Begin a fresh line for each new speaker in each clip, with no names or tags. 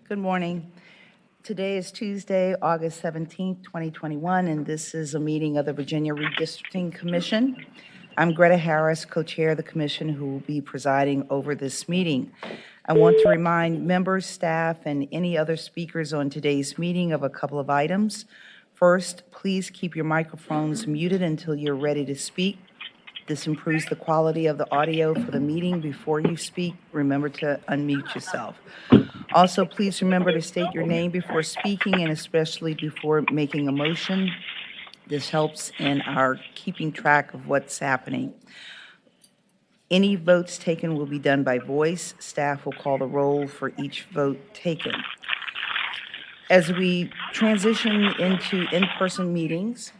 Good morning. Today is Tuesday, August 17th, 2021, and this is a meeting of the Virginia Redistricting Commission. I'm Greta Harris, co-chair of the commission, who will be presiding over this meeting. I want to remind members, staff, and any other speakers on today's meeting of a couple of items. First, please keep your microphones muted until you're ready to speak. This improves the quality of the audio for the meeting. Before you speak, remember to unmute yourself. Also, please remember to state your name before speaking and especially before making a motion. This helps in our keeping track of what's happening. Any votes taken will be done by voice. Staff will call the roll for each vote taken. As we transition into in-person meetings,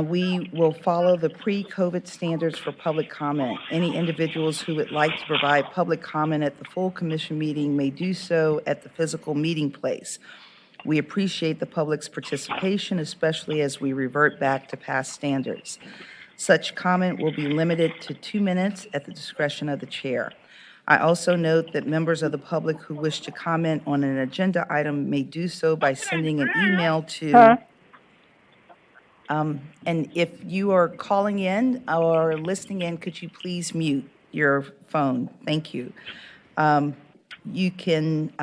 we will follow the pre-COVID standards for public comment. Any individuals who would like to provide public comment at the full commission meeting may do so at the physical meeting place. We appreciate the public's participation, especially as we revert back to past standards. Such comment will be limited to 2 minutes at the discretion of the chair. I also note that members of the public who wish to comment on an agenda item may do so by sending an email to and if you are calling in or listening in, could you please mute your phone? Thank you. You can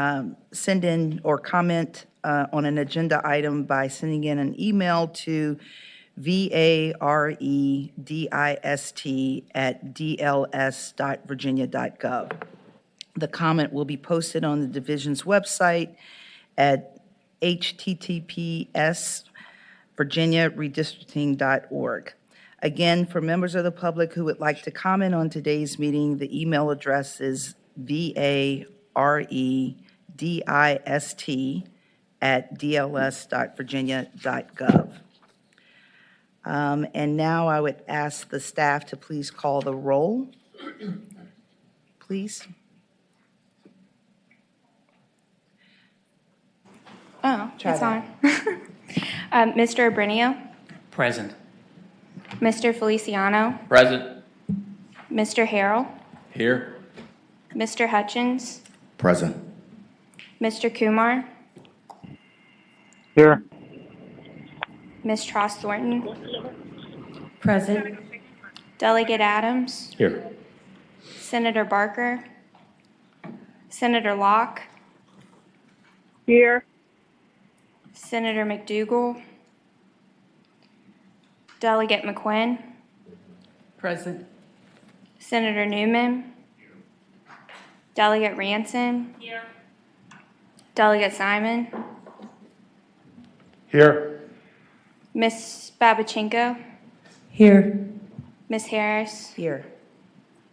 send in or comment on an agenda item by sending in an email to varedist@dls.virginia.gov. The comment will be posted on the division's website at https://virginiaredistricting.org. Again, for members of the public who would like to comment on today's meeting, the email address is varedist@dls.virginia.gov. And now I would ask the staff to please call the roll, please.
Oh, it's on. Mr. Abrinio?
Present.
Mr. Feliciano?
Present.
Mr. Harrell?
Here.
Mr. Hutchins?
Present.
Mr. Kumar?
Here.
Ms. Trost Thornton?
Present.
Delegate Adams?
Here.
Senator Barker? Senator Locke?
Here.
Senator McDougal? Delegate McQuinn?
Present.
Senator Newman? Delegate Ranson? Here. Delegate Simon?
Here.
Ms. Babachenko?
Here.
Ms. Harris?
Here.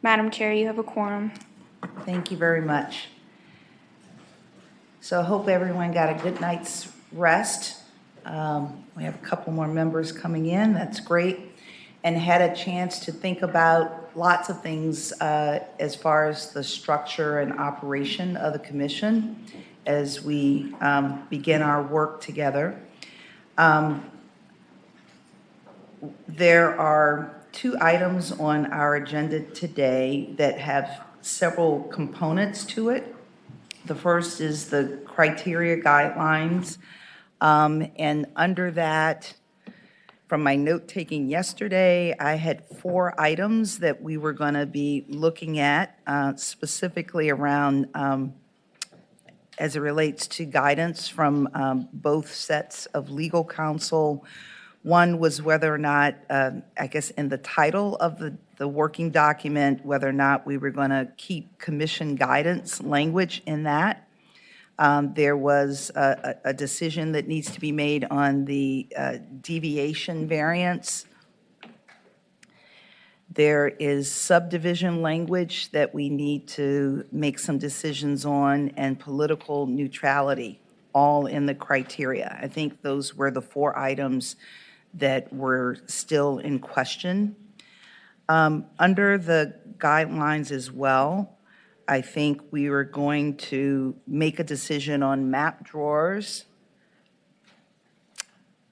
Madam Chair, you have a quorum.
Thank you very much. So I hope everyone got a good night's rest. We have a couple more members coming in. That's great. And had a chance to think about lots of things as far as the structure and operation of the commission as we begin our work together. There are 2 items on our agenda today that have several components to it. The first is the criteria guidelines, and under that, from my note-taking yesterday, I had 4 items that we were going to be looking at, specifically around as it relates to guidance from both sets of legal counsel. One was whether or not, I guess in the title of the working document, whether or not we were going to keep commission guidance language in that. There was a decision that needs to be made on the deviation variance. There is subdivision language that we need to make some decisions on, and political neutrality, all in the criteria. I think those were the 4 items that were still in question. Under the guidelines as well, I think we were going to make a decision on map drawers,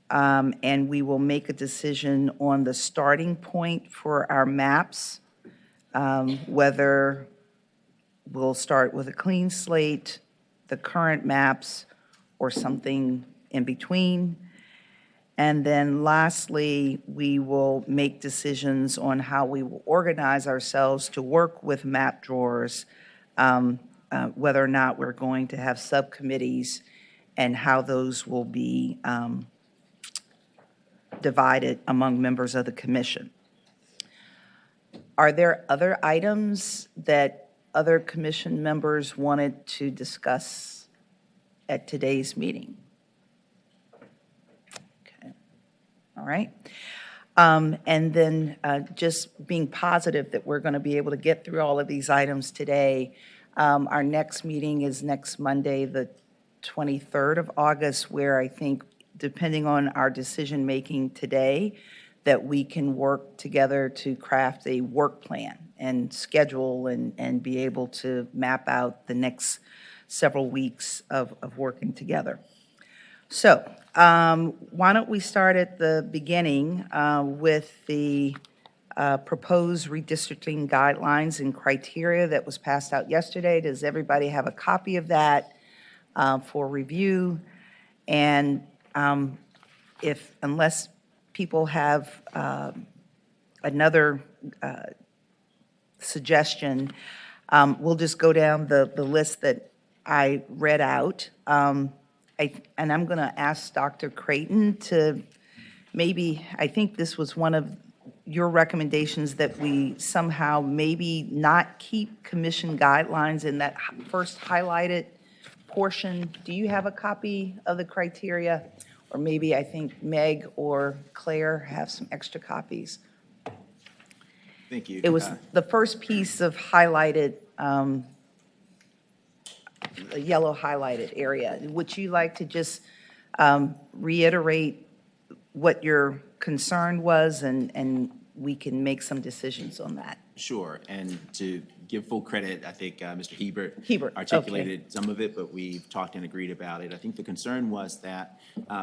and we will make a decision on the starting point for our maps, whether we'll start with a clean slate, the current maps or something in between. And then lastly, we will make decisions on how we will organize ourselves to work with map drawers, whether or not we're going to have subcommittees and how those will be divided among members of the commission. Are there other items that other commission members wanted to discuss at today's meeting? Okay. All right. And then just being positive that we're going to be able to get through all of these items today. Our next meeting is next Monday, the 23rd of August, where I think, depending on our decision-making today, that we can work together to craft a work plan and schedule and be able to map out the next several weeks of working together. So why don't we start at the beginning with the proposed redistricting guidelines and criteria that was passed out yesterday. Does everybody have a copy of that for review? And unless people have another suggestion, we'll just go down the list that I read out. And I'm going to ask Dr. Creighton to maybe, I think this was one of your recommendations, that we somehow maybe not keep commission guidelines in that first highlighted portion. Do you have a copy of the criteria? Or maybe I think Meg or Claire have some extra copies.
Thank you.
It was the first piece of highlighted, the yellow highlighted area. Would you like to just reiterate what your concern was, and we can make some decisions on that?
Sure. And to give full credit, I think Mr. Hebert
Okay.
articulated some of it, but we've talked and agreed about it. I think the concern was that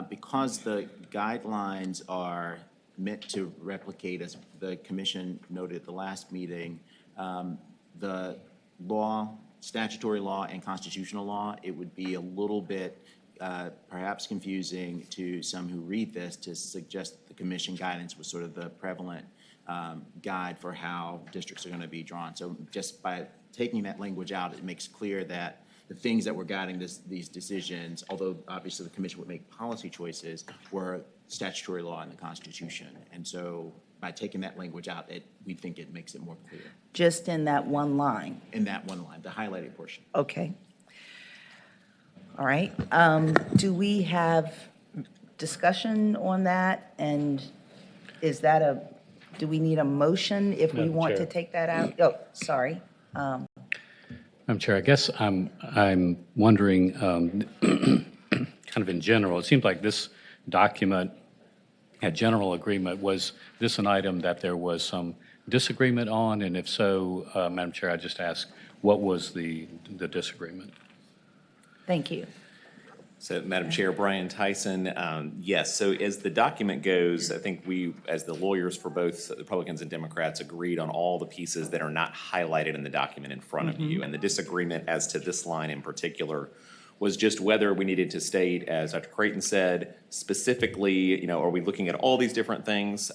because the guidelines are meant to replicate, as the commission noted at the last meeting, the law, statutory law and constitutional law, it would be a little bit perhaps confusing to some who read this to suggest the commission guidance was sort of the prevalent guide for how districts are going to be drawn. So just by taking that language out, it makes clear that the things that were guiding these decisions, although obviously the commission would make policy choices, were statutory law and the Constitution. And so by taking that language out, we think it makes it more clear.
Just in that one line?
In that one line, the highlighted portion.
Okay. All right. Do we have discussion on that? And is that do we need a motion if we want to take that out? Oh, sorry.
Madam Chair, I guess I'm wondering, kind of in general, it seems like this document had general agreement. Was this an item that there was some disagreement on? And if so, Madam Chair, I just ask, what was the disagreement?
Thank you.
So, Madam Chair, Brian Tyson, yes. So as the document goes, I think we, as the lawyers for both Republicans and Democrats, agreed on all the pieces that are not highlighted in the document in front of you. And the disagreement as to this line in particular was just whether we needed to state, as Dr. Creighton said, specifically, are we looking at all these different things?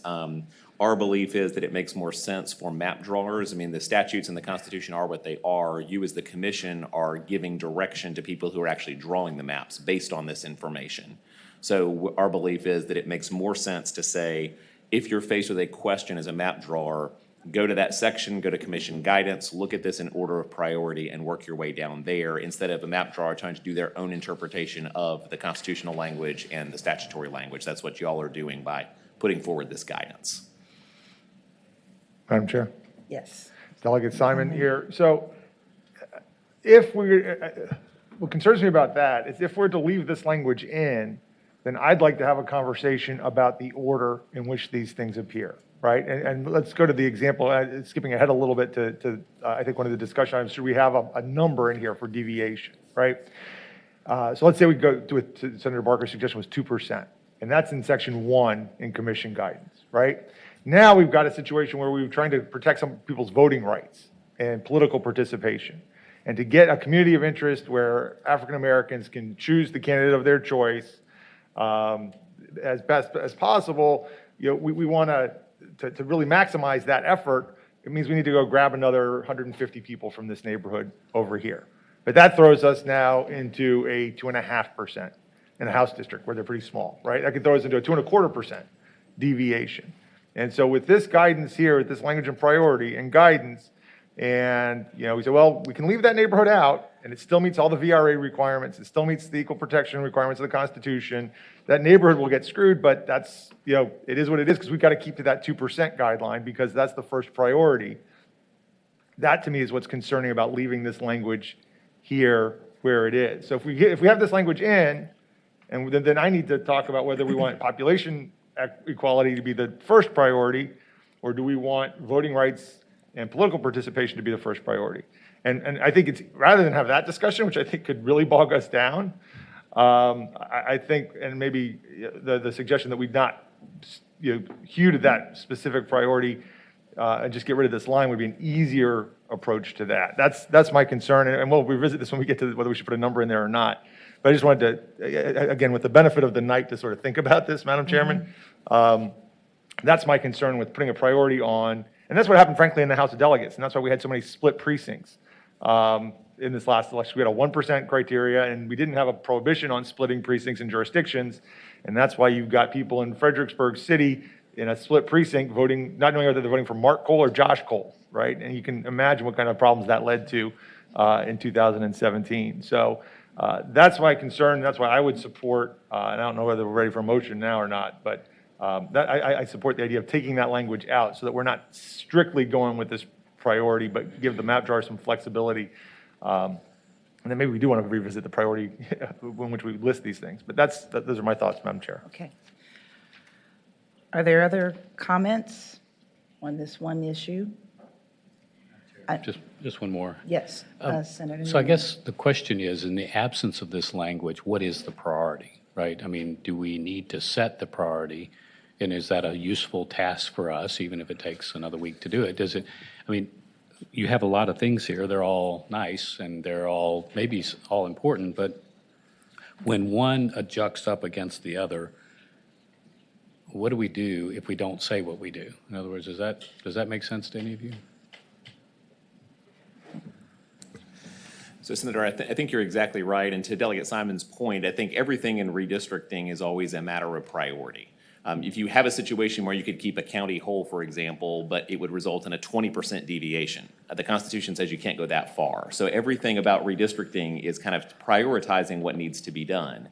Our belief is that it makes more sense for map drawers. I mean, the statutes and the Constitution are what they are. You as the commission are giving direction to people who are actually drawing the maps based on this information. So our belief is that it makes more sense to say, if you're faced with a question as a map drawer, go to that section, go to commission guidance, look at this in order of priority and work your way down there, instead of a map drawer trying to do their own interpretation of the constitutional language and the statutory language. That's what y'all are doing by putting forward this guidance.
Madam Chair.
Yes.
Delegate Simon here. So if what concerns me about that is if we're to leave this language in, then I'd like to have a conversation about the order in which these things appear, right? And let's go to the example, skipping ahead a little bit to I think one of the discussion items, should we have a number in here for deviation, right? So let's say we go to Senator Barker's suggestion was 2%, and that's in section 1 in commission guidance, right? Now we've got a situation where we're trying to protect some people's voting rights and political participation. And to get a community of interest where African Americans can choose the candidate of their choice as best as possible, we want to really maximize that effort. It means we need to go grab another 150 people from this neighborhood over here. But that throws us now into a 2.5% in a House district where they're pretty small, right? That could throw us into a 2.25% deviation. And so with this guidance here, with this language and priority and guidance, and we say, well, we can leave that neighborhood out, and it still meets all the VRA requirements. It still meets the equal protection requirements of the Constitution. That neighborhood will get screwed, but that's, it is what it is, because we've got to keep to that 2% guideline, because that's the first priority. That, to me, is what's concerning about leaving this language here where it is. So if we have this language in, and then I need to talk about whether we want population equality to be the first priority, or do we want voting rights and political participation to be the first priority. And I think it's, rather than have that discussion, which I think could really bog us down, I think, and maybe the suggestion that we not hew to that specific priority and just get rid of this line would be an easier approach to that. That's my concern, and we'll revisit this when we get to whether we should put a number in there or not. But I just wanted to, again, with the benefit of the night to sort of think about this, Madam Chairman, that's my concern with putting a priority on. And that's what happened, frankly, in the House of Delegates. And that's why we had so many split precincts in this last election. We had a 1% criteria, and we didn't have a prohibition on splitting precincts and jurisdictions. And that's why you've got people in Fredericksburg City in a split precinct voting, not knowing whether they're voting for Mark Cole or Josh Cole, right? And you can imagine what kind of problems that led to in 2017. So that's my concern. That's why I would support, and I don't know whether we're ready for a motion now or not, but I support the idea of taking that language out so that we're not strictly going with this priority, but give the map jar some flexibility. And then maybe we do want to revisit the priority in which we list these things. But those are my thoughts, Madam Chair.
Okay. Are there other comments on this one issue?
Just one more.
Yes, Senator.
So I guess the question is, in the absence of this language, what is the priority, right? I mean, do we need to set the priority? And is that a useful task for us, even if it takes another week to do it? You have a lot of things here. They're all nice, and they're all, maybe all important, but when one adjuncts up against the other, what do we do if we don't say what we do? In other words, does that make sense to any of you?
So, Senator, I think you're exactly right. And to Delegate Simon's point, I think everything in redistricting is always a matter of priority. If you have a situation where you could keep a county whole, for example, but it would result in a 20% deviation, the Constitution says you can't go that far. So everything about redistricting is kind of prioritizing what needs to be done.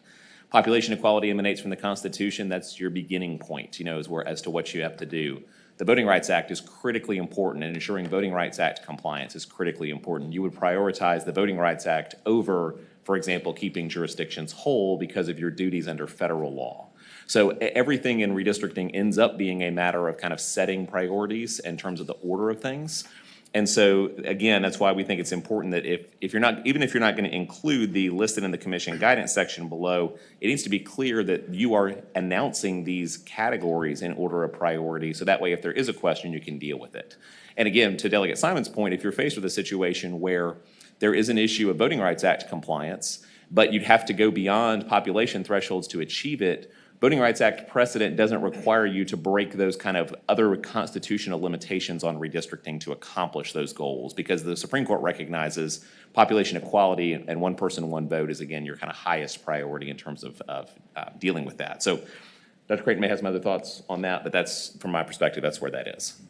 Population equality emanates from the Constitution. That's your beginning point, as to what you have to do. The Voting Rights Act is critically important, and ensuring Voting Rights Act compliance is critically important. You would prioritize the Voting Rights Act over, for example, keeping jurisdictions whole because of your duties under federal law. So everything in redistricting ends up being a matter of kind of setting priorities in terms of the order of things. And so, again, that's why we think it's important that even if you're not going to include the listed in the commission guidance section below, it needs to be clear that you are announcing these categories in order of priority, so that way if there is a question, you can deal with it. And again, to Delegate Simon's point, if you're faced with a situation where there is an issue of Voting Rights Act compliance, but you'd have to go beyond population thresholds to achieve it, Voting Rights Act precedent doesn't require you to break those kind of other constitutional limitations on redistricting to accomplish those goals, because the Supreme Court recognizes population equality and one person, one vote is, again, your kind of highest priority in terms of dealing with that. So Dr. Creighton may have some other thoughts on that, but that's, from my perspective, that's where that is.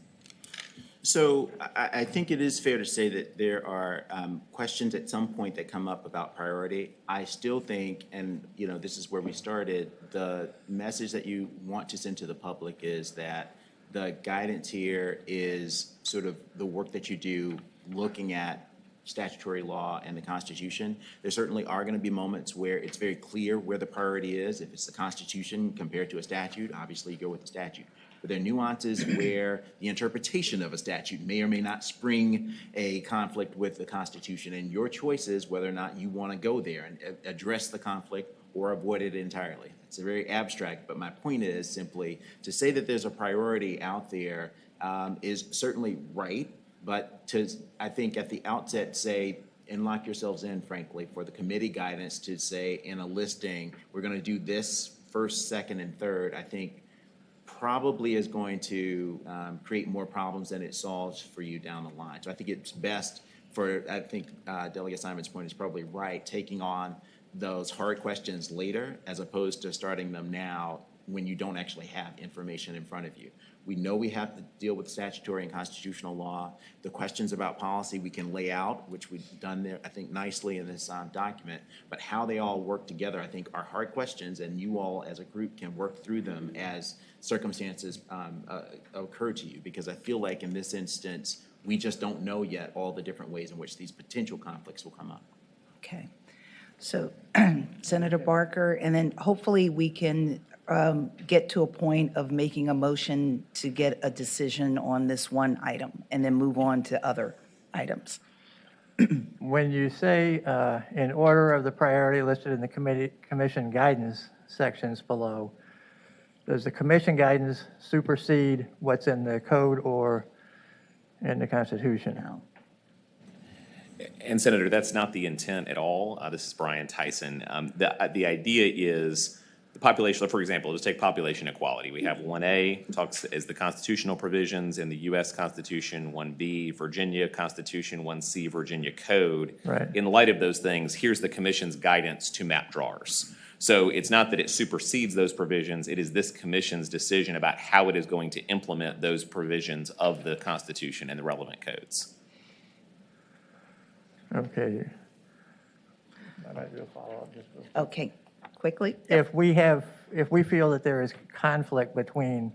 So I think it is fair to say that there are questions at some point that come up about priority. I still think, and this is where we started, the message that you want to send to the public is that the guidance here is sort of the work that you do looking at statutory law and the Constitution. There certainly are going to be moments where it's very clear where the priority is. If it's the Constitution compared to a statute, obviously you go with the statute. But there are nuances where the interpretation of a statute may or may not spring a conflict with the Constitution, and your choice is whether or not you want to go there and address the conflict or avoid it entirely. It's a very abstract, but my point is simply to say that there's a priority out there is certainly right, but to, I think, at the outset say and lock yourselves in, frankly, for the committee guidance to say in a listing, we're going to do this first, second, and third, I think probably is going to create more problems than it solves for you down the line. So I think it's best for, I think Delegate Simon's point is probably right, taking on those hard questions later as opposed to starting them now when you don't actually have information in front of you. We know we have to deal with statutory and constitutional law. The questions about policy we can lay out, which we've done there, I think, nicely in this document, but how they all work together, I think, are hard questions, and you all as a group can work through them as circumstances occur to you, because I feel like in this instance, we just don't know yet all the different ways in which these potential conflicts will come up.
Okay. So Senator Barker, and then hopefully we can get to a point of making a motion to get a decision on this one item and then move on to other items.
When you say in order of the priority listed in the commission guidance sections below, does the commission guidance supersede what's in the code or in the Constitution?
No.
And Senator, that's not the intent at all. This is Brian Tyson. The idea is the population, for example, just take population equality. We have 1A, talks as the constitutional provisions in the U.S. Constitution, 1B, Virginia Constitution, 1C, Virginia Code.
Right.
In light of those things, here's the commission's guidance to map drawers. So it's not that it supersedes those provisions, it is this commission's decision about how it is going to implement those provisions of the Constitution and the relevant codes.
Okay. I might do a follow-up just for...
Okay, quickly.
If we feel that there is conflict between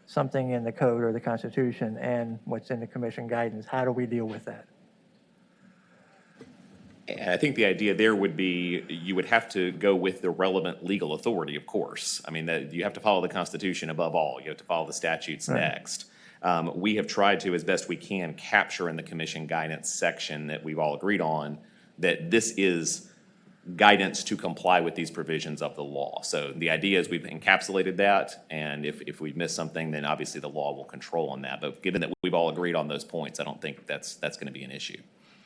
something in the code or the Constitution and what's in the commission guidance, how do we deal with that?
And I think the idea there would be you would have to go with the relevant legal authority, of course. I mean, that you have to follow the Constitution above all. You have to follow the statutes next. We have tried to, as best we can, capture in the commission guidance section that we've all agreed on that this is guidance to comply with these provisions of the law. So the idea is we've encapsulated that, and if we've missed something, then obviously the law will control on that. But given that we've all agreed on those points, I don't think that's going to be an issue.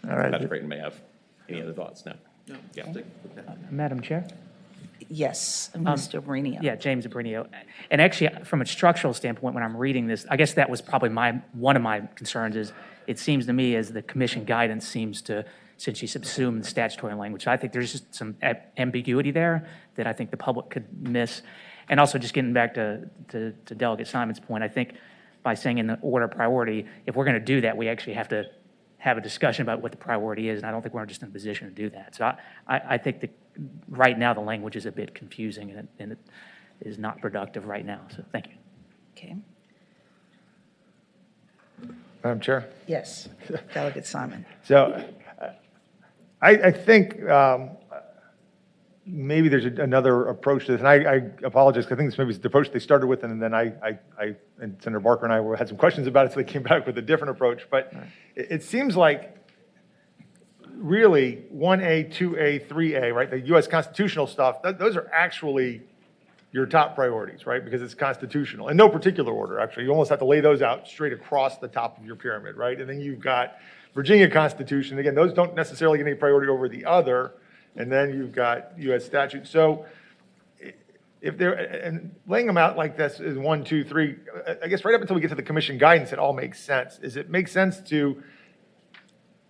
All right.
Dr. Creighton may have any other thoughts? No?
No.
Yeah.
Madam Chair?
Yes, Mr. Brenio.
Yeah, James Brenio. And actually, from a structural standpoint, when I'm reading this, I guess that was probably one of my concerns is it seems to me as the commission guidance seems to, since you subsume the statutory language, I think there's just some ambiguity there that I think the public could miss. And also just getting back to Delegate Simon's point, I think by saying in the order of priority, if we're going to do that, we actually have to have a discussion about what the priority is, and I don't think we're just in a position to do that. So I think that right now the language is a bit confusing and it is not productive right now. So thank you.
Okay.
Madam Chair?
Yes, Delegate Simon.
So I think maybe there's another approach to this, and I apologize, because I think this maybe is the approach they started with, and then I and Senator Barker and I had some questions about it, so they came back with a different approach. But it seems like really 1A, 2A, 3A, right, the U.S. constitutional stuff, those are actually your top priorities, right, because it's constitutional. In no particular order, actually. You almost have to lay those out straight across the top of your pyramid, right? And then you've got Virginia Constitution. Again, those don't necessarily get any priority over the other. And then you've got U.S. statute. So if they're, and laying them out like this is 1, 2, 3, I guess right up until we get to the commission guidance, it all makes sense. Is it makes sense to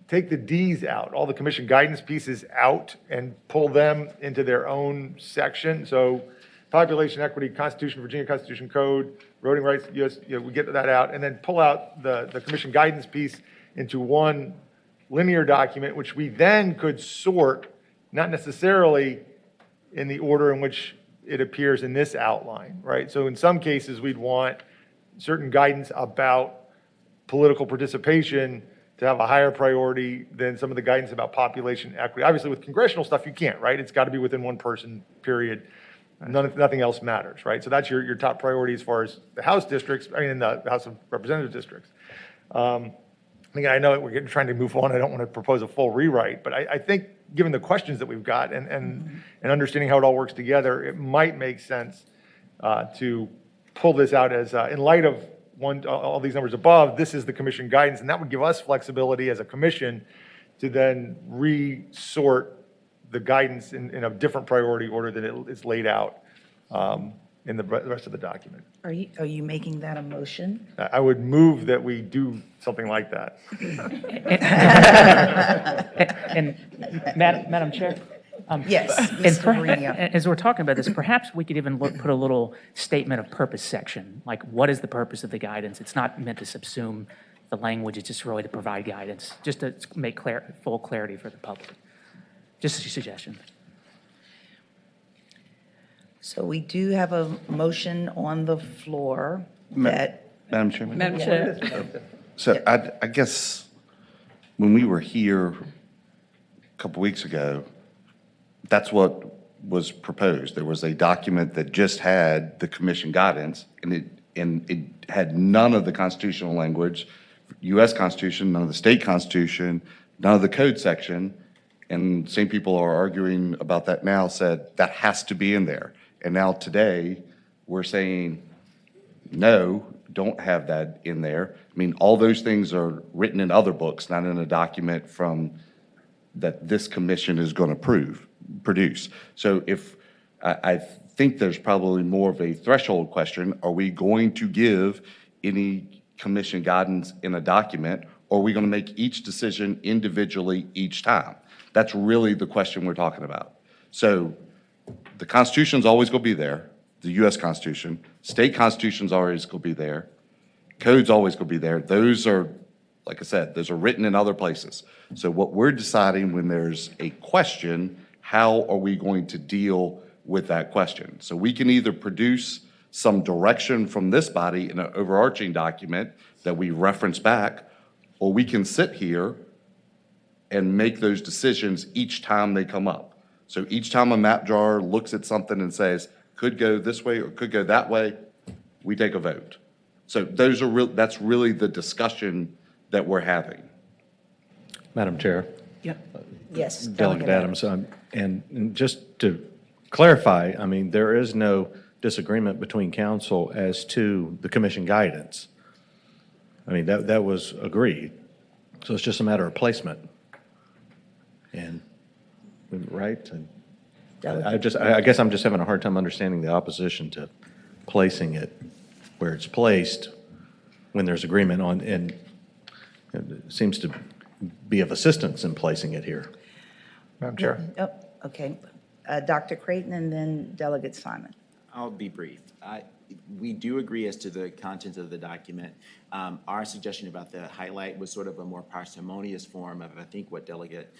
take the D's out, all the commission guidance pieces out, and pull them into their own section? So population equity, Constitution, Virginia Constitution Code, voting rights, U.S., we get that out, and then pull out the commission guidance piece into one linear document, which we then could sort, not necessarily in the order in which it appears in this outline, right? So in some cases, we'd want certain guidance about political participation to have a higher priority than some of the guidance about population equity. Obviously, with congressional stuff, you can't, right? It's got to be within one person, period. Nothing else matters, right? So that's your top priority as far as the House districts, I mean, in the House of Representatives districts. Again, I know we're trying to move on. I don't want to propose a full rewrite, but I think given the questions that we've got and understanding how it all works together, it might make sense to pull this out as, in light of all these numbers above, this is the commission guidance, and that would give us flexibility as a commission to then resort the guidance in a different priority order than it is laid out in the rest of the document.
Are you making that a motion?
I would move that we do something like that.
And Madam Chair?
Yes,
And
Mr. Marino.
as we're talking about this, perhaps we could even put a little statement of purpose section, like what is the purpose of the guidance? It's not meant to subsume the language, it's just really to provide guidance, just to make full clarity for the public. Just a suggestion.
So we do have a motion on the floor that,
Madam Chairman?
Madam Chair.
So I guess when we were here a couple weeks ago, that's what was proposed. There was a document that just had the commission guidance, and it had none of the constitutional language, U.S. Constitution, none of the state constitution, none of the code section, and same people are arguing about that now, said that has to be in there. And now today, we're saying, no, don't have that in there. I mean, all those things are written in other books, not in a document from that this commission is going to produce. So if, I think there's probably more of a threshold question. Are we going to give any commission guidance in a document, or are we going to make each decision individually each time? That's really the question we're talking about. So the Constitution's always going to be there, the U.S. Constitution. State Constitution's always going to be there. Code's always going to be there. Those are, like I said, those are written in other places. So what we're deciding when there's a question, how are we going to deal with that question? So we can either produce some direction from this body in an overarching document that we reference back, or we can sit here and make those decisions each time they come up. So each time a map drawer looks at something and says, could go this way or could go that way, we take a vote. So those are that's really the discussion that we're having.
Madam Chair.
yes.
Delegate Adams, and just to clarify, I mean, there is no disagreement between council as to the commission guidance. I mean, that was agreed. So it's just a matter of placement. And, right? And I guess I'm just having a hard time understanding the opposition to placing it where it's placed when there's agreement on, and it seems to be of assistance in placing it here.
Madam Chair.
Oh, okay. Dr. Creighton and then Delegate Simon.
I'll be brief. We do agree as to the content of the document. Our suggestion about the highlight was sort of a more parsimonious form of, I think, what Delegate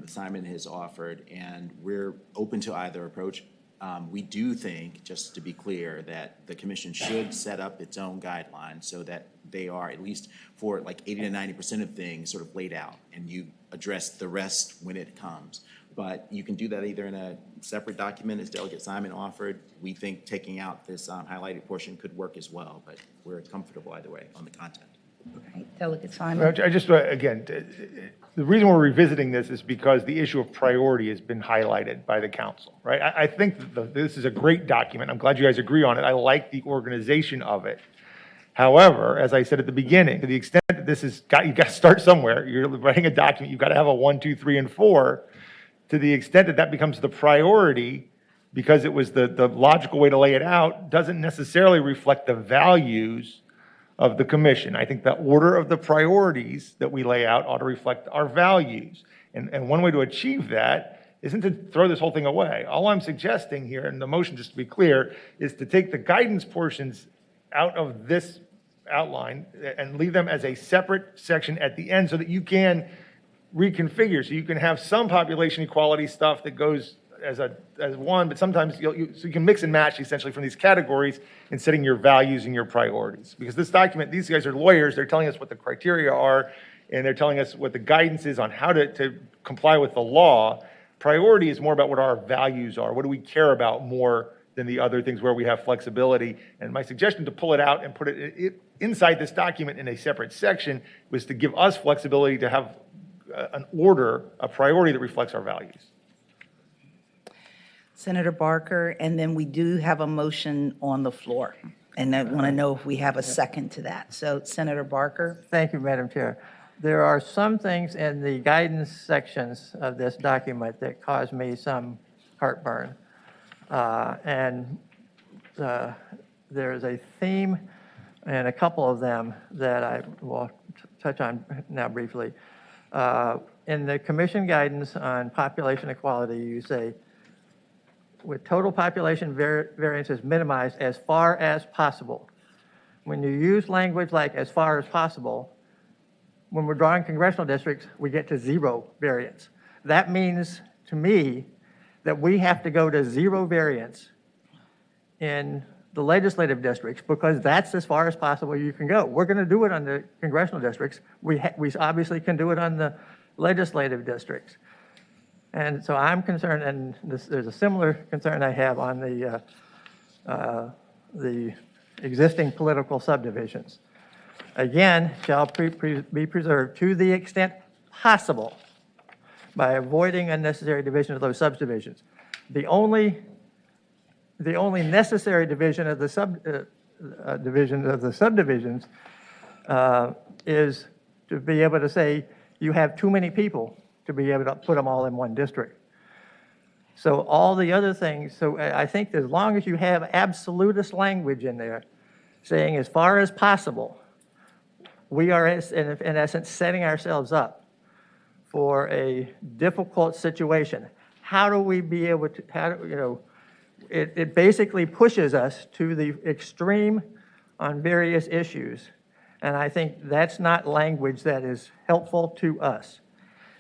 Simon has offered, and we're open to either approach. We do think, just to be clear, that the commission should set up its own guidelines so that they are, at least for like 80 to 90% of things, sort of laid out, and you address the rest when it comes. But you can do that either in a separate document, as Delegate Simon offered. We think taking out this highlighted portion could work as well, but we're comfortable either way on the content.
All right, Delegate Simon.
I just, again, the reason we're revisiting this is because the issue of priority has been highlighted by the council, right? I think that this is a great document. I'm glad you guys agree on it. I like the organization of it. However, as I said at the beginning, to the extent that this is, you've got to start somewhere. You're writing a document, you've got to have a 1, 2, 3, and 4. To the extent that that becomes the priority, because it was the logical way to lay it out, doesn't necessarily reflect the values of the commission. I think the order of the priorities that we lay out ought to reflect our values. And one way to achieve that isn't to throw this whole thing away. All I'm suggesting here, and the motion, just to be clear, is to take the guidance portions out of this outline and leave them as a separate section at the end so that you can reconfigure. So you can have some population equality stuff that goes as one, but sometimes so you can mix and match essentially from these categories in setting your values and your priorities. Because this document, these guys are lawyers, they're telling us what the criteria are, and they're telling us what the guidance is on how to comply with the law. Priority is more about what our values are. What do we care about more than the other things where we have flexibility? And my suggestion to pull it out and put it inside this document in a separate section was to give us flexibility to have an order, a priority that reflects our values.
Senator Barker, and then we do have a motion on the floor. And I want to know if we have a second to that. So Senator Barker.
Thank you, Madam Chair. there are some things in the guidance sections of this document that cause me some heartburn. And there's a theme in a couple of them that I will touch on now briefly. In the commission guidance on population equality, you say, with total population variances minimized as far as possible. When you use language like as far as possible, when we're drawing congressional districts, we get to 0 variance. That means, to me, that we have to go to 0 variance in the legislative districts because that's as far as possible you can go. We're going to do it on the congressional districts. We obviously can do it on the legislative districts. And so I'm concerned, and there's a similar concern I have on the existing political subdivisions. Again, shall be preserved to the extent possible by avoiding unnecessary division of those subdivisions. The only necessary division of the subdivisions is to be able to say you have too many people to be able to put them all in one district. So all the other things, so I think as long as you have absolutist language in there saying as far as possible, we are in essence setting ourselves up for a difficult situation. How do we be able to, it basically pushes us to the extreme on various issues. And I think that's not language that is helpful to us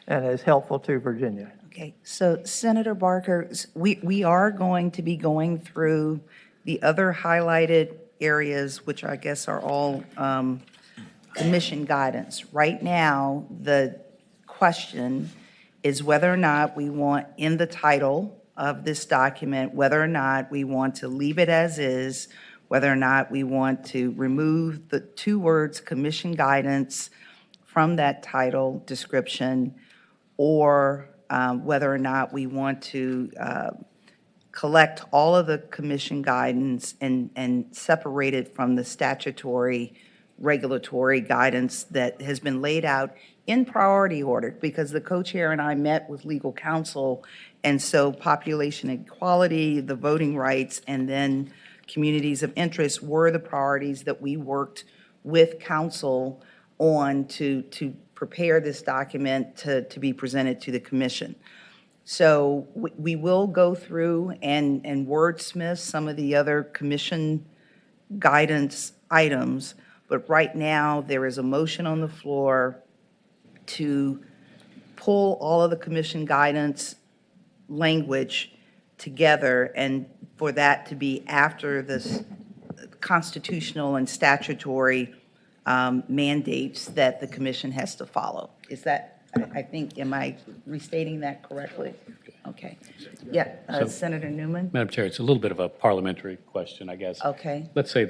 and is helpful to Virginia.
Okay, so Senator Barker, we are going to be going through the other highlighted areas, which I guess are all commission guidance. Right now, the question is whether or not we want in the title of this document, whether or not we want to leave it as is, whether or not we want to remove the 2 words commission guidance from that title description, or whether or not we want to collect all of the commission guidance and separate it from the statutory regulatory guidance that has been laid out in priority order, because the co-chair and I met with legal counsel, and so population equality, the voting rights, and then communities of interest were the priorities that we worked with counsel on to prepare this document to be presented to the commission. So we will go through and wordsmith some of the other commission guidance items, but right now there is a motion on the floor to pull all of the commission guidance language together and for that to be after this constitutional and statutory mandates that the commission has to follow. Is that, I think, am I restating that correctly? Okay. Yeah, Senator Newman?
Madam Chair, it's a little bit of a parliamentary question, I guess.
Okay.
Let's say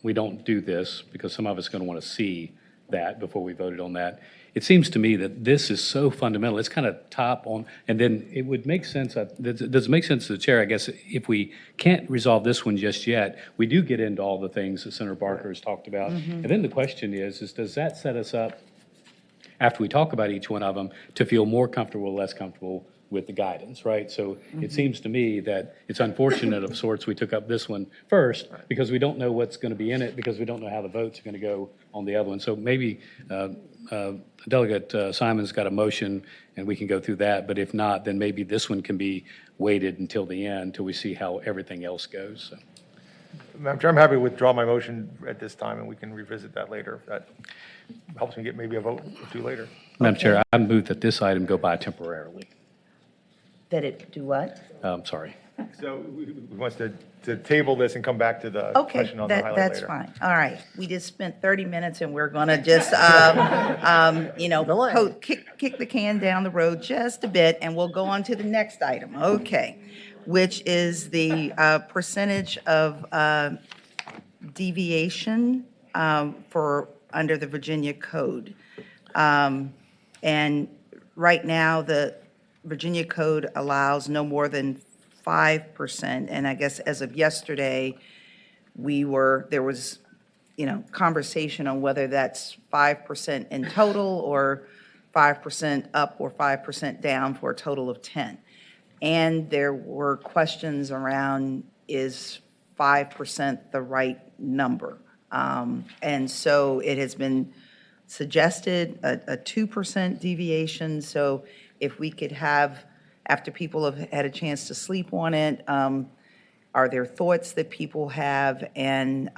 we don't do this because some of us are going to want to see that before we voted on that. It seems to me that this is so fundamental. It's kind of top on, and then it would make sense. Does it make sense to the chair? I guess if we can't resolve this one just yet, we do get into all the things that Senator Barker has talked about. And then the question is does that set us up, after we talk about each one of them, to feel more comfortable or less comfortable with the guidance, right? So it seems to me that it's unfortunate of sorts we took up this one first because we don't know what's going to be in it, because we don't know how the votes are going to go on the other one. So maybe Delegate Simon's got a motion and we can go through that, but if not, then maybe this one can be waited until the end, till we see how everything else goes. So.
Madam Chair, I'm happy to withdraw my motion at this time, and we can revisit that later. If that helps me get maybe a vote or 2 later.
Madam Chair, I move that this item go by temporarily.
That it do what?
Sorry.
So we wants to table this and come back to the
Okay,
question on the highlight later.
that's fine. All right. We just spent 30 minutes and we're going to just, kick the can down the road just a bit and we'll go on to the next item. Okay. Which is the percentage of deviation for under the Virginia Code. And right now, the Virginia Code allows no more than 5%, and I guess as of yesterday, there was conversation on whether that's 5% in total or 5% up or 5% down for a total of 10. And there were questions around, is 5% the right number? And so it has been suggested a 2% deviation. So if we could have, after people have had a chance to sleep on it, are there thoughts that people have? And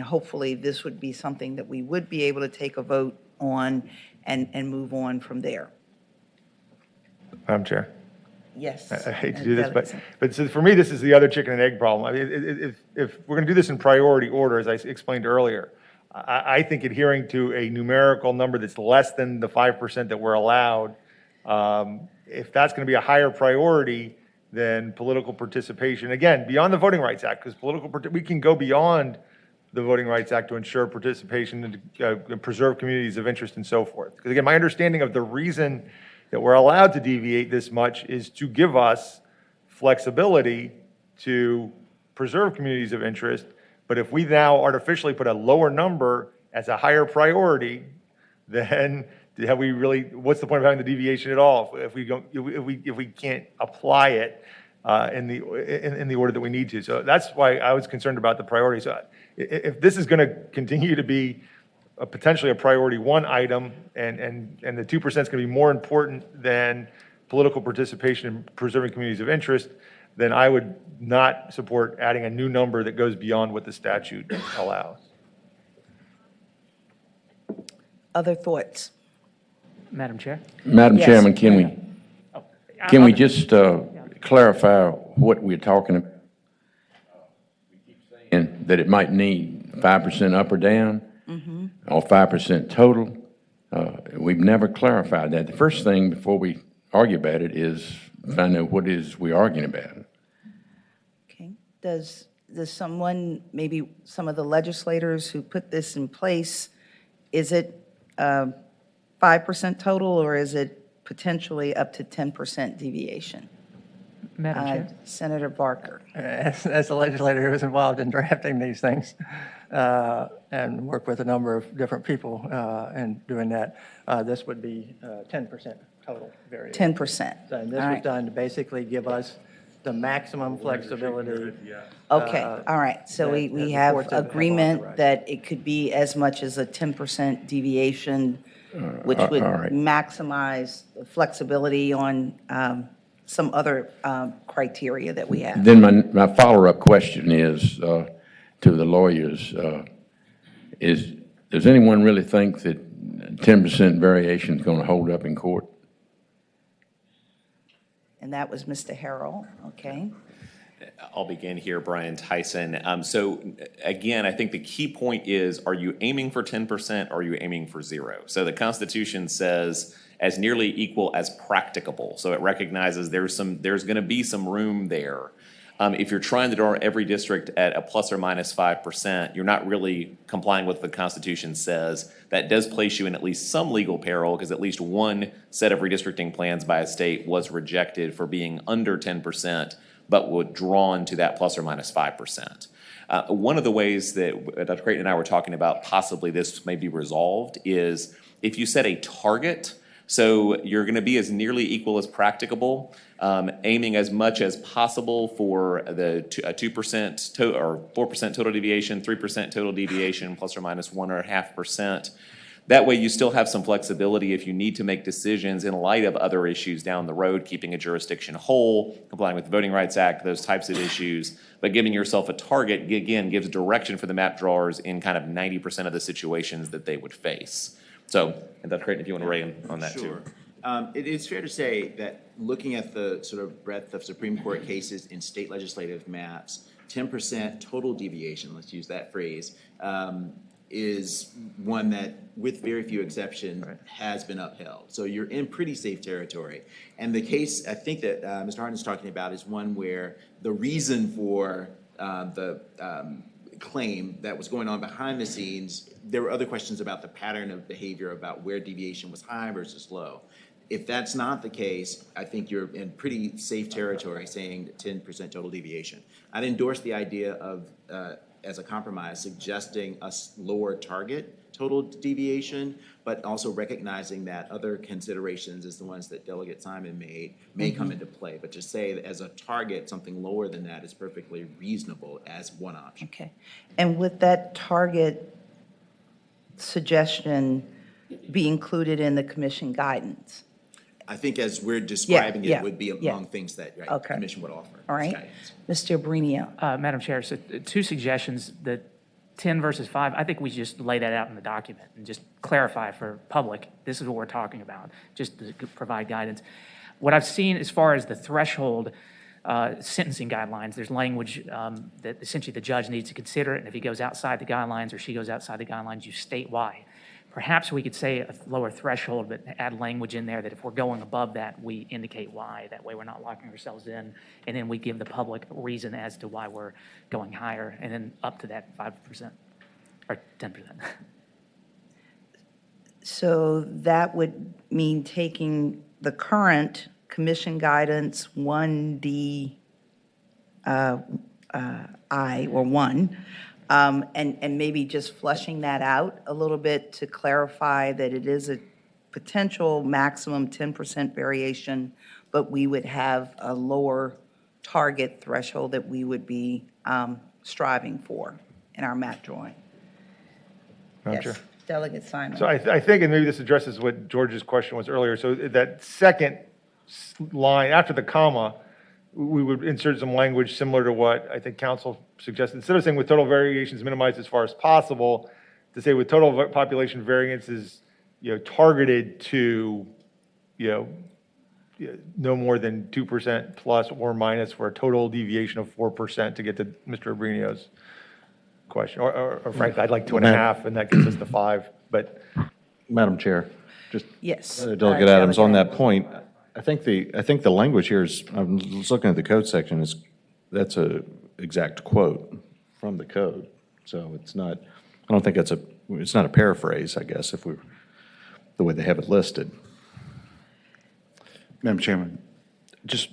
hopefully this would be something that we would be able to take a vote on and move on from there.
Madam Chair.
Yes.
I hate to do this, but so for me, this is the other chicken and egg problem. I mean, if we're going to do this in priority order, as I explained earlier, I think adhering to a numerical number that's less than the 5% that we're allowed, if that's going to be a higher priority than political participation, again, beyond the Voting Rights Act, because we can go beyond the Voting Rights Act to ensure participation and to preserve communities of interest and so forth. Because again, my understanding of the reason that we're allowed to deviate this much is to give us flexibility to preserve communities of interest. But if we now artificially put a lower number as a higher priority, then have we really, what's the point of having the deviation at all if we can't apply it in the order that we need to? So that's why I was concerned about the priorities. So if this is going to continue to be potentially a priority one item, and the 2% is going to be more important than political participation in preserving communities of interest, then I would not support adding a new number that goes beyond what the statute allows.
Other thoughts?
Madam Chair?
Madam
Yes.
Chairman, can we just clarify what we're talking about? We keep saying that it might need 5% up or down, or 5% total. We've never clarified that. The first thing before we argue about it is find out what it is we're arguing about.
Okay. Does someone, maybe some of the legislators who put this in place, is it 5% total, or is it potentially up to 10% deviation?
Madam Chair?
Senator Barker.
As a legislator who was involved in drafting these things and worked with a number of different people in doing that, this would be 10% total variation.
10%.
And this was done to basically give us the maximum flexibility.
Okay, all right. So
that
we
the
have
courts have
agreement
authorized.
that it could be as much as a 10% deviation, which
all
would
right.
maximize the flexibility on some other criteria that we have.
Then my follow-up question is to the lawyers, does anyone really think that 10% variation is going to hold up in court?
And that was Mr. Harrell, okay?
I'll begin here, Brian Tyson. So again, I think the key point is, are you aiming for 10% or are you aiming for 0? So the Constitution says as nearly equal as practicable. So it recognizes there's going to be some room there. If you're trying to draw every district at a plus or minus 5%, you're not really complying with what the Constitution says. That does place you in at least some legal peril, because at least one set of redistricting plans by a state was rejected for being under 10%, but withdrawn to that plus or minus 5%. One of the ways that Dr. Creighton and I were talking about possibly this may be resolved is if you set a target, so you're going to be as nearly equal as practicable, aiming as much as possible for the 2% or 4% total deviation, 3% total deviation, plus or minus 1.5%. That way you still have some flexibility if you need to make decisions in light of other issues down the road, keeping a jurisdiction whole, complying with the Voting Rights Act, those types of issues. But giving yourself a target, again, gives direction for the map drawers in kind of 90% of the situations that they would face. So, and Dr. Creighton, if you want to weigh in on that too.
It is fair to say that looking at the sort of breadth of Supreme Court cases in state legislative maps, 10% total deviation, let's use that phrase, is one that, with very few exceptions, has been upheld. So you're in pretty safe territory. And the case I think that Mr. Harden is talking about is one where the reason for the claim that was going on behind the scenes, there were other questions about the pattern of behavior, about where deviation was high versus low. If that's not the case, I think you're in pretty safe territory saying 10% total deviation. I'd endorse the idea of as a compromise, suggesting a lower target total deviation, but also recognizing that other considerations as the ones that Delegate Simon made may come into play. But just say that as a target, something lower than that is perfectly reasonable as one option.
Okay. And would that target suggestion be included in the commission guidance?
I think as we're describing
yeah,
it, would be
yeah.
among things that the
Okay.
commission would offer.
All
as
right.
guidance.
Mr. Brinio?
Madam Chair, so two suggestions, the 10 versus 5, I think we just lay that out in the document and just clarify for public, this is what we're talking about, just to provide guidance. What I've seen as far as the threshold sentencing guidelines, there's language that essentially the judge needs to consider it, and if he goes outside the guidelines or she goes outside the guidelines, you state why. Perhaps we could say a lower threshold, but add language in there that if we're going above that, we indicate why. That way we're not locking ourselves in, and then we give the public a reason as to why we're going higher, and then up to that 5% or 10%. So
that would mean taking the current commission guidance 1D I or 1, and maybe just fleshing that out a little bit to clarify that it is a potential maximum 10% variation, but we would have a lower target threshold that we would be striving for in our map drawing.
Madam
Yes,
Chair.
Delegate Simon.
So I think, and maybe this addresses what George's question was earlier, so that second line, after the comma, we would insert some language similar to what I think council suggested. Instead of saying with total variations minimized as far as possible, to say with total population variances, targeted to, no more than 2% plus or minus for a total deviation of 4% to get to Mr. Abrinio's question. Or frankly, I'd like 2.5, and that gets us to 5, but.
Madam Chair, just
Yes.
Delegate Adams, on that point, I think the language here is, I'm just looking at the code section, that's a exact quote from the code. So it's not, I don't think it's not a paraphrase, I guess, if we're, the way they have it listed.
Madam Chairman, just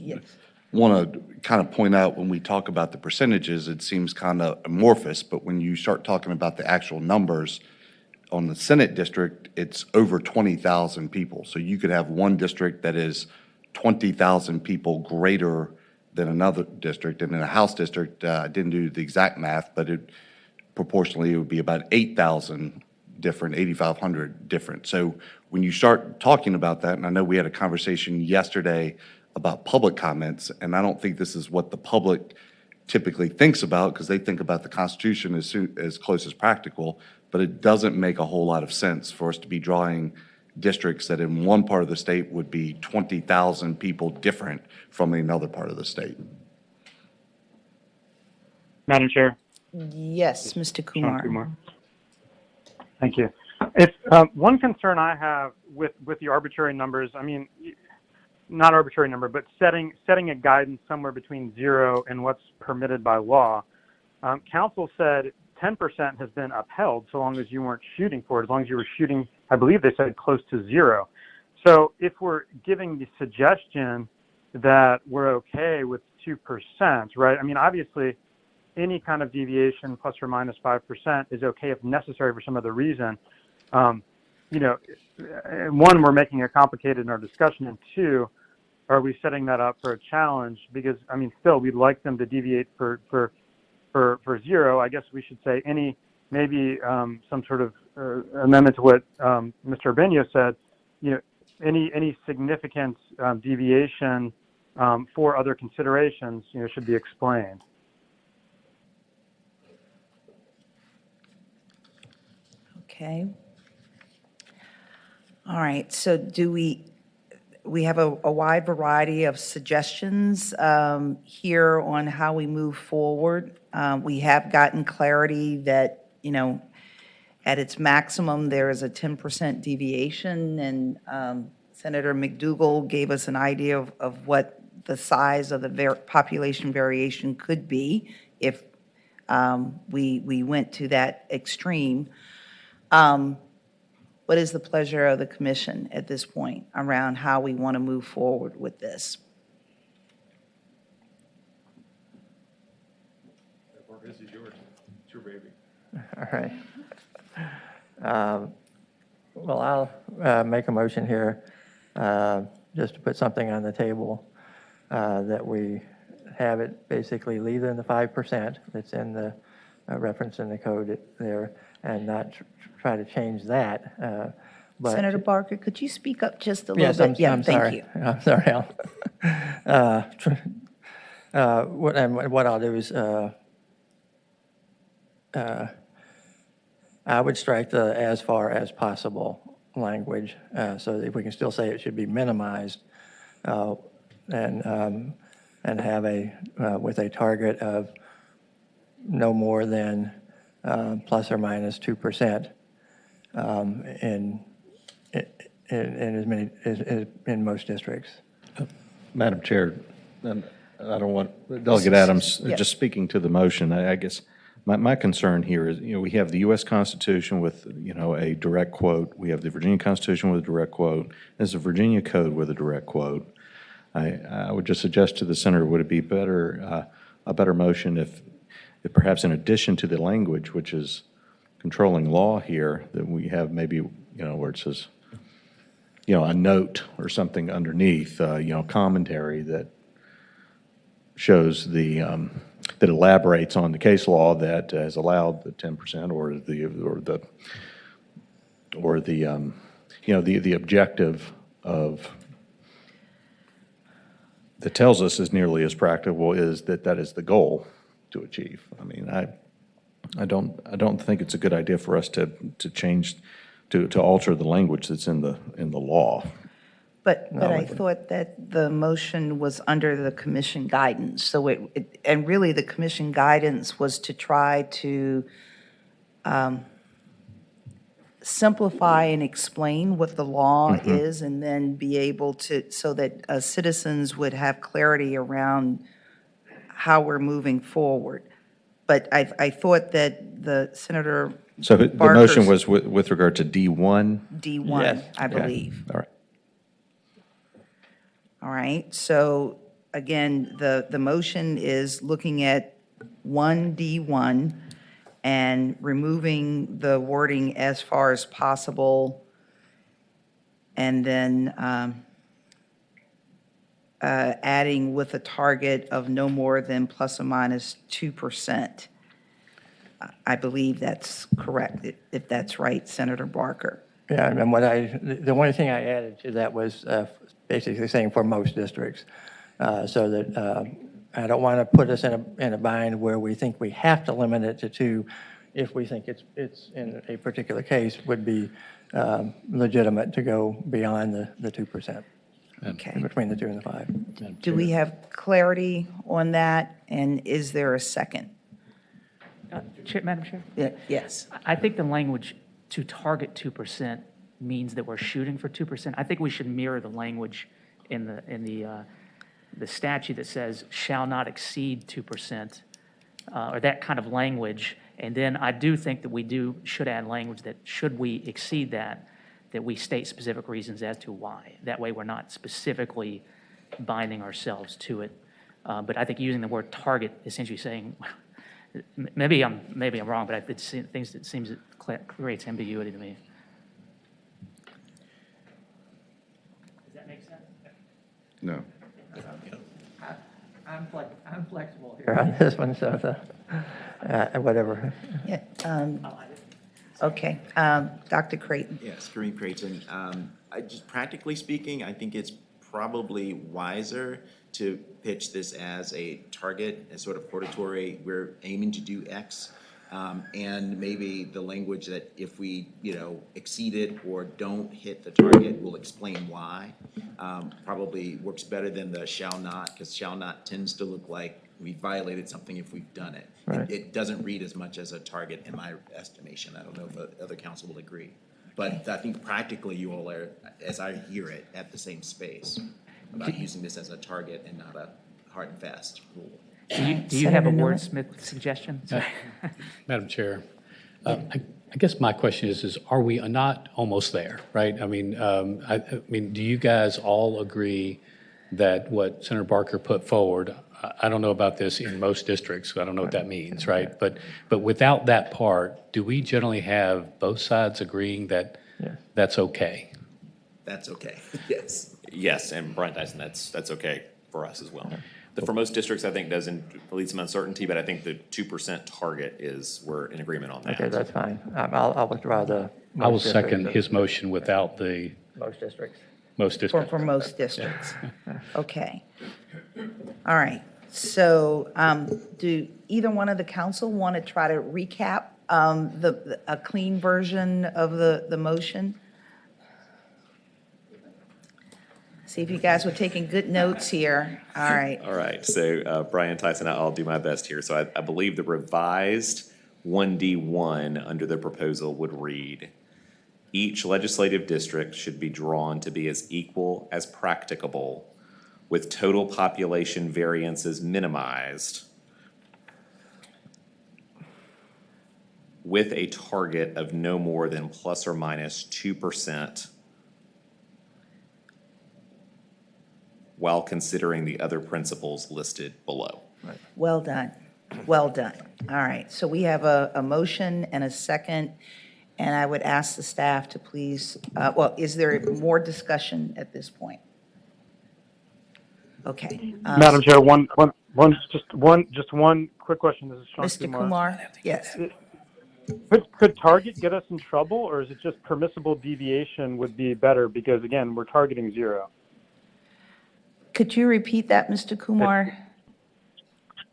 want to kind of point out when we talk about the percentages, it seems kind of amorphous, but when you start talking about the actual numbers, on the Senate district, it's over 20,000 people. So you could have one district that is 20,000 people greater than another district. And in a House district, I didn't do the exact math, but proportionally, it would be about 8,000 different, 8,500 different. So when you start talking about that, and I know we had a conversation yesterday about public comments, and I don't think this is what the public typically thinks about, because they think about the Constitution as close as practical, but it doesn't make a whole lot of sense for us to be drawing districts that in one part of the state would be 20,000 people different from another part of the state.
Madam Chair.
Yes, Mr. Kumar.
Thank you. If one concern I have with the arbitrary numbers, I mean, not arbitrary number, but setting a guidance somewhere between 0 and what's permitted by law. Council said 10% has been upheld so long as you weren't shooting for it, as long as you were shooting, I believe they said close to 0. So if we're giving the suggestion that we're okay with 2%, right? I mean, obviously, any kind of deviation plus or minus 5% is okay if necessary for some other reason. One, we're making it complicated in our discussion, and two, are we setting that up for a challenge? Because, I mean, still, we'd like them to deviate for 0. I guess we should say maybe some sort of amendment to what Mr. Urbano said, any significant deviation for other considerations, should be explained.
Okay. All right, so do we have a wide variety of suggestions here on how we move forward. We have gotten clarity that, at its maximum, there is a 10% deviation, and Senator McDougal gave us an idea of what the size of the population variation could be if we went to that extreme. What is the pleasure of the commission at this point around how we want to move forward with this?
All right. Well, I'll make a motion here, just to put something on the table, that we have it basically leave in the 5% that's in the reference in the code there, and not try to change that. But
Senator Barker, could you speak up just a little
yes,
bit? Yeah,
I'm
thank
sorry.
you.
I'm sorry, Al. What I'll do is, I would strike the "as far as possible" language, so that we can still say it should be minimized, and have with a target of no more than plus or minus 2% in as many in most districts.
Madam Chair, and I don't want, Delegate Adams,
Yeah.
just speaking to the motion, I guess my concern here is, we have the U.S. Constitution with, a direct quote. We have the Virginia Constitution with a direct quote. There's a Virginia Code with a direct quote. I would just suggest to the senator, would it be better, a better motion if perhaps in addition to the language, which is controlling law here, that we have maybe, where it says, a note or something underneath, commentary that shows that elaborates on the case law that has allowed the 10% or the objective of that tells us as nearly as practicable is that is the goal to achieve. I mean, I don't think it's a good idea for us to change to alter the language that's in the law.
But I thought that the motion was under the commission guidance, so and really the commission guidance was to try to simplify and explain what the law is, and then be able to, so that citizens would have clarity around how we're moving forward. But I thought that the Senator
So the
Barker's
motion was with regard to D1?
D1,
Yes.
I
Okay.
believe.
All right.
All right, so again, the motion is looking at 1D1 and removing the wording "as far as possible," and then adding with a target of no more than plus or minus 2%. I believe that's correct, if that's right, Senator Barker.
Yeah, and the only thing I added to that was basically saying for most districts, so that I don't want to put us in a bind where we think we have to limit it to 2 if we think it's in a particular case would be legitimate to go beyond the 2%.
Okay.
Between the 2 and the 5.
Do we have clarity on that, and is there a second?
Madam Chair?
Yes.
I think the language to target 2% means that we're shooting for 2%. I think we should mirror the language in the statute that says shall not exceed 2%, or that kind of language. And then I do think that we should add language that should we exceed that we state specific reasons as to why. That way we're not specifically binding ourselves to it. But I think using the word target, essentially saying, maybe I'm wrong, but it seems it creates ambiguity to me. Does that make sense?
No.
I'm flexible here on this one, so whatever.
Yeah, okay, Dr. Creighton.
Yes, Kareem Creighton. Just practically speaking, I think it's probably wiser to pitch this as a target, as sort of hortatory. We're aiming to do X, and maybe the language that if we, exceed it or don't hit the target, we'll explain why. Probably works better than the shall not, because shall not tends to look like we violated something if we've done it.
Right.
It doesn't read as much as a target in my estimation. I don't know if the other council will agree. But I think practically you all are, as I hear it, at the same space about using this as a target and not a hard and fast rule.
Do you have a
Senator Newman?
wordsmith suggestion?
Madam Chair, I guess my question is are we not almost there, right? I mean, do you guys all agree that what Senator Barker put forward, I don't know about this in most districts, so I don't know what that means, right? But without that part, do we generally have both sides agreeing that that's okay?
That's okay, yes.
Yes, and Brian Tyson, that's okay for us as well. For most districts, I think does lead some uncertainty, but I think the 2% target we're in agreement on that.
Okay, that's fine. I'll withdraw the.
I will
most districts,
second
but
his motion without the
Most districts.
most districts.
For most districts. Okay. All right. So do either one of the council want to try to recap a clean version of the motion? See if you guys were taking good notes here. All right.
All right, so Brian Tyson, I'll do my best here. So I believe the revised 1D1 under the proposal would read, each legislative district should be drawn to be as equal as practicable, with total population variances minimized, with a target of no more than plus or minus 2%, while considering the other principles listed below.
Well done. Well done. All right. So we have a motion and a second, and I would ask the staff to please, well, is there more discussion at this point? Okay.
Madam Chair, just one quick question. This is Sean
Mr. Kumar? Yes.
Could target get us in trouble, or is it just permissible deviation would be better? Because again, we're targeting 0.
Could you repeat that, Mr. Kumar?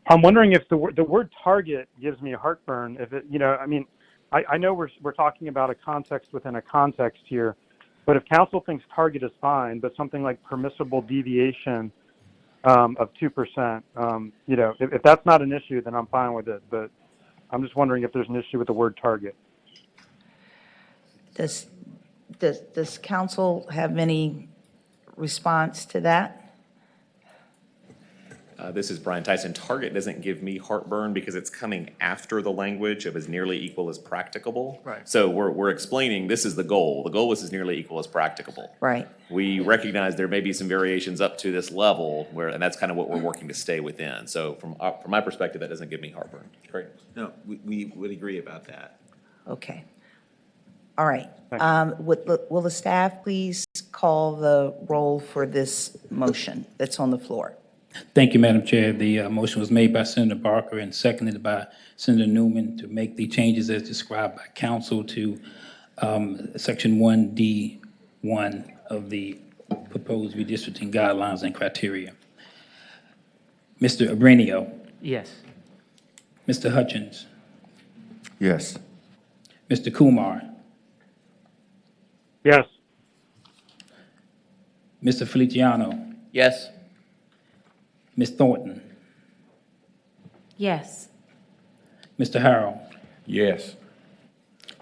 I'm wondering if the word target gives me heartburn. If it, I mean, I know we're talking about a context within a context here, but if council thinks target is fine, but something like permissible deviation of 2%, if that's not an issue, then I'm fine with it. But I'm just wondering if there's an issue with the word target.
Does council have any response to that?
This is Brian Tyson. Target doesn't give me heartburn because it's coming after the language of as nearly equal as practicable.
Right.
So we're explaining this is the goal. The goal is as nearly equal as practicable.
Right.
We recognize there may be some variations up to this level and that's kind of what we're working to stay within. So from my perspective, that doesn't give me heartburn. Great.
No, we would agree about that.
Okay. All right. Will the staff please call the roll for this motion that's on the floor?
Thank you, Madam Chair. The motion was made by Senator Barker and seconded by Senator Newman to make the changes as described by council to Section 1D1 of the proposed redistricting guidelines and criteria. Mr. Abrenio,
Yes.
Mr. Hutchins,
Yes.
Mr. Kumar,
Yes.
Mr. Feliciano,
Yes.
Ms. Thornton,
Yes.
Mr. Harrell,
Yes.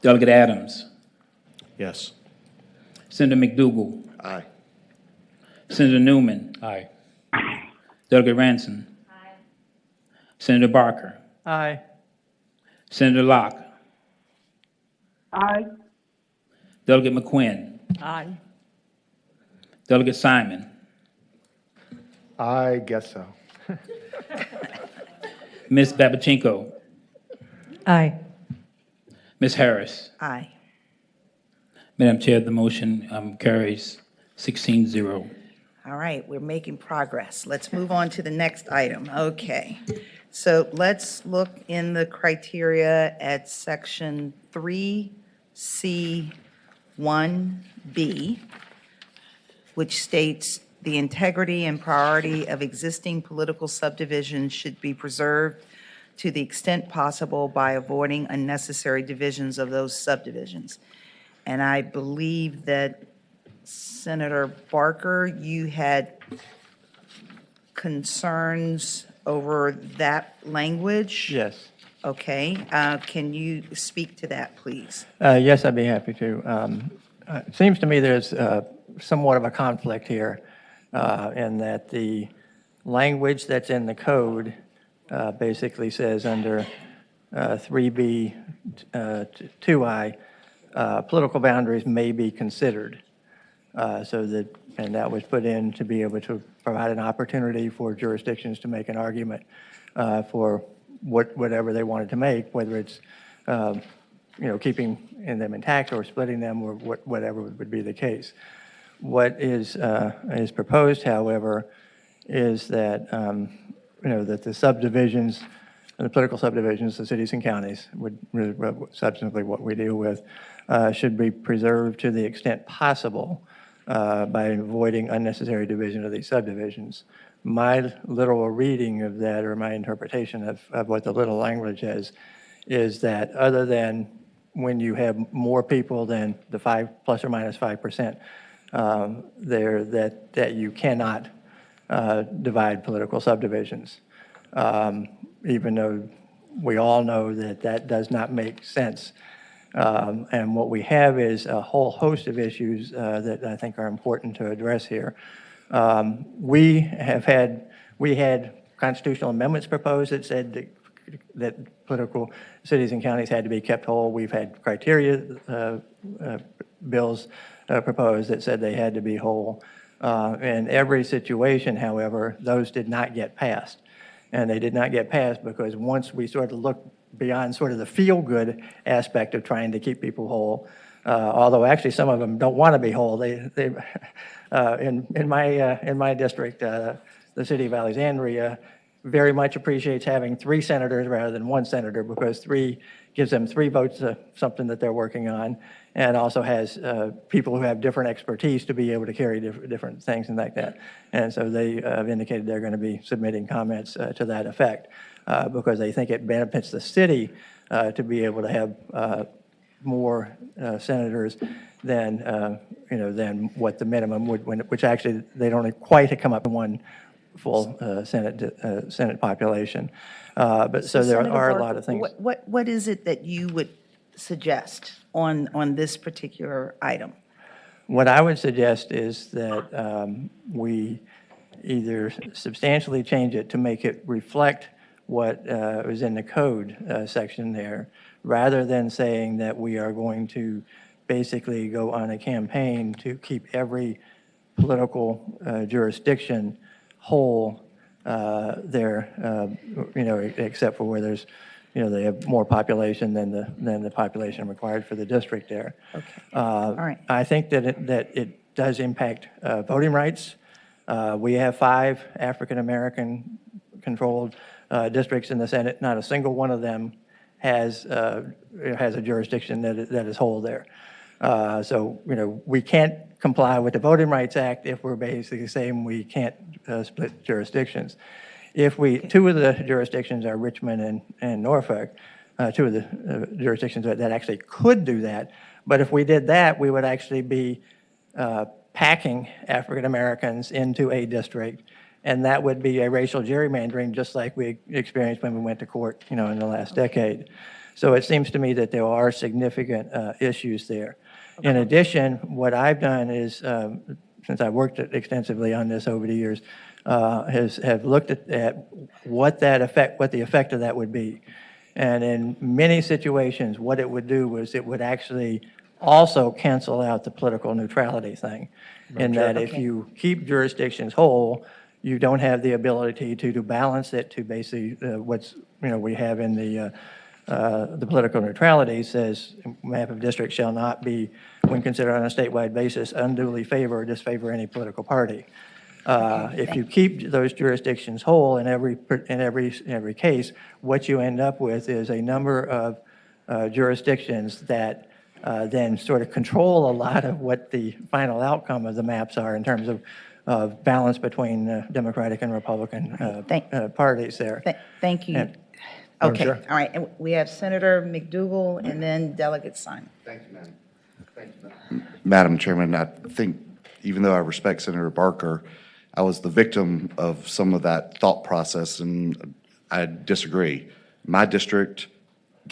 Delegate Adams,
Yes.
Senator McDougal,
Aye.
Senator Newman,
Aye.
Delegate Ranson, Senator Barker,
Aye.
Senator Locke,
Aye.
Delegate McQuinn,
Aye.
Delegate Simon,
I guess so.
Ms. Babichenko,
Aye.
Ms. Harris.
Aye.
Madam Chair, the motion carries 16-0.
All right, we're making progress. Let's move on to the next item. Okay. So let's look in the criteria at section 3C1B, which states the integrity and priority of existing political subdivisions should be preserved to the extent possible by avoiding unnecessary divisions of those subdivisions. And I believe that Senator Barker, you had concerns over that language?
Yes.
Okay. Can you speak to that, please?
Yes, I'd be happy to. It seems to me there's somewhat of a conflict here in that the language that's in the code basically says under 3B 2I, political boundaries may be considered. So that And that was put in to be able to provide an opportunity for jurisdictions to make an argument for whatever they wanted to make, whether it's, keeping them intact or splitting them or whatever would be the case. What is proposed, however, is that, that the subdivisions, the political subdivisions, the cities and counties, would really substantively what we deal with, should be preserved to the extent possible by avoiding unnecessary division of these subdivisions. My literal reading of that, or my interpretation of what the little language is that other than when you have more people than the plus or minus 5%, there that you cannot divide political subdivisions, even though we all know that does not make sense. And what we have is a whole host of issues that I think are important to address here. We had constitutional amendments proposed that said that political cities and counties had to be kept whole. We've had criteria bills proposed that said they had to be whole. In every situation, however, those did not get passed. And they did not get passed because once we sort of looked beyond sort of the feel-good aspect of trying to keep people whole, although actually some of them don't want to be whole. In my district, the city of Alexandria very much appreciates having 3 senators rather than 1 senator because 3 gives them 3 votes of something that they're working on, and also has people who have different expertise to be able to carry different things and like that. And so they have indicated they're going to be submitting comments to that effect because they think it benefits the city to be able to have more senators than what the minimum would, which actually they don't quite come up to 1 full Senate population. But so there
Senator
are a
Barker,
lot of things.
What is it that you would suggest on this particular item?
What I would suggest is that we either substantially change it to make it reflect what was in the code section there, rather than saying that we are going to basically go on a campaign to keep every political jurisdiction whole there, except for where there's, they have more population than the population required for the district there.
Okay. All right.
I think that it does impact voting rights. We have 5 African-American controlled districts in the Senate. Not a single one of them has a jurisdiction that is whole there. So, we can't comply with the Voting Rights Act if we're basically saying we can't split jurisdictions. If 2 of the jurisdictions are Richmond and Norfolk, 2 of the jurisdictions that actually could do that, but if we did that, we would actually be packing African Americans into a district, and that would be a racial gerrymandering, just like we experienced when we went to court, in the last decade. So it seems to me that there are significant issues there. In addition, what I've done is, since I've worked extensively on this over the years, have looked at what the effect of that would be. And in many situations, what it would do was it would actually also cancel out the political neutrality thing. In that if you keep jurisdictions whole, you don't have the ability to balance it to basically what's, we have in the political neutrality says map of districts shall not be, when considered on a statewide basis, unduly favor or disfavor any political party. If you keep those jurisdictions whole in every case, what you end up with is a number of jurisdictions that then sort of control a lot of what the final outcome of the maps are in terms of balance between Democratic and Republican parties there.
Thank you. Okay, all right. And we have Senator McDougal and then Delegate Simon.
Thank you, Madam. Madam Chairman, I think even though I respect Senator Barker, I was the victim of some of that thought process, and I disagree. My district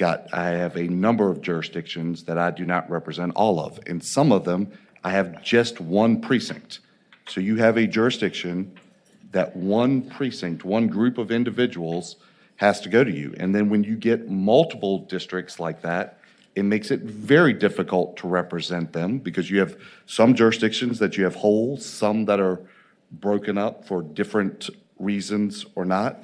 I have a number of jurisdictions that I do not represent all of. In some of them, I have just 1 precinct. So you have a jurisdiction that 1 precinct, 1 group of individuals has to go to you. And then when you get multiple districts like that, It makes it very difficult to represent them because you have some jurisdictions that you have whole, some that are broken up for different reasons or not.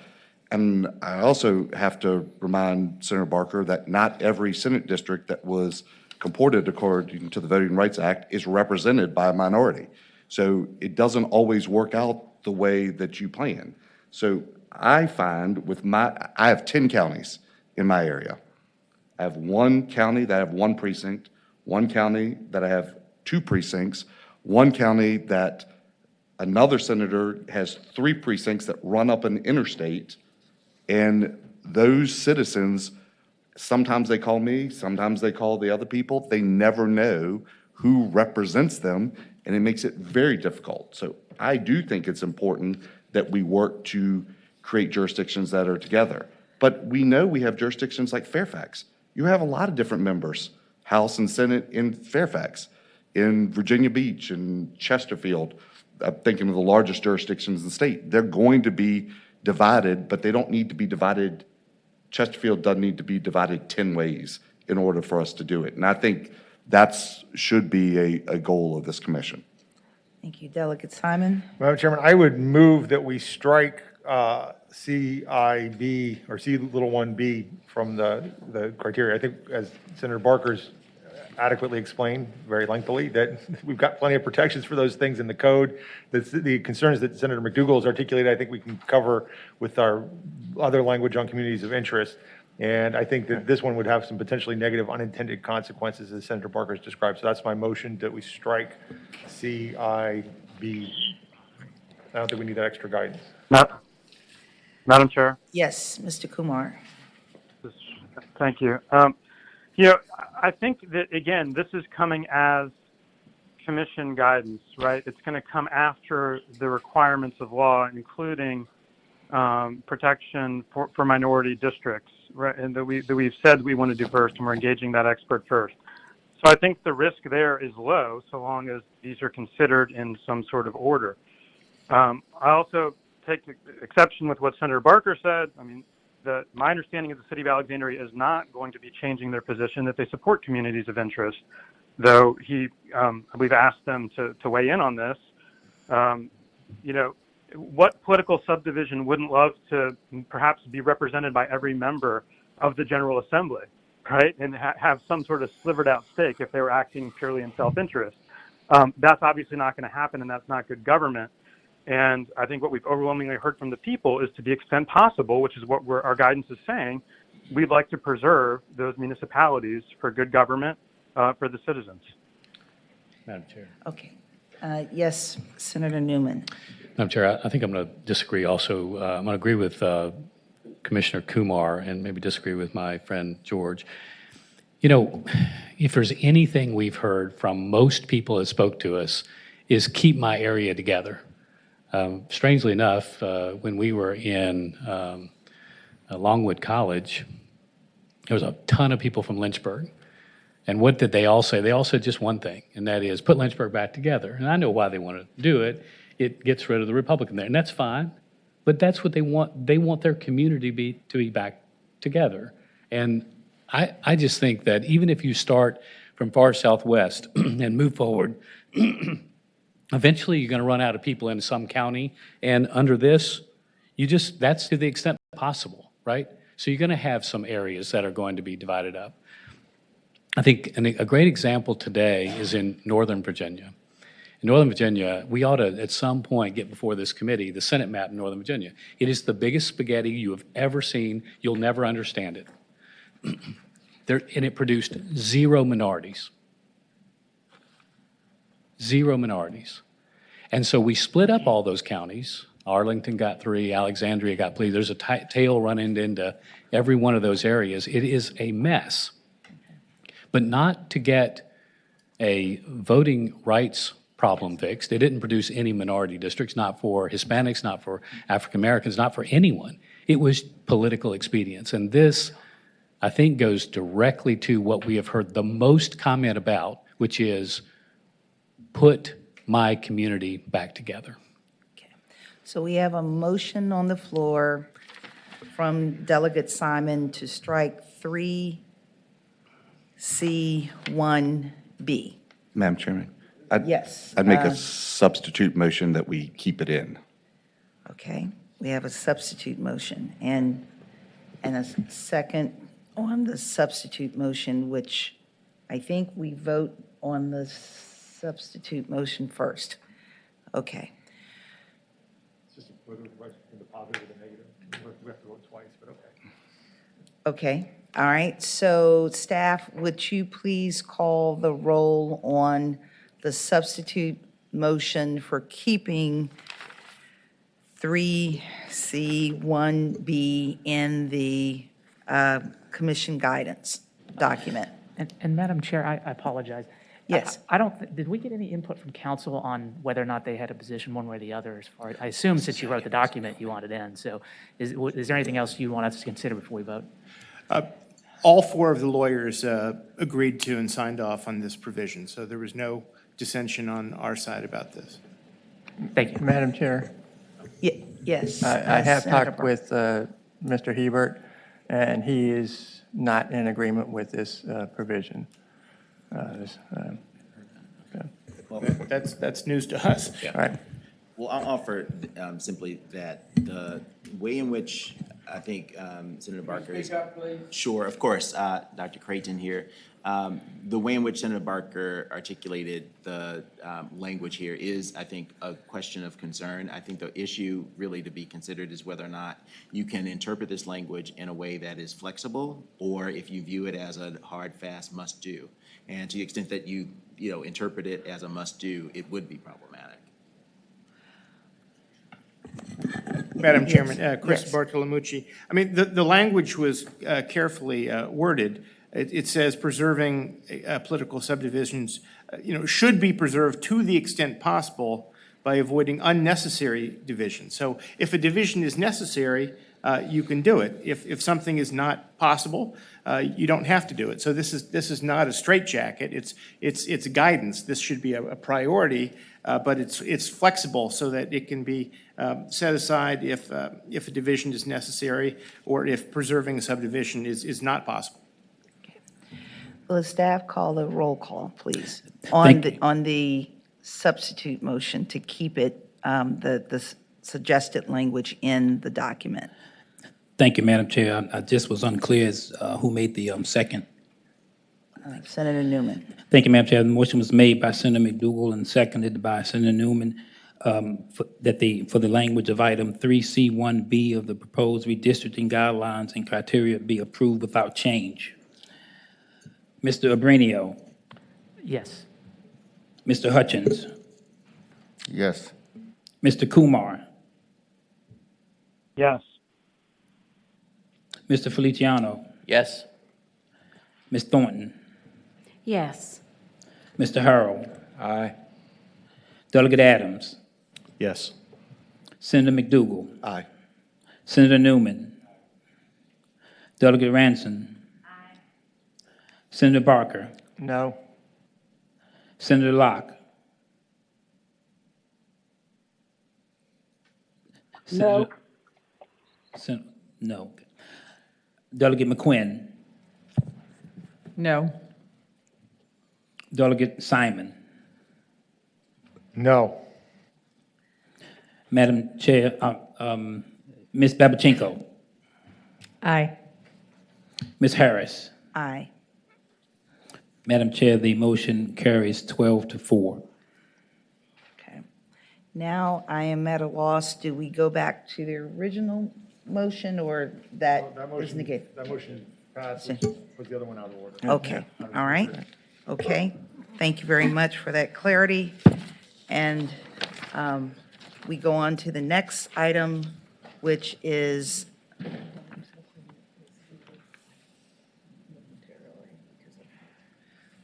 And I also have to remind Senator Barker that not every Senate district that was comported according to the Voting Rights Act is represented by a minority. So it doesn't always work out the way that you plan. So I find I have 10 counties in my area. I have one county that I have one precinct, one county that I have two precincts, one county that another senator has three precincts that run up an interstate, and those citizens, sometimes they call me, sometimes they call the other people. They never know who represents them, and it makes it very difficult. So I do think it's important that we work to create jurisdictions that are together. But we know we have jurisdictions like Fairfax. You have a lot of different members, House and Senate in Fairfax, in Virginia Beach, in Chesterfield. I'm thinking of the largest jurisdictions in the state. They're going to be divided, but they don't need to be divided. Chesterfield doesn't need to be divided 10 ways in order for us to do it. And I think that should be a goal of this commission.
Thank you. Delegate Simon?
Madam Chairman, I would move that we strike CIB or C1B from the criteria. I think, as Senator Barker's adequately explained very lengthily, that we've got plenty of protections for those things in the code. The concerns that Senator McDougal has articulated, I think we can cover with our other language on communities of interest. And I think that this one would have some potentially negative unintended consequences, as Senator Barker has described. So that's my motion, that we strike CIB. I don't think we need that extra guidance.
Madam Chair?
Yes, Mr. Kumar.
Thank you. I think that, again, this is coming as commission guidance, right? It's going to come after the requirements of law, including protection for minority districts, right? And that we've said we want to do first, and we're engaging that expert first. So I think the risk there is low, so long as these are considered in some sort of order. I also take exception with what Senator Barker said. I mean, my understanding is the City of Alexandria is not going to be changing their position that they support communities of interest, though we've asked them to weigh in on this. What political subdivision wouldn't love to perhaps be represented by every member of the General Assembly, right? And have some sort of slivered out stake if they were acting purely in self-interest. That's obviously not going to happen, and that's not good government. And I think what we've overwhelmingly heard from the people is, to the extent possible, which is what our guidance is saying, we'd like to preserve those municipalities for good government for the citizens.
Madam Chair.
Okay. Yes, Senator Newman.
Madam Chair, I think I'm going to disagree also. I'm going to agree with Commissioner Kumar and maybe disagree with my friend George. You know, if there's anything we've heard from most people that spoke to us is keep my area together. Strangely enough, when we were in Longwood College, there was a ton of people from Lynchburg. And what did they all say? They all said just one thing, and that is put Lynchburg back together. And I know why they want to do it. It gets rid of the Republican there, and that's fine. But that's what they want. They want their community to be back together. And I just think that even if you start from far southwest and move forward, eventually you're going to run out of people in some county. And under this, that's to the extent possible, right? So you're going to have some areas that are going to be divided up. I think a great example today is in Northern Virginia. In Northern Virginia, we ought to, at some point, get before this committee the Senate map in Northern Virginia. It is the biggest spaghetti you have ever seen. You'll never understand it. And it produced 0 minorities. 0 minorities. And so we split up all those counties. Arlington got 3, Alexandria got 3. There's a tail running into every one of those areas. It is a mess. But not to get a voting rights problem fixed. It didn't produce any minority districts, not for Hispanics, not for African Americans, not for anyone. It was political expedience. And this, I think, goes directly to what we have heard the most comment about, which is put my community back together.
Okay. So we have a motion on the floor from Delegate Simon to strike 3 3C1B.
Madam Chairman?
Yes.
I'd make a substitute motion that we keep it in.
Okay, we have a substitute motion and a second on the substitute motion, which I think we vote on the substitute motion first. Okay.
It's just whether it's right in the positive or the negative. We have to vote twice, but okay.
Okay, all right. So staff, would you please call the roll on the substitute motion for keeping 3C1B in the commission guidance document?
And Madam Chair, I apologize.
Yes.
I don't, did we get any input from council on whether or not they had a position one way or the other as far, I assume since you wrote the document, you want it in. So is there anything else you want us to consider before we vote?
All four of the lawyers agreed to and signed off on this provision, so there was no dissension on our side about this.
Thank you.
Madam Chair,
Yes.
I have
Senator
talked
Barker.
with Mr. Hebert, and he is not in agreement with this provision.
That's news to us.
All right.
Well, I'll offer simply that the way in which I think Senator Barker is. Sure, of course, Dr. Creighton here. The way in which Senator Barker articulated the language here is, I think, a question of concern. I think the issue really to be considered is whether or not you can interpret this language in a way that is flexible, or if you view it as a hard, fast must-do. And to the extent that you interpret it as a must-do, it would be problematic.
Madam Chairman, Chris
Yes.
Bartolomucci. I mean, the language was carefully worded. It says preserving political subdivisions, should be preserved to the extent possible by avoiding unnecessary division. So if a division is necessary, you can do it. If something is not possible, you don't have to do it. So this is not a straitjacket. It's guidance. This should be a priority, but it's flexible so that it can be set aside if a division is necessary or if preserving a subdivision is not possible.
Will the staff call the roll call, please,
Thank you.
on the substitute motion to keep it, the suggested language in the document?
Thank you, Madam Chair. I just was unclear as who made the second.
Senator Newman.
Thank you, Madam Chair. The motion was made by Senator McDougal and seconded by Senator Newman for the language of item 3C1B of the proposed redistricting guidelines and criteria be approved without change. Mr. Abrenio,
Yes.
Mr. Hutchins,
Yes.
Mr. Kumar,
Yes.
Mr. Feliciano,
Yes.
Ms. Thornton,
Yes.
Mr. Harrell,
Aye.
Delegate Adams,
Yes.
Senator McDougal,
Aye.
Senator Newman, Delegate Ranson, Senator Barker,
No.
Senator Locke.
No.
No. Delegate McQuinn,
No.
Delegate Simon.
No.
Madam Chair, Ms. Babachenko,
Aye.
Ms. Harris.
Aye.
Madam Chair, the motion carries 12-4.
Okay. Now I am at a loss. Do we go back to the original motion or that is negated?
That motion passed, put the other one out of order.
Okay, all right. Okay, thank you very much for that clarity. And we go on to the next item, which is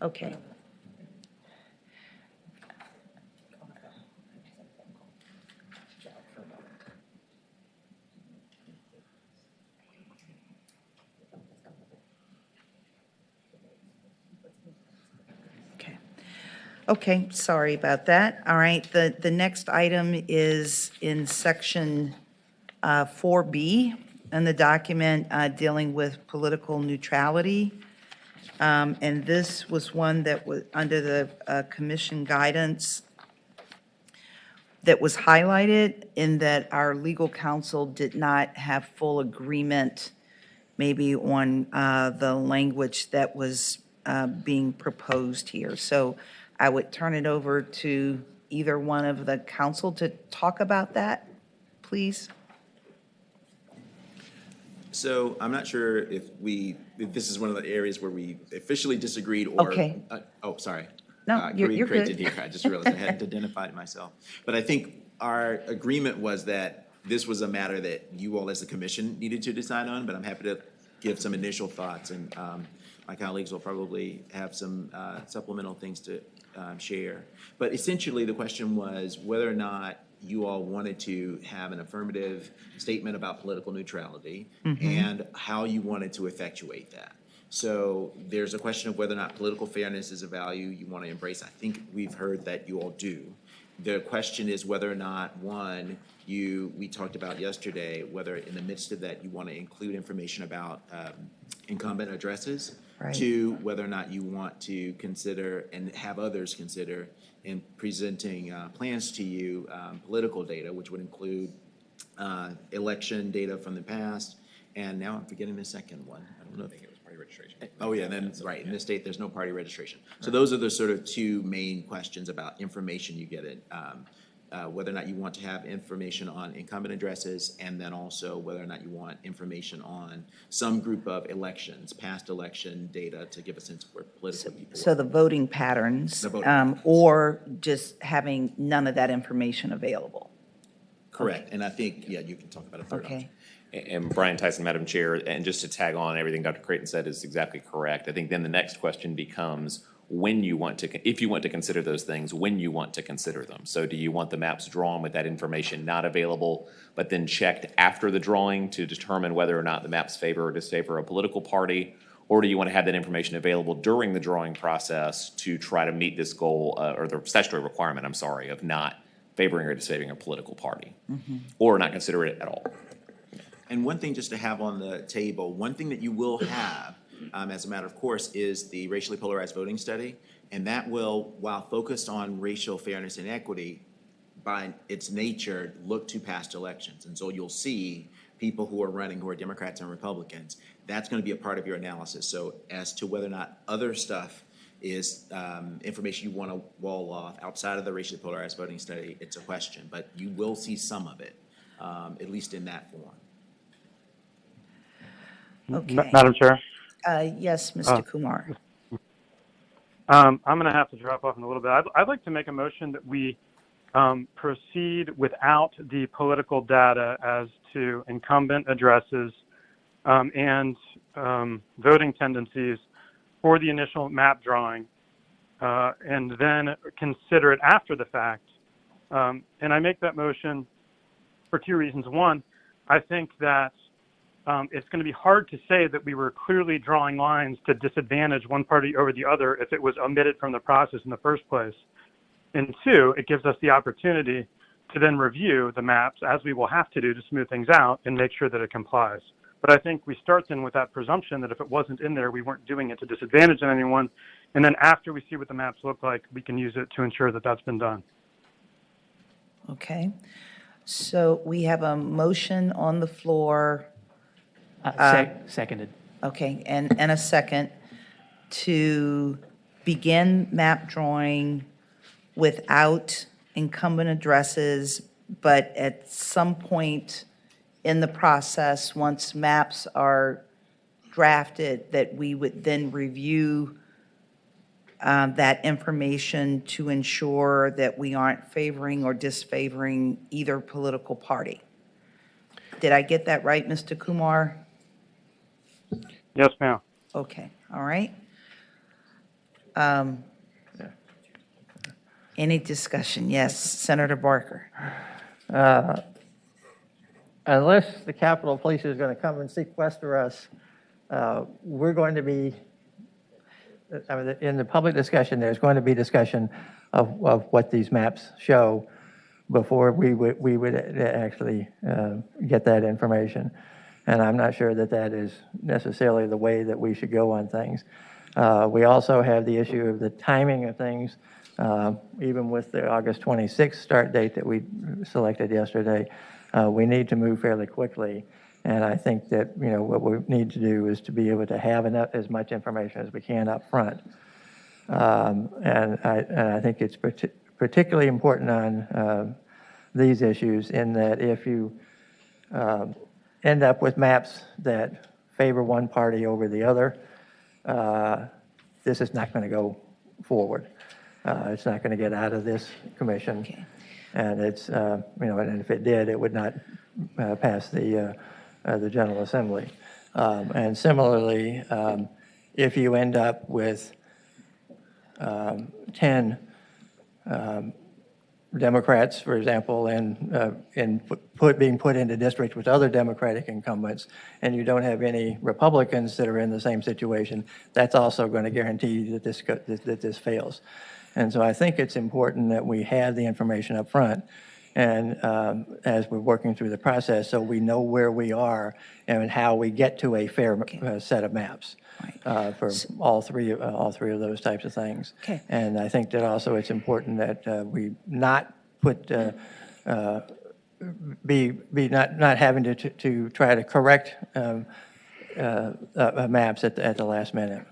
okay. Okay, sorry about that. All right, the next item is in section 4B in the document dealing with political neutrality. And this was one that was under the commission guidance that was highlighted in that our legal counsel did not have full agreement maybe on the language that was being proposed here. So I would turn it over to either one of the council to talk about that, please.
So I'm not sure if this is one of the areas where we officially disagreed or.
Okay.
Oh, sorry.
No, you're
Kareem
good.
Here. I just realized I hadn't identified myself. But I think our agreement was that this was a matter that you all as the commission needed to decide on, but I'm happy to give some initial thoughts, and my colleagues will probably have some supplemental things to share. But essentially, the question was whether or not you all wanted to have an affirmative statement about political neutrality and how you wanted to effectuate that. So there's a question of whether or not political fairness is a value you want to embrace. I think we've heard that you all do. The question is whether or not, one, we talked about yesterday, whether in the midst of that you want to include information about incumbent addresses.
Right.
Two, whether or not you want to consider and have others consider in presenting plans to you, political data, which would include election data from the past. And now I'm forgetting the second one. I don't know. I think it was party registration. Oh, yeah, then, right, in this state, there's no party registration. So those are the sort of two main questions about information you get in, whether or not you want to have information on incumbent addresses, and then also whether or not you want information on some group of elections, past election data, to give a sense of where political people
So
are.
the voting patterns,
The voting patterns.
or just having none of that information available?
Correct, and I think, yeah, you can talk about a third option.
Okay.
And Brian Tyson, Madam Chair, and just to tag on everything Dr. Creighton said is exactly correct. I think then the next question becomes when you want to, if you want to consider those things, when you want to consider them. So do you want the maps drawn with that information not available, but then checked after the drawing to determine whether or not the maps favor or disfavor a political party? Or do you want to have that information available during the drawing process to try to meet this goal, or the statutory requirement, I'm sorry, of not favoring or disfavoring a political party? Or not consider it at all?
And one thing just to have on the table, one thing that you will have, as a matter of course, is the racially polarized voting study. And that will, while focused on racial fairness and equity, by its nature, look to past elections. And so you'll see people who are running who are Democrats and Republicans. That's going to be a part of your analysis. So as to whether or not other stuff is information you want to wall off outside of the racially polarized voting study, it's a question. But you will see some of it, at least in that form.
Okay.
Madam Chair?
Yes, Mr. Kumar.
I'm going to have to drop off in a little bit. I'd like to make a motion that we proceed without the political data as to incumbent addresses and voting tendencies for the initial map drawing, and then consider it after the fact. And I make that motion for two reasons. One, I think that it's going to be hard to say that we were clearly drawing lines to disadvantage one party over the other if it was omitted from the process in the first place. And two, it gives us the opportunity to then review the maps, as we will have to do to smooth things out and make sure that it complies. But I think we start then with that presumption that if it wasn't in there, we weren't doing it to disadvantage anyone. And then after we see what the maps look like, we can use it to ensure that that's been done.
Okay. So we have a motion on the floor.
Seconded.
Okay, and a second to begin map drawing without incumbent addresses, but at some point in the process, once maps are drafted, that we would then review that information to ensure that we aren't favoring or disfavoring either political party. Did I get that right, Mr. Kumar?
Yes, ma'am.
Okay, all right. Any discussion? Yes, Senator Barker.
Unless the Capitol Police is going to come and sequester us, we're going to be, I mean, in the public discussion, there's going to be discussion of what these maps show before we would actually get that information. And I'm not sure that that is necessarily the way that we should go on things. We also have the issue of the timing of things, even with the August 26th start date that we selected yesterday. We need to move fairly quickly. And I think that, what we need to do is to be able to have as much information as we can up front. And I think it's particularly important on these issues in that if you end up with maps that favor one party over the other, this is not going to go forward. It's not going to get out of this commission.
Okay.
And it's, and if it did, it would not pass the General Assembly. And similarly, if you end up with 10 Democrats, for example, being put into districts with other Democratic incumbents, and you don't have any Republicans that are in the same situation, that's also going to guarantee that this fails. And so I think it's important that we have the information up front, and as we're working through the process, so we know where we are and how we get to a fair set of maps. For all three of those types of things.
Okay.
And I think that also it's important that we not put not having to try to correct maps at the last minute.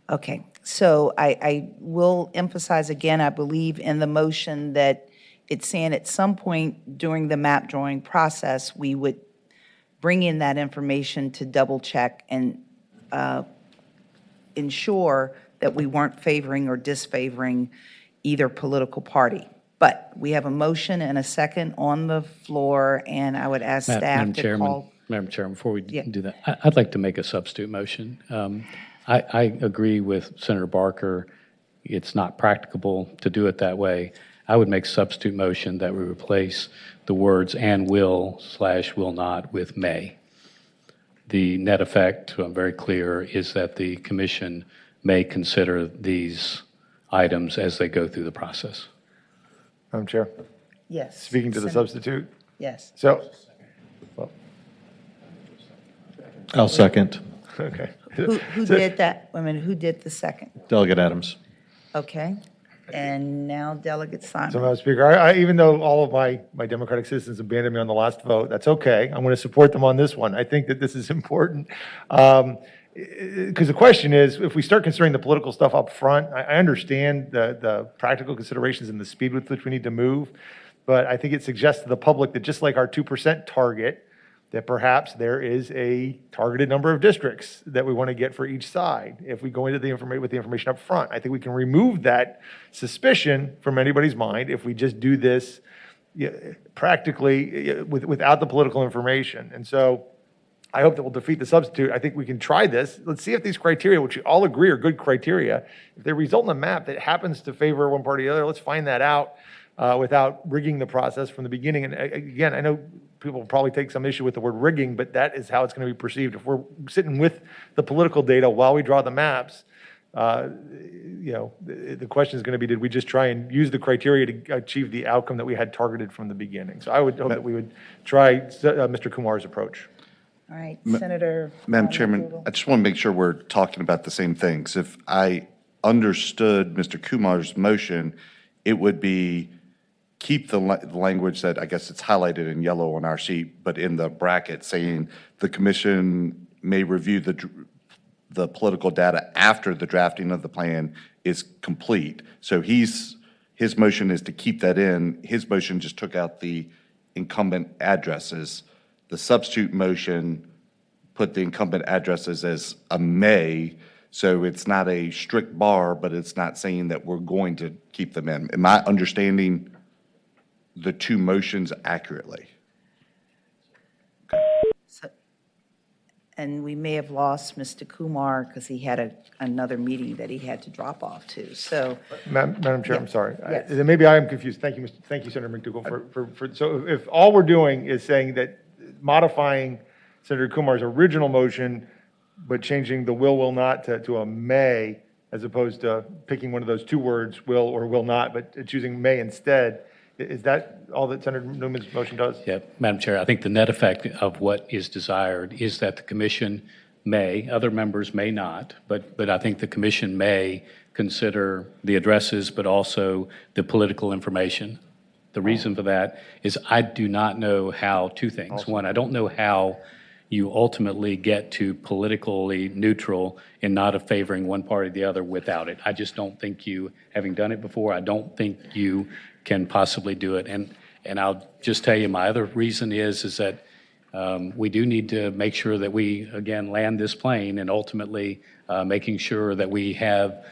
Okay, so I will emphasize again, I believe in the motion that it's saying at some point during the map drawing process, we would bring in that information to double check and ensure that we weren't favoring or disfavoring either political party. But we have a motion and a second on the floor, and I would ask staff to call.
Madam Chairman, before we do that, I'd like to make a substitute motion. I agree with Senator Barker. It's not practicable to do it that way. I would make substitute motion that we replace the words "and will/will not" with "may." The net effect, I'm very clear, is that the commission may consider these items as they go through the process.
Madam Chair,
Yes.
speaking to the substitute.
Yes.
So,
I'll second.
okay.
Who did that? I mean, who did the second?
Delegate Adams.
Okay. And now Delegate Simon.
So, Madam Speaker, even though all of my Democratic citizens abandoned me on the last vote, that's okay. I'm going to support them on this one. I think that this is important. Because the question is, if we start considering the political stuff up front, I understand the practical considerations and the speed with which we need to move, but I think it suggests to the public that just like our 2% target, that perhaps there is a targeted number of districts that we want to get for each side. If we go into with the information up front, I think we can remove that suspicion from anybody's mind if we just do this practically without the political information. And so I hope that we'll defeat the substitute. I think we can try this. Let's see if these criteria, which we all agree are good criteria, if they result in a map that happens to favor one party or the other, let's find that out without rigging the process from the beginning. And again, I know people will probably take some issue with the word rigging, but that is how it's going to be perceived. If we're sitting with the political data while we draw the maps, the question is going to be, did we just try and use the criteria to achieve the outcome that we had targeted from the beginning? So I would hope that we would try Mr. Kumar's approach.
All right, Senator.
Madam Chairman, I just want to make sure we're talking about the same things. If I understood Mr. Kumar's motion, it would be keep the language that I guess it's highlighted in yellow on our sheet, but in the bracket saying the commission may review the political data after the drafting of the plan is complete. So his motion is to keep that in. His motion just took out the incumbent addresses. The substitute motion put the incumbent addresses as a may, so it's not a strict bar, but it's not saying that we're going to keep them in. Am I understanding the two motions accurately?
And we may have lost Mr. Kumar because he had another meeting that he had to drop off to. So,
Madam Chair, I'm sorry.
Yes.
Maybe I am confused. Thank you, Senator McDougall. So if all we're doing is saying that modifying Senator Kumar's original motion, but changing the will not to a may, as opposed to picking one of those two words, will or will not, but choosing may instead, is that all that Senator Newman's motion does?
Yeah, Madam Chair, I think the net effect of what is desired is that the commission may, other members may not, but I think the commission may consider the addresses, but also the political information. The reason for that is I do not know how, two things. One, I don't know how you ultimately get to politically neutral and not favoring one party or the other without it. I just don't think you, having done it before, I don't think you can possibly do it. And I'll just tell you, my other reason is that we do need to make sure that we, again, land this plane and ultimately making sure that we have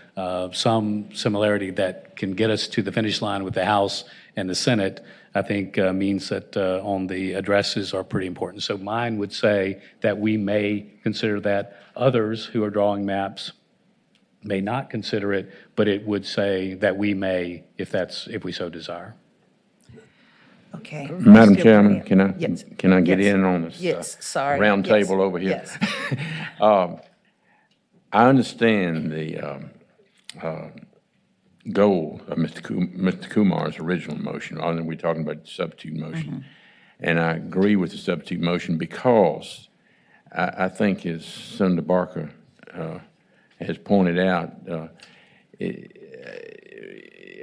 some similarity that can get us to the finish line with the House and the Senate, I think means that on the addresses are pretty important. So mine would say that we may consider that. Others who are drawing maps may not consider it, but it would say that we may if we so desire.
Okay.
Madam
Mr.
Chairman,
Burnett. Yes.
can I get
Yes.
in on this?
Yes, sorry.
Round
Yes.
table over here.
Yes.
I understand the goal of Mr. Kumar's original motion, other than we're talking about the substitute motion. And I agree with the substitute motion because I think, as Senator Barker has pointed out,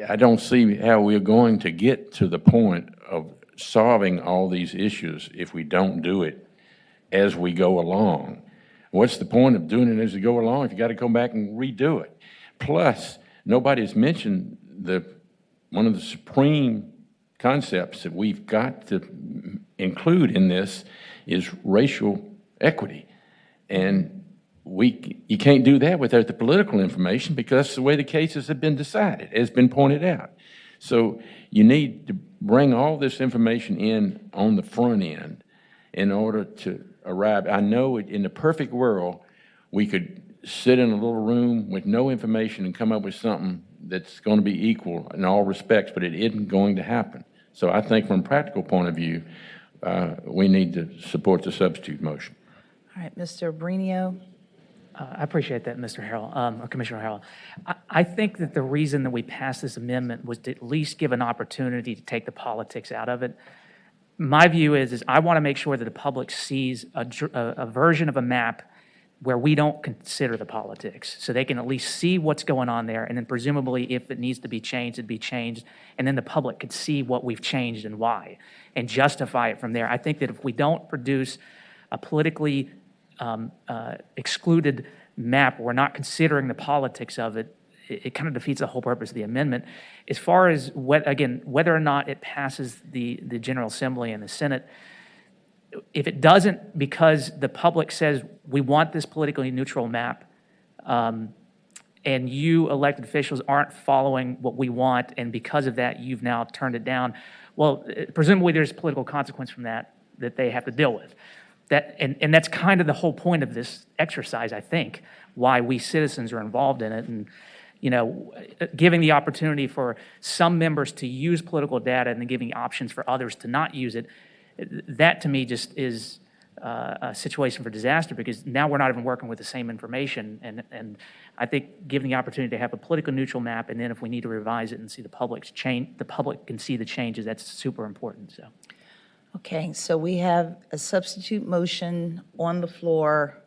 I don't see how we're going to get to the point of solving all these issues if we don't do it as we go along. What's the point of doing it as we go along if you got to come back and redo it? Plus, nobody's mentioned one of the supreme concepts that we've got to include in this is racial equity. And you can't do that without the political information because that's the way the cases have been decided, as been pointed out. So you need to bring all this information in on the front end in order to arrive. I know in the perfect world, we could sit in a little room with no information and come up with something that's going to be equal in all respects, but it isn't going to happen. So I think from a practical point of view, we need to support the substitute motion.
All right, Mr. Brinio.
I appreciate that, Mr. Harrell, or Commissioner Harrell. I think that the reason that we passed this amendment was to at least give an opportunity to take the politics out of it. My view is I want to make sure that the public sees a version of a map where we don't consider the politics, so they can at least see what's going on there, and then presumably if it needs to be changed, it'd be changed, and then the public could see what we've changed and why, and justify it from there. I think that if we don't produce a politically excluded map, we're not considering the politics of it, it kind of defeats the whole purpose of the amendment. As far as, whether or not it passes the General Assembly and the Senate, if it doesn't, because the public says we want this politically neutral map, and you elected officials aren't following what we want, and because of that, you've now turned it down, well, presumably there's political consequence from that they have to deal with. And that's kind of the whole point of this exercise, I think, why we citizens are involved in it. And, giving the opportunity for some members to use political data and then giving options for others to not use it, that to me just is a situation for disaster, because now we're not even working with the same information. And I think giving the opportunity to have a political neutral map, and then if we need to revise it and see the public can see the changes, that's super important. So.
Okay, so we have a substitute motion on the floor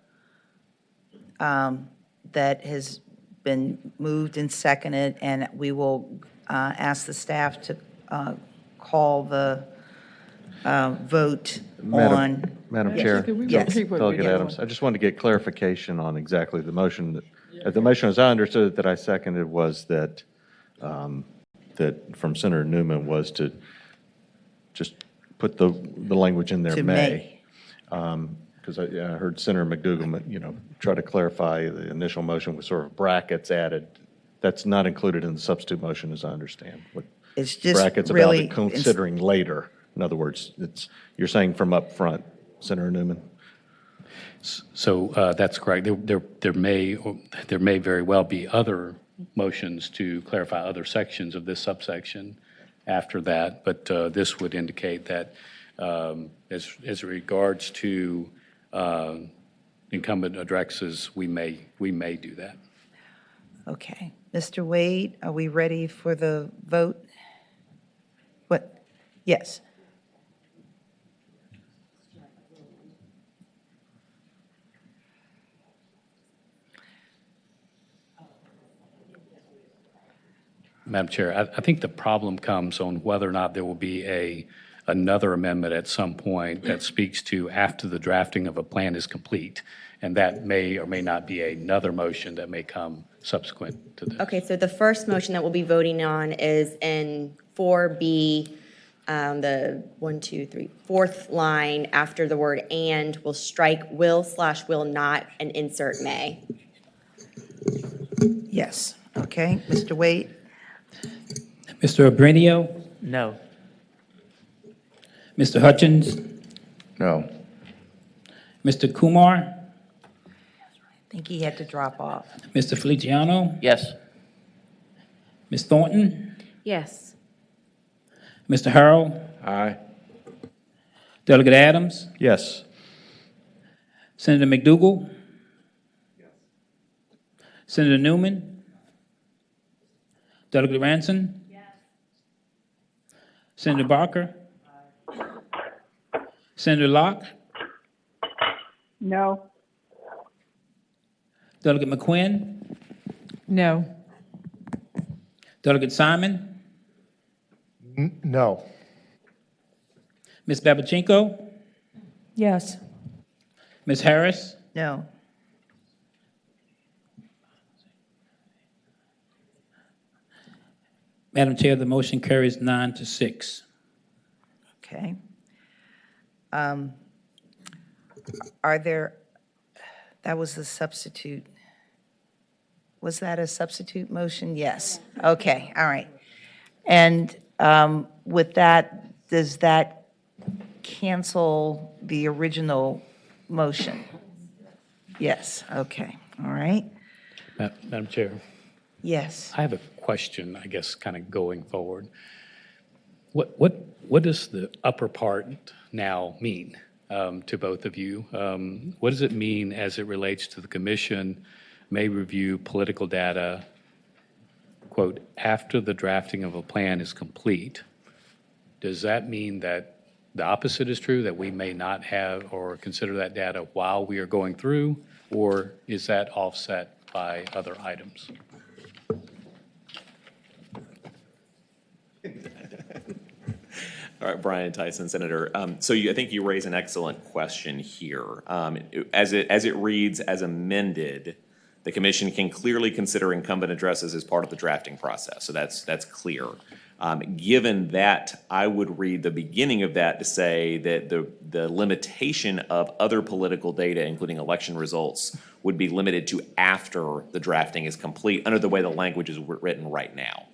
that has been moved and seconded, and we will ask the staff to call the vote on.
Madam Chair.
Yes.
Delegate Adams, I just wanted to get clarification on exactly the motion. The motion, as I understood it, that I seconded was that, that from Senator Newman was to just put the language in there,
To
may. Because I heard Senator McDougal, try to clarify the initial motion with sort of brackets added. That's not included in the substitute motion, as I understand. What
It's just
brackets
really
about the considering later. In other words, you're saying from up front, Senator Newman.
So that's correct. There may very well be other motions to clarify other sections of this subsection after that, but this would indicate that as regards to incumbent addresses, we may do that.
Okay. Mr. Wade, are we ready for the vote? What? Yes.
Madam Chair, I think the problem comes on whether or not there will be another amendment at some point that speaks to after the drafting of a plan is complete, and that may or may not be another motion that may come subsequent to this.
Okay, so the first motion that we'll be voting on is in 4B, the 4th line after the word "and," we'll strike will/will not and insert may.
Yes, okay. Mr. Wade?
Mr. Abrenio,
No.
Mr. Hutchins,
No.
Mr. Kumar,
I think he had to drop off.
Mr. Feliciano,
Yes.
Ms. Thornton,
Yes.
Mr. Harrell,
Aye.
Delegate Adams,
Yes.
Senator McDougal, Senator Newman, Delegate Ranson, Senator Barker, Senator Locke,
No.
Delegate McQuinn,
No.
Delegate Simon,
No.
Ms. Babachenko,
Yes.
Ms. Harris,
No.
Madam Chair, the motion carries 9-6.
Okay. Are there, that was the substitute. Was that a substitute motion? Yes. Okay, all right. And with that, does that cancel the original motion? Yes, okay, all right.
Madam Chair,
Yes.
I have a question, I guess, kind of going forward. What does the upper part now mean to both of you? What does it mean as it relates to the commission may review political data, quote, after the drafting of a plan is complete? Does that mean that the opposite is true, that we may not have or consider that data while we are going through, or is that offset by other items?
All right, Brian Tyson, Senator. So I think you raise an excellent question here. As it reads as amended, the commission can clearly consider incumbent addresses as part of the drafting process. So that's clear. Given that, I would read the beginning of that to say that the limitation of other political data, including election results, would be limited to after the drafting is complete, under the way the language is written right now.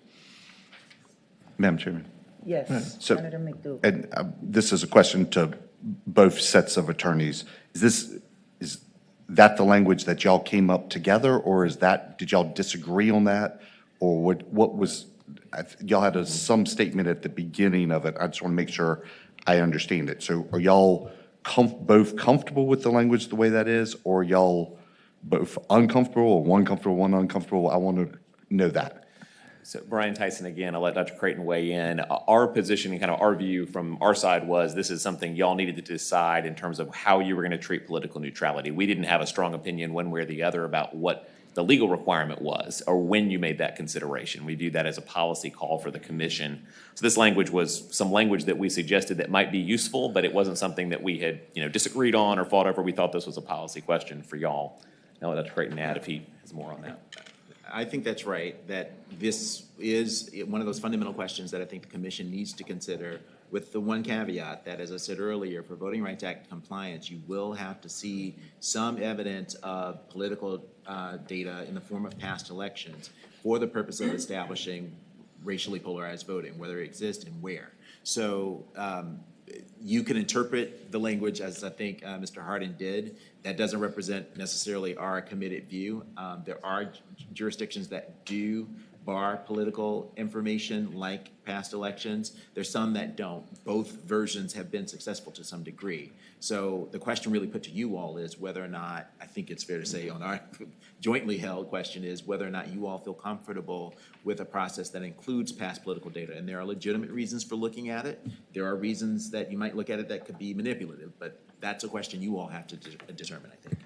Madam Chairman.
Yes,
So-
Senator McDougal.
And this is a question to both sets of attorneys. Is that the language that y'all came up together, or did y'all disagree on that? Or what was, y'all had some statement at the beginning of it. I just want to make sure I understand it. So are y'all both comfortable with the language the way that is, or y'all both uncomfortable, or one comfortable, one uncomfortable? I want to know that.
So Brian Tyson, again, I'll let Dr. Creighton weigh in. Our position and kind of our view from our side was this is something y'all needed to decide in terms of how you were going to treat political neutrality. We didn't have a strong opinion one way or the other about what the legal requirement was or when you made that consideration. We viewed that as a policy call for the commission. So this language was some language that we suggested that might be useful, but it wasn't something that we had disagreed on or fought over. We thought this was a policy question for y'all. I'll let Dr. Creighton add if he has more on that.
I think that's right, that this is one of those fundamental questions that I think the commission needs to consider, with the one caveat that, as I said earlier, for Voting Rights Act compliance, you will have to see some evidence of political data in the form of past elections for the purpose of establishing racially polarized voting, whether it exists and where. So you can interpret the language as I think Mr. Hardin did. That doesn't represent necessarily our committed view. There are jurisdictions that do bar political information like past elections. There's some that don't. Both versions have been successful to some degree. So the question really put to you all is whether or not, I think it's fair to say on our jointly held question is whether or not you all feel comfortable with a process that includes past political data. And there are legitimate reasons for looking at it. There are reasons that you might look at it that could be manipulative, but that's a question you all have to determine, I think.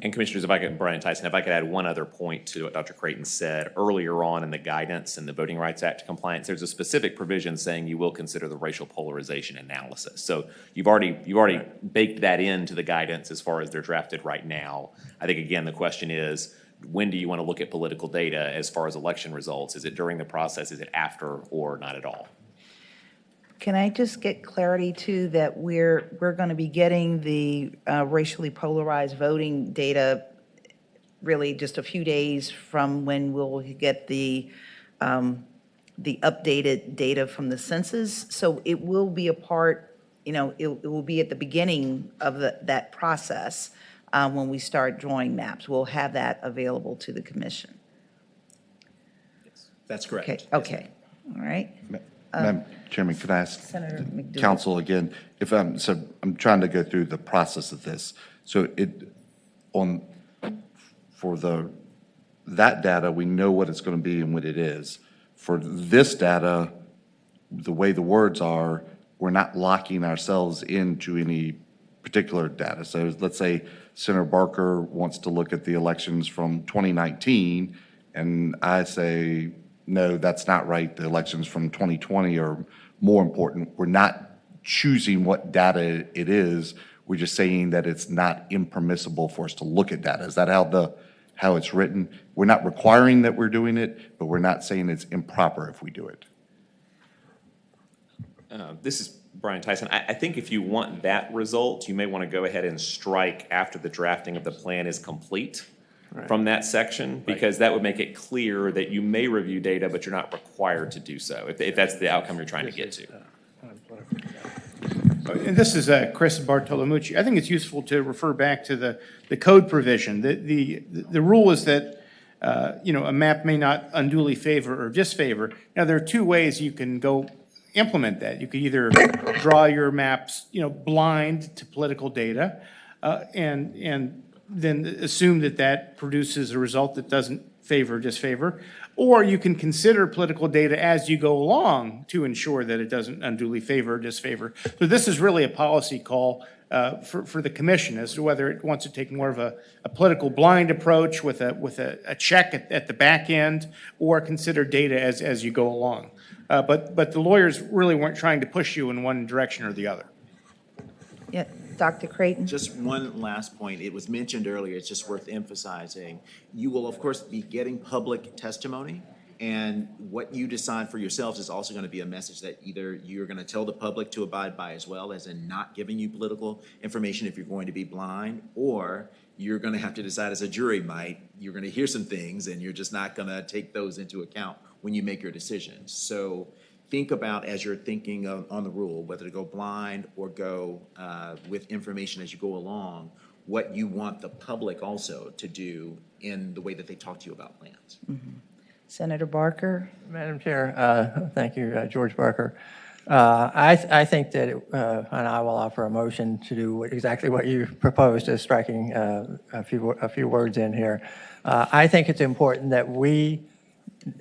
And Commissioners, if I could, Brian Tyson, if I could add one other point to what Dr. Creighton said earlier on in the guidance and the Voting Rights Act compliance, there's a specific provision saying you will consider the racial polarization analysis. So you've already baked that into the guidance as far as they're drafted right now. I think, again, the question is, when do you want to look at political data as far as election results? Is it during the process? Is it after, or not at all?
Can I just get clarity too that we're going to be getting the racially polarized voting data really just a few days from when we'll get the updated data from the census? So it will be a part, it will be at the beginning of that process when we start drawing maps. We'll have that available to the commission.
That's correct.
Okay.
Yes,
Okay. All right.
Madam Chairman, could I ask
Senator McDougal.
counsel again, so I'm trying to go through the process of this. So for that data, we know what it's going to be and what it is. For this data, the way the words are, we're not locking ourselves into any particular data. So let's say Senator Barker wants to look at the elections from 2019, and I say, no, that's not right. The elections from 2020 are more important. We're not choosing what data it is. We're just saying that it's not impermissible for us to look at data. Is that how it's written? We're not requiring that we're doing it, but we're not saying it's improper if we do it.
This is Brian Tyson. I think if you want that result, you may want to go ahead and strike after the drafting of the plan is complete from that section, because that would make it clear that you may review data, but you're not required to do so, if that's the outcome you're trying to get to.
And this is Chris Bartolomucci. I think it's useful to refer back to the code provision. The rule is that a map may not unduly favor or disfavor. Now, there are two ways you can go implement that. You could either draw your maps, blind to political data, and then assume that produces a result that doesn't favor or disfavor, or you can consider political data as you go along to ensure that it doesn't unduly favor or disfavor. So this is really a policy call for the commission as to whether it wants to take more of a political blind approach with a check at the back end, or consider data as you go along. But the lawyers really weren't trying to push you in one direction or the other.
Yeah, Dr. Creighton?
Just one last point. It was mentioned earlier, it's just worth emphasizing. You will, of course, be getting public testimony, and what you decide for yourselves is also going to be a message that either you're going to tell the public to abide by, as well as in not giving you political information if you're going to be blind, or you're going to have to decide, as a jury might, you're going to hear some things and you're just not going to take those into account when you make your decision. So think about, as you're thinking on the rule, whether to go blind or go with information as you go along, what you want the public also to do in the way that they talk to you about plans.
Mm-hmm. Senator Barker?
Madam Chair, thank you, George Barker. I think that, and I will offer a motion to do exactly what you proposed, is striking a few words in here. I think it's important that we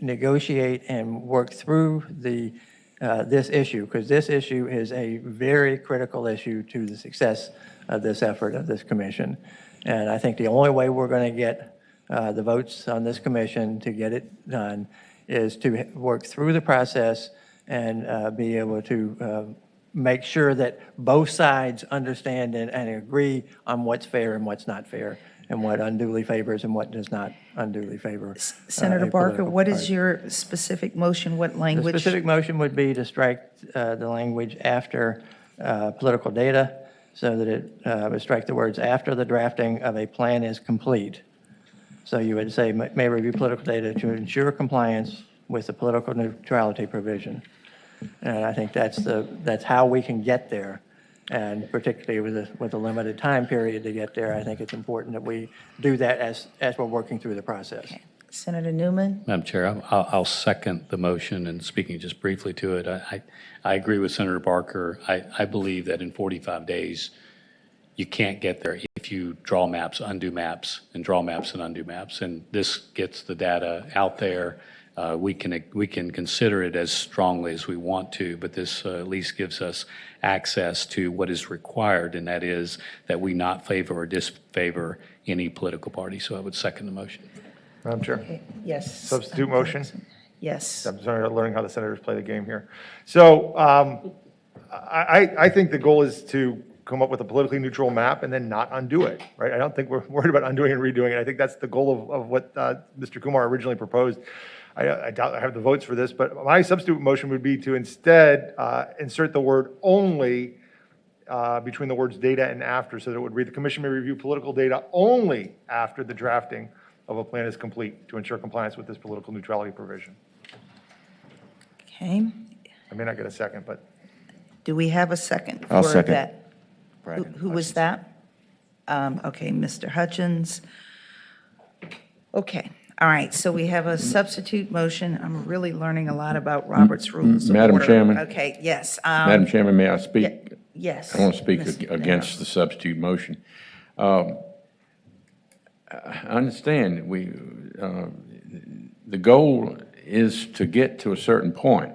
negotiate and work through this issue, because this issue is a very critical issue to the success of this effort of this commission. And I think the only way we're going to get the votes on this commission to get it done is to work through the process and be able to make sure that both sides understand and agree on what's fair and what's not fair, and what unduly favors and what does not unduly favor.
Senator Barker, what is your specific motion? What language?
The specific motion would be to strike the language after political data, so that it would strike the words "after the drafting of a plan is complete." So you would say, may review political data to ensure compliance with the political neutrality provision. And I think that's how we can get there. And particularly with a limited time period to get there, I think it's important that we do that as we're working through the process.
Okay. Senator Newman?
Madam Chair, I'll second the motion, and speaking just briefly to it, I agree with Senator Barker. I believe that in 45 days, you can't get there if you draw maps, undo maps, and draw maps and undo maps. And this gets the data out there. we can consider it as strongly as we want to, but this at least gives us access to what is required, and that is that we not favor or disfavor any political party. So I would second the motion.
Madam Chair,
Okay, yes.
substitute motion?
Yes.
I'm sorry, I'm learning how the senators play the game here. So I think the goal is to come up with a politically neutral map and then not undo it, right? I don't think we're worried about undoing and redoing it. I think that's the goal of what Mr. Kumar originally proposed. I doubt I have the votes for this, but my substitute motion would be to instead insert the word only between the words data and after, so that it would read, the commission may review political data only after the drafting of a plan is complete to ensure compliance with this political neutrality provision.
Okay.
I may not get a second, but
Do we have a second
I'll
for
second.
that? Who was that? Okay, Mr. Hutchins. Okay, all right, so we have a substitute motion. I'm really learning a lot about Robert's Rules of
Madam
Order.
Chairman.
Okay, yes.
Madam Chairman, may I speak?
Yes.
I want to speak
Mr.
against the substitute motion. I understand the goal is to get to a certain point,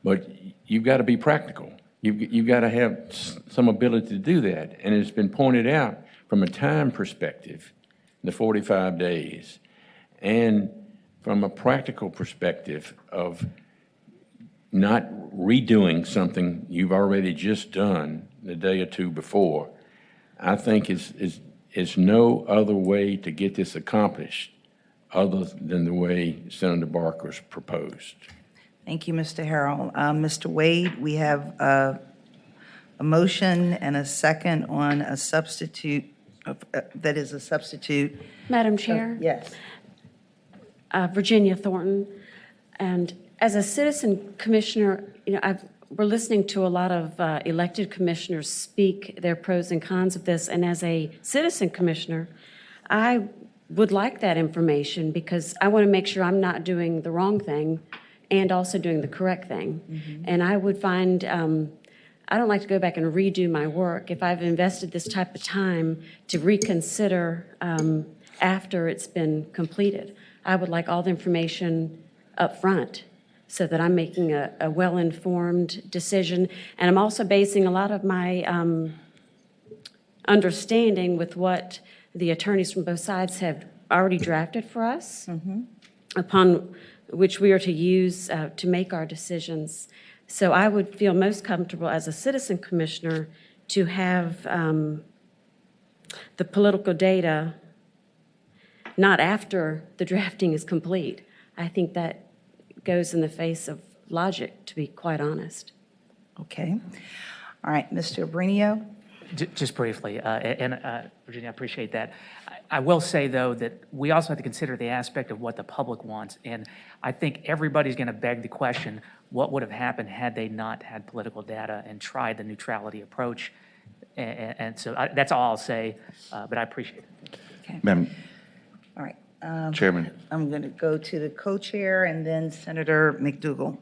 but you've got to be practical. You've got to have some ability to do that. And it's been pointed out from a time perspective, the 45 days, and from a practical perspective of not redoing something you've already just done the day or two before. I think is no other way to get this accomplished other than the way Senator Barker's proposed.
Thank you, Mr. Harrell. Mr. Wade, we have a motion and a second on a substitute, that is a substitute.
Madam Chair?
Yes.
Virginia Thornton. And as a citizen commissioner, we're listening to a lot of elected commissioners speak their pros and cons of this. And as a citizen commissioner, I would like that information because I want to make sure I'm not doing the wrong thing and also doing the correct thing. Mm-hmm. And I would find, I don't like to go back and redo my work. If I've invested this type of time to reconsider after it's been completed, I would like all the information up front so that I'm making a well-informed decision. And I'm also basing a lot of my understanding with what the attorneys from both sides have already drafted for us, upon which we are to use to make our decisions. So I would feel most comfortable as a citizen commissioner to have the political data not after the drafting is complete. I think that goes in the face of logic, to be quite honest.
Okay. All right, Mr. Abrinio?
Just briefly, and Virginia, I appreciate that. I will say, though, that we also have to consider the aspect of what the public wants. And I think everybody's going to beg the question, what would have happened had they not had political data and tried the neutrality approach? And so that's all I'll say, but I appreciate it.
Okay.
Madam
All right.
Chairman.
I'm going to go to the co-chair and then Senator McDougal.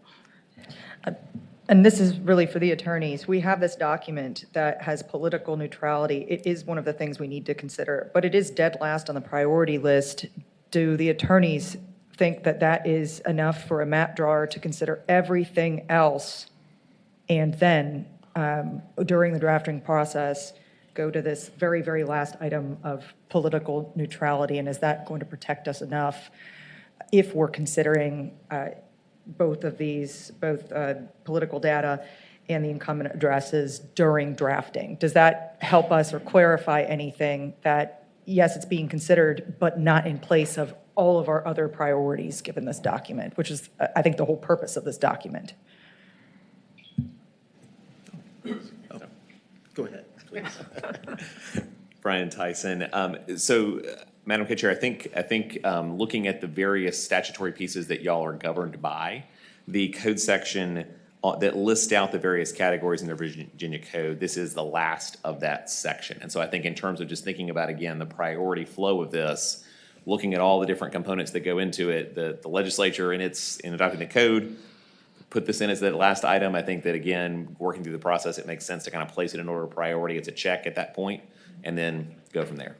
And this is really for the attorneys. We have this document that has political neutrality. It is one of the things we need to consider, but it is dead last on the priority list. Do the attorneys think that that is enough for a map drawer to consider everything else and then during the drafting process go to this very, very last item of political neutrality? And is that going to protect us enough if we're considering both of these, both political data and the incumbent addresses during drafting? Does that help us or clarify anything that, yes, it's being considered, but not in place of all of our other priorities given this document, which is, I think, the whole purpose of this document?
Go ahead, please.
Brian Tyson. Madam Co-Chair, I think looking at the various statutory pieces that y'all are governed by, the code section that lists out the various categories in the Virginia Code, this is the last of that section. And so I think in terms of just thinking about, again, the priority flow of this, looking at all the different components that go into it, the legislature in adopting the code put this in as that last item. I think that, again, working through the process, it makes sense to kind of place it in order of priority. It's a check at that point, and then go from there.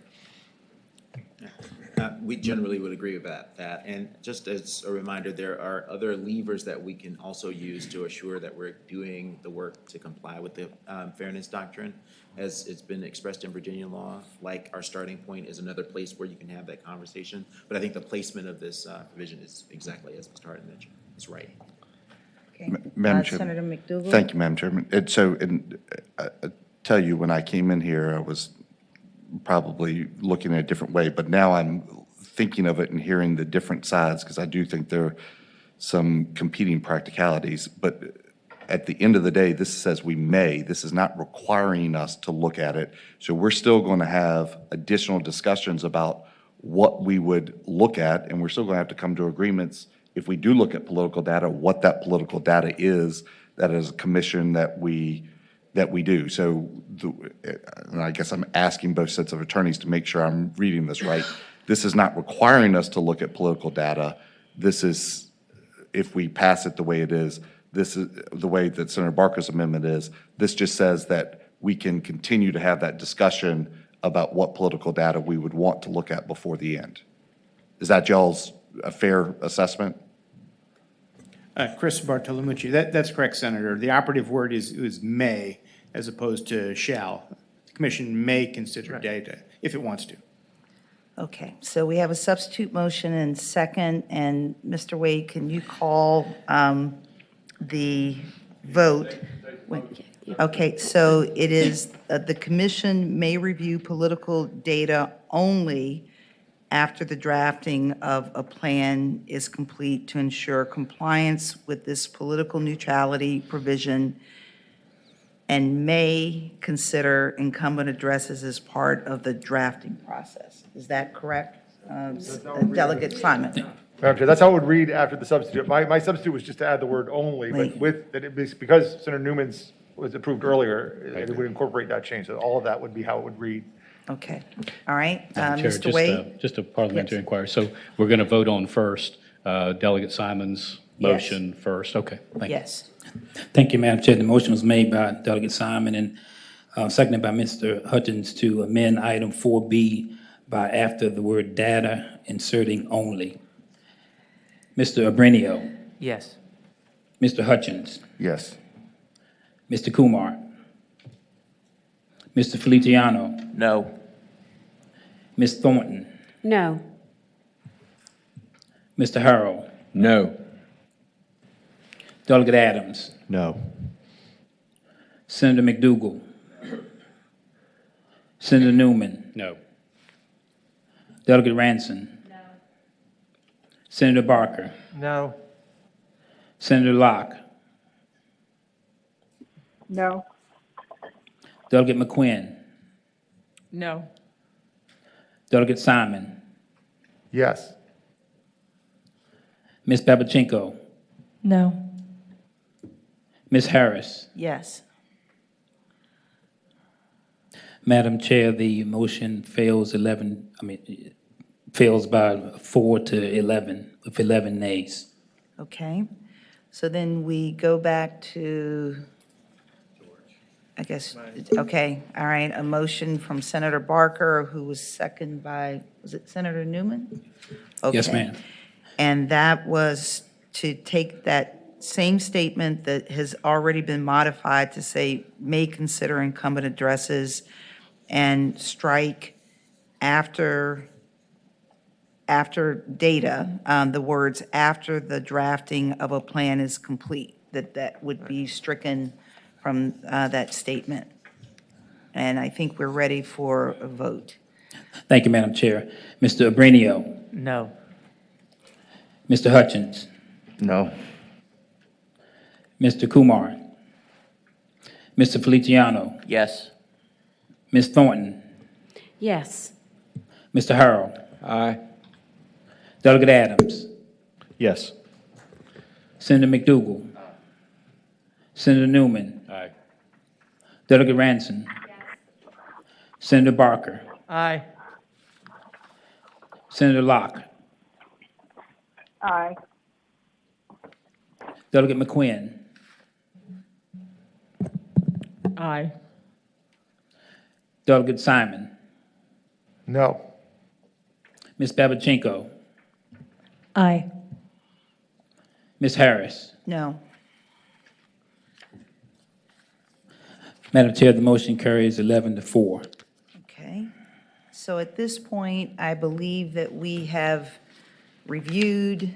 We generally would agree about that. And just as a reminder, there are other levers that we can also use to assure that we're doing the work to comply with the fairness doctrine, as it's been expressed in Virginia law. Like our starting point is another place where you can have that conversation. But I think the placement of this provision is exactly as Mr. Harden mentioned. It's right.
Okay.
Madam Chairman.
Senator McDougal?
Thank you, Madam Chairman. I tell you, when I came in here, I was probably looking at it a different way, but now I'm thinking of it and hearing the different sides, because I do think there are some competing practicalities. But at the end of the day, this says we may. This is not requiring us to look at it. So we're still going to have additional discussions about what we would look at, and we're still going to have to come to agreements if we do look at political data, what that political data is, that is a commission that we do. So, and I guess I'm asking both sets of attorneys to make sure I'm reading this right. This is not requiring us to look at political data. This is, if we pass it the way it is, this is the way that Senator Barker's amendment is. This just says that we can continue to have that discussion about what political data we would want to look at before the end. Is that y'all's a fair assessment?
Chris Bartolomucci, that's correct, Senator. The operative word is may as opposed to shall. The commission may consider data if it wants to.
Okay, so we have a substitute motion and second, and Mr. Wade, can you call the vote? Okay, so it is, the commission may review political data only after the drafting of a plan is complete to ensure compliance with this political neutrality provision, and may consider incumbent addresses as part of the drafting process. Is that correct? Delegate Simon?
Madam Chair, that's how it would read after the substitute. My substitute was just to add the word only, but with, that it was, because Senator Newman's was approved earlier, it would incorporate that change. So all of that would be how it would read.
Okay, all right.
Madam Chair,
Mr. Wade?
just a parliamentary inquiry. So we're going to vote on first Delegate Simon's motion first. Okay, thank you.
Yes.
Thank you, Madam Chair. The motion was made by Delegate Simon and seconded by Mr. Hutchins to amend item 4B by after the word data, inserting only. Mr. Abrenio,
Yes.
Mr. Hutchins,
Yes.
Mr. Kumar, Mr. Feliciano,
No.
Ms. Thornton,
No.
Mr. Harrell,
No.
Delegate Adams,
No.
Senator McDougal, Senator Newman,
No.
Delegate Ranson, Senator Barker,
No.
Senator Locke,
No.
Delegate McQuinn,
No.
Delegate Simon,
Yes.
Ms. Babachenko,
No.
Ms. Harris.
Yes.
Madam Chair, the motion fails fails by 4 to 11, with 11 nays.
Okay, so then we go back to, I guess, okay, all right, a motion from Senator Barker, who was seconded by, was it Senator Newman?
Yes,
Okay.
ma'am.
And that was to take that same statement that has already been modified to say may consider incumbent addresses and strike after data, the words after the drafting of a plan is complete, that would be stricken from that statement. And I think we're ready for a vote.
Thank you, Madam Chair. Mr. Abrenio,
No.
Mr. Hutchins,
No.
Mr. Kumar, Mr. Feliciano,
Yes.
Ms. Thornton,
Yes.
Mr. Harrell,
Aye.
Delegate Adams,
Yes.
Senator McDougal, Senator Newman,
Aye.
Delegate Ranson, Senator Barker,
Aye.
Senator Locke,
Aye.
Delegate McQuinn,
Aye.
Delegate Simon,
No.
Ms. Babichenko,
Aye.
Ms. Harris.
No.
Madam Chair, the motion carries 11-4.
Okay. So at this point, I believe that we have reviewed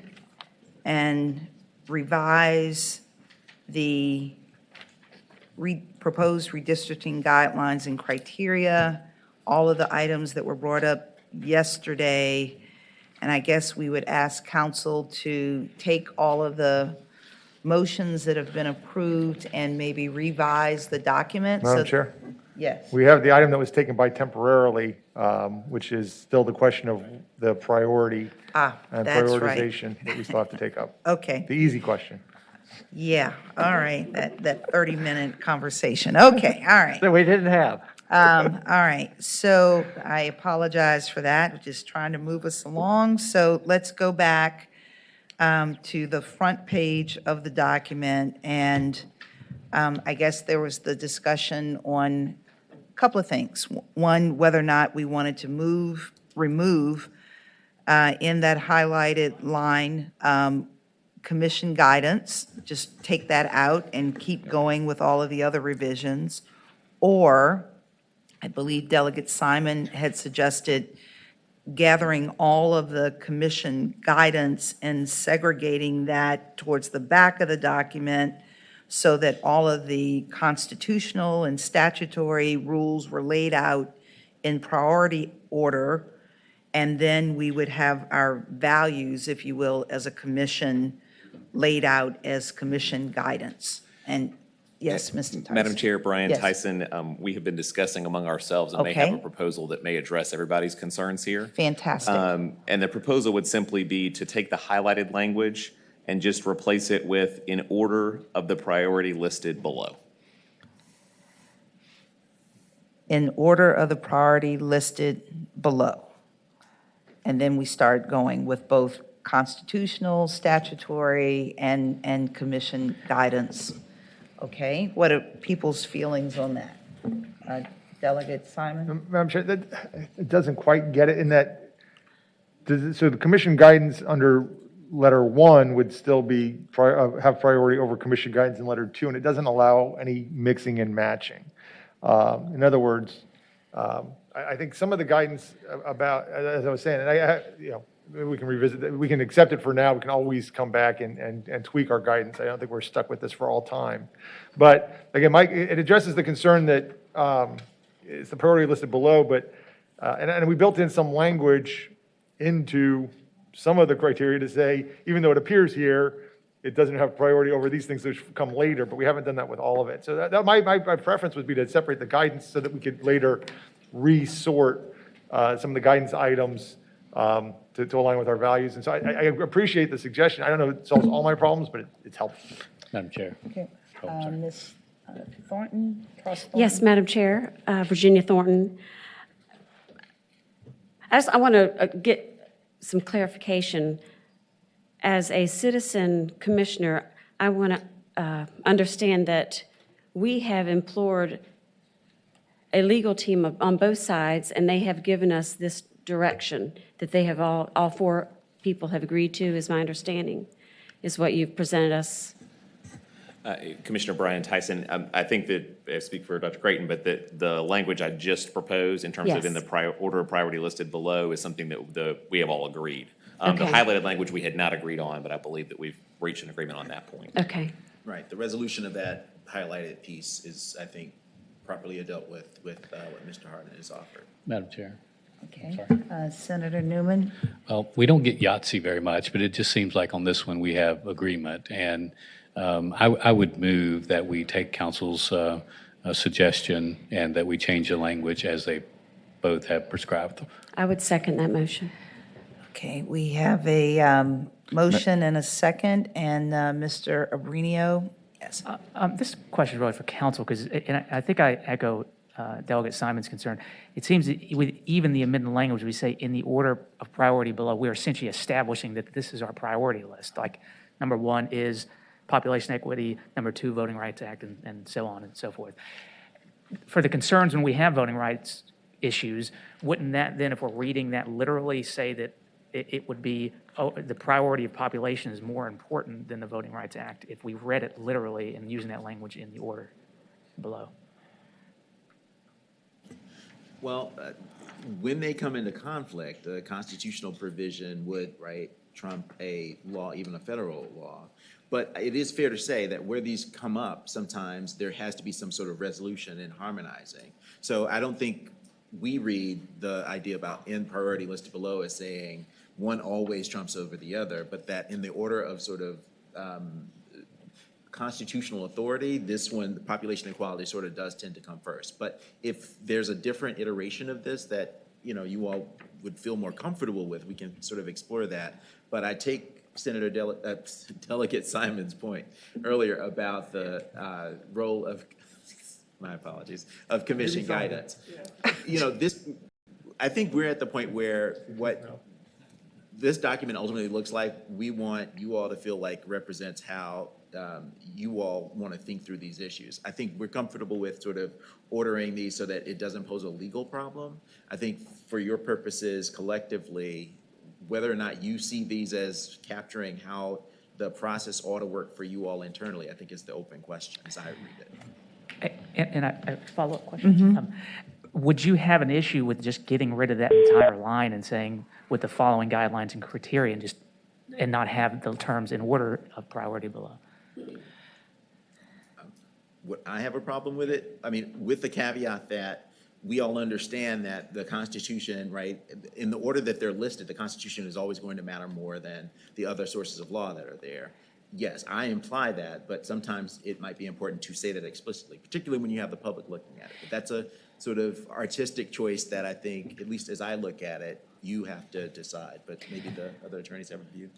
and revised the proposed redistricting guidelines and criteria, all of the items that were brought up yesterday. And I guess we would ask council to take all of the motions that have been approved and maybe revise the document.
Madam Chair?
Yes.
We have the item that was taken by temporarily, which is still the question of the priority and
That's right.
prioritization that we still have to take up.
Okay.
The easy question.
Yeah, all right, that 30-minute conversation. Okay, all right.
That we didn't have.
All right, so I apologize for that, just trying to move us along. So let's go back to the front page of the document, and I guess there was the discussion on a couple of things. One, whether or not we wanted to remove in that highlighted line, commission guidance, just take that out and keep going with all of the other revisions. Or, I believe Delegate Simon had suggested gathering all of the commission guidance and segregating that towards the back of the document so that all of the constitutional and statutory rules were laid out in priority order. And then we would have our values, if you will, as a commission laid out as commission guidance. And yes, Mr. Tyson.
Madam Chair, Brian
Yes.
Tyson, we have been discussing among ourselves and may have
Okay.
a proposal that may address everybody's concerns here.
Fantastic.
And the proposal would simply be to take the highlighted language and just replace it with in order of the priority listed below.
In order of the priority listed below. And then we start going with both constitutional, statutory, and commission guidance. Okay, what are people's feelings on that? Delegate Simon?
Madam Chair, it doesn't quite get it in that, so the commission guidance under letter 1 would still be, have priority over commission guidance in letter 2, and it doesn't allow any mixing and matching. In other words, I think some of the guidance about, as I was saying, and maybe we can revisit that. We can accept it for now. We can always come back and tweak our guidance. I don't think we're stuck with this for all time. But again, Mike, it addresses the concern that it's the priority listed below, but, and we built in some language into some of the criteria to say, even though it appears here, it doesn't have priority over these things which come later, but we haven't done that with all of it. So my preference would be to separate the guidance so that we could later resort some of the guidance items to align with our values. And so I appreciate the suggestion. I don't know if it solves all my problems, but it's helpful.
Madam Chair.
Okay.
Oh, sorry.
Ms. Thornton? Trust
Yes,
Thornton?
Madam Chair, Virginia Thornton. I want to get some clarification. As a citizen commissioner, I want to understand that we have implored a legal team on both sides, and they have given us this direction that they have all four people have agreed to, is my understanding, is what you've presented us.
Commissioner Brian Tyson, I think that, I speak for Dr. Creighton, but the language I just proposed in terms of
Yes.
in the order of priority listed below is something that we have all agreed. The
Okay.
highlighted language we had not agreed on, but I believe that we've reached an agreement on that point.
Okay.
Right, the resolution of that highlighted piece is, I think, properly dealt with what Mr. Harden has offered.
Madam Chair.
Okay. Senator Newman?
Well, we don't get Yahtzee very much, but it just seems like on this one we have agreement. And I would move that we take council's suggestion and that we change the language as they both have prescribed.
I would second that motion.
Okay, we have a motion and a second, and Mr. Abrinio? Yes.
This question is really for council, because, and I think I echo Delegate Simon's concern. It seems that with even the amended language, we say in the order of priority below, we're essentially establishing that this is our priority list. Like, number 1 is population equity, number 2, Voting Rights Act, and so on and so forth. For the concerns when we have voting rights issues, wouldn't that then, if we're reading that literally, say that it would be, oh, the priority of population is more important than the Voting Rights Act, if we read it literally and using that language in the order below?
Well, when they come into conflict, a constitutional provision would, right, trump a law, even a federal law. But it is fair to say that where these come up, sometimes there has to be some sort of resolution in harmonizing. So I don't think we read the idea about in priority listed below as saying one always trumps over the other, but that in the order of sort of constitutional authority, this one, population equality, sort of does tend to come first. But if there's a different iteration of this that, you know, you all would feel more comfortable with, we can sort of explore that. But I take Senator Delegate Simon's point earlier about the role of, my apologies, of commission guidance. You know, this, I think we're at the point where what this document ultimately looks like, we want you all to feel like represents how you all want to think through these issues. I think we're comfortable with sort of ordering these so that it doesn't pose a legal problem. I think for your purposes collectively, whether or not you see these as capturing how the process ought to work for you all internally, I think is the open question as I read it.
And a follow-up question. Would you have an issue with just getting rid of that entire line and saying with the following guidelines and criteria and not have the terms in order of priority below?
Would I have a problem with it? I mean, with the caveat that we all understand that the Constitution, right, in the order that they're listed, the Constitution is always going to matter more than the other sources of law that are there. Yes, I imply that, but sometimes it might be important to say that explicitly, particularly when you have the public looking at it. But that's a sort of artistic choice that I think, at least as I look at it, you have to decide. But maybe the other attorneys have a view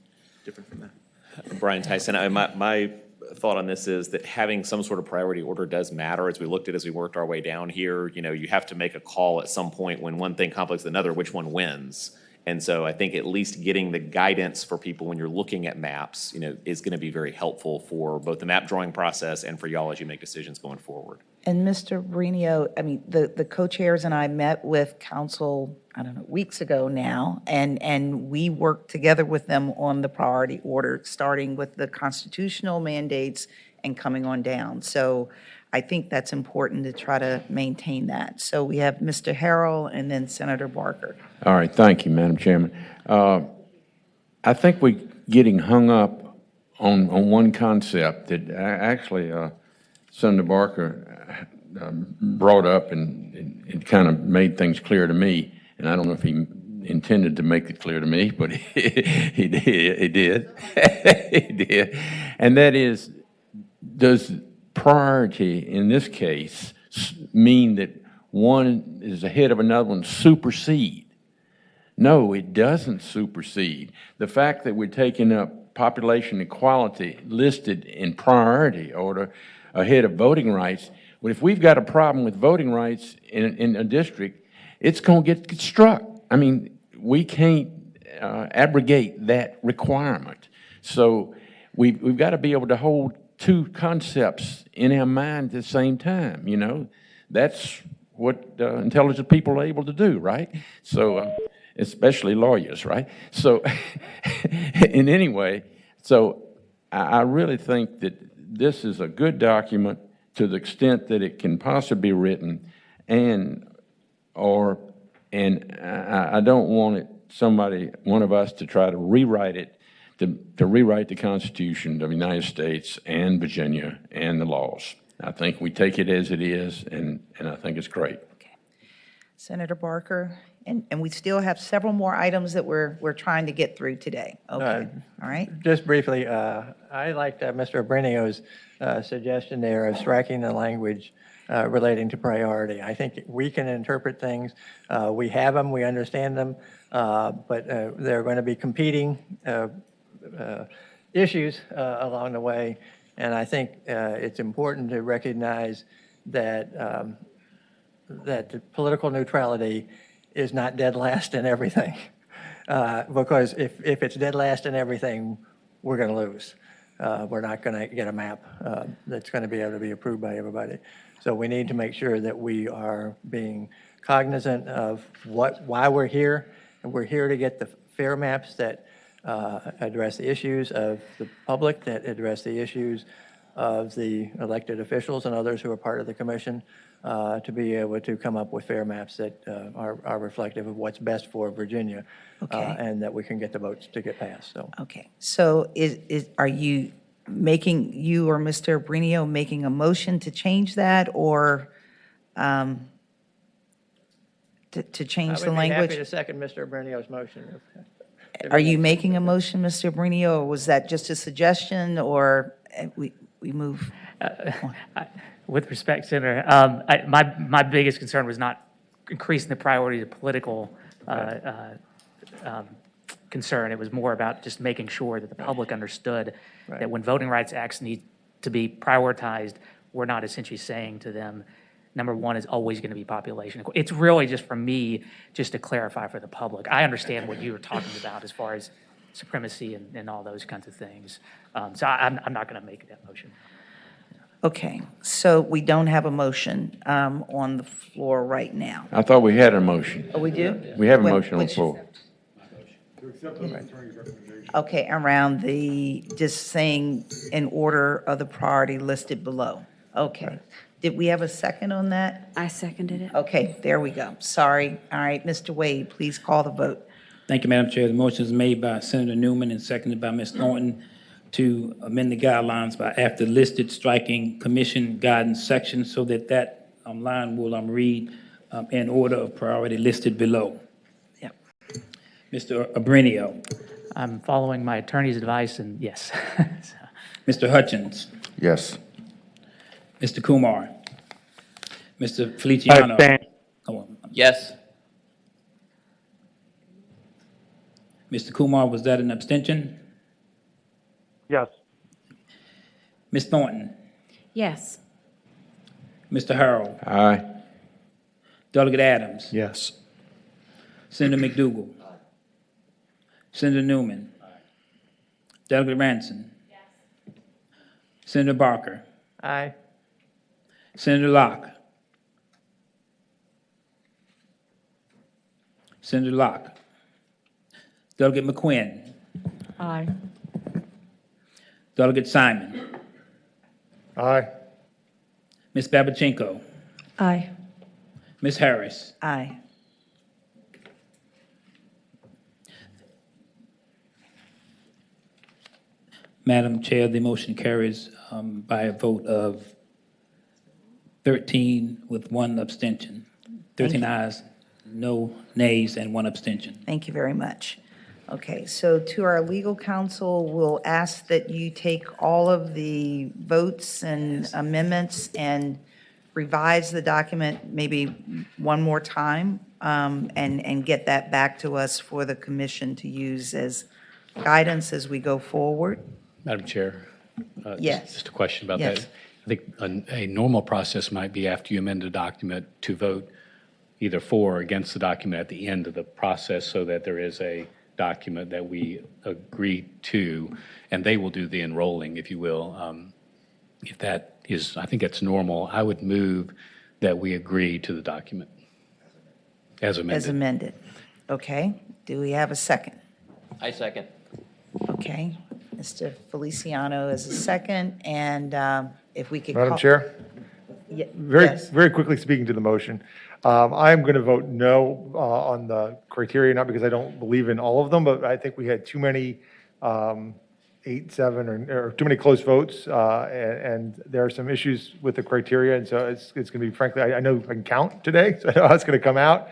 different from that.
Brian Tyson, my thought on this is that having some sort of priority order does matter. As we looked at, as we worked our way down here, you know, you have to make a call at some point when one thing conflicts with another, which one wins. And so I think at least getting the guidance for people when you're looking at maps, you know, is going to be very helpful for both the map drawing process and for y'all as you make decisions going forward.
And Mr. Brenio, I mean, the co-chairs and I met with council, I don't know, weeks ago now, and we worked together with them on the priority order, starting with the constitutional mandates and coming on down. So I think that's important to try to maintain that. So we have Mr. Harrell and then Senator Barker.
All right, thank you, Madam Chairman. I think we're getting hung up on one concept that actually Senator Barker brought up and kind of made things clear to me. And I don't know if he intended to make it clear to me, but he did. He did. And that is, does priority in this case mean that one is ahead of another one supersede? No, it doesn't supersede. The fact that we're taking up population equality listed in priority order ahead of voting rights, well, if we've got a problem with voting rights in a district, it's going to get struck. I mean, we can't abrogate that requirement. So we've got to be able to hold two concepts in our mind at the same time, you know. That's what intelligent people are able to do, right? So, especially lawyers, right? So, in any way, so I really think that this is a good document to the extent that it can possibly be written, and I don't want one of us to try to rewrite it, to rewrite the Constitution of the United States and Virginia and the laws. I think we take it as it is, and I think it's great.
Okay. Senator Barker, and we still have several more items that we're trying to get through today. Okay, all right.
Just briefly, I liked Mr. Brenio's suggestion there of striking the language relating to priority. I think we can interpret things. We have them, we understand them, but there are going to be competing issues along the way. And I think it's important to recognize that that the political neutrality is not dead last in everything. Because if it's dead last in everything, we're going to lose. We're not going to get a map that's going to be able to be approved by everybody. So we need to make sure that we are being cognizant of why we're here, and we're here to get the fair maps that address the issues of the public, that address the issues of the elected officials and others who are part of the commission, to be able to come up with fair maps that are reflective of what's best for Virginia, and that we can get the votes to get passed, so.
Okay, so are you or Mr. Brinio making a motion to change that, or to change the
I would be happy
language?
to second Mr. Bernio's motion.
Are you making a motion, Mr. Brinio, or was that just a suggestion, or we move?
With respect, Senator, my biggest concern was not increasing the priority to political concern. It was more about just making sure that the public understood that when voting rights acts need to be prioritized, we're not essentially saying to them, number one is always going to be population. It's really just for me, just to clarify for the public. I understand what you were talking about as far as supremacy and all those kinds of things. So I'm not going to make that motion.
Okay, so we don't have a motion on the floor right now.
I thought we had a motion.
Oh, we do?
We have a motion on the
Which-
floor.
Okay, around just saying in order of the priority listed below. Okay. Did we have a second on that?
I seconded it.
Okay, there we go. Sorry. All right, Mr. Wade, please call the vote.
Thank you, Madam Chair. The motion is made by Senator Newman and seconded by Ms. Thornton to amend the guidelines by after listed striking commission guidance section so that line will read in order of priority listed below.
Yep.
Mr. Abrinio,
I'm following my attorney's advice, and yes.
Mr. Hutchins,
Yes.
Mr. Kumar, Mr. Feliciano.
Abstain.
Come on.
Yes.
Mr. Kumar, was that an abstention?
Yes.
Ms. Thornton,
Yes.
Mr. Harold,
Aye.
Delegate Adams,
Yes.
Senator McDougal, Senator Newman, Delegate Ranson, Senator Barker,
Aye.
Senator Locke, Senator Locke, Delegate McQuinn,
Aye.
Delegate Simon,
Aye.
Ms. Babachenko,
Aye.
Ms. Harris.
Aye.
Madam Chair, the motion carries by a vote of 13 with one abstention. 13 ayes, no nays, and one abstention.
Thank you very much. Okay, so to our legal counsel, we'll ask that you take all of the votes and amendments and revise the document maybe one more time, and get that back to us for the commission to use as guidance as we go forward.
Madam Chair?
Yes.
Just a question about
Yes.
that. I think a normal process might be after you amend a document to vote either for or against the document at the end of the process so that there is a document that we agree to, and they will do the enrolling, if you will. If that is, I think that's normal. I would move that we agree to the document as amended.
As amended. Okay, do we have a second?
I second.
Okay, Mr. Feliciano is a second, and if we could call.
Madam Chair?
Yes.
Very quickly speaking to the motion, I'm going to vote no on the criteria, not because I don't believe in all of them, but I think we had too many 8-7 or too many close votes, and there are some issues with the criteria, and so it's going to be, frankly, I know I can count today, so I know how it's going to come out.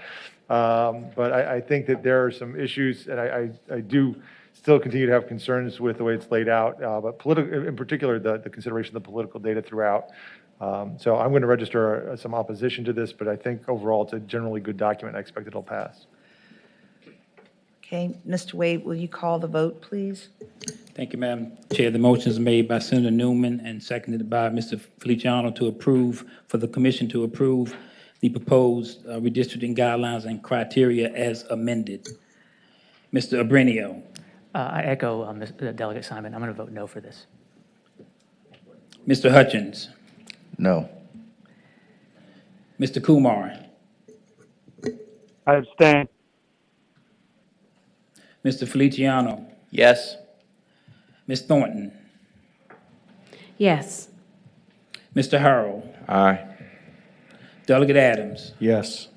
But I think that there are some issues, and I do still continue to have concerns with the way it's laid out, but in particular, the consideration of the political data throughout. So I'm going to register some opposition to this, but I think overall it's a generally good document. I expect it'll pass.
Okay, Mr. Wade, will you call the vote, please?
Thank you, Madam Chair. The motion is made by Senator Newman and seconded by Mr. Feliciano for the commission to approve the proposed redistricting guidelines and criteria as amended. Mr. Abrinio.
I echo Delegate Simon. I'm going to vote no for this.
Mr. Hutchins.
No.
Mr. Kumar.
I abstain.
Mr. Feliciano,
Yes.
Ms. Thornton,
Yes.
Mr. Harrell,
Aye.
Delegate Adams,
Yes.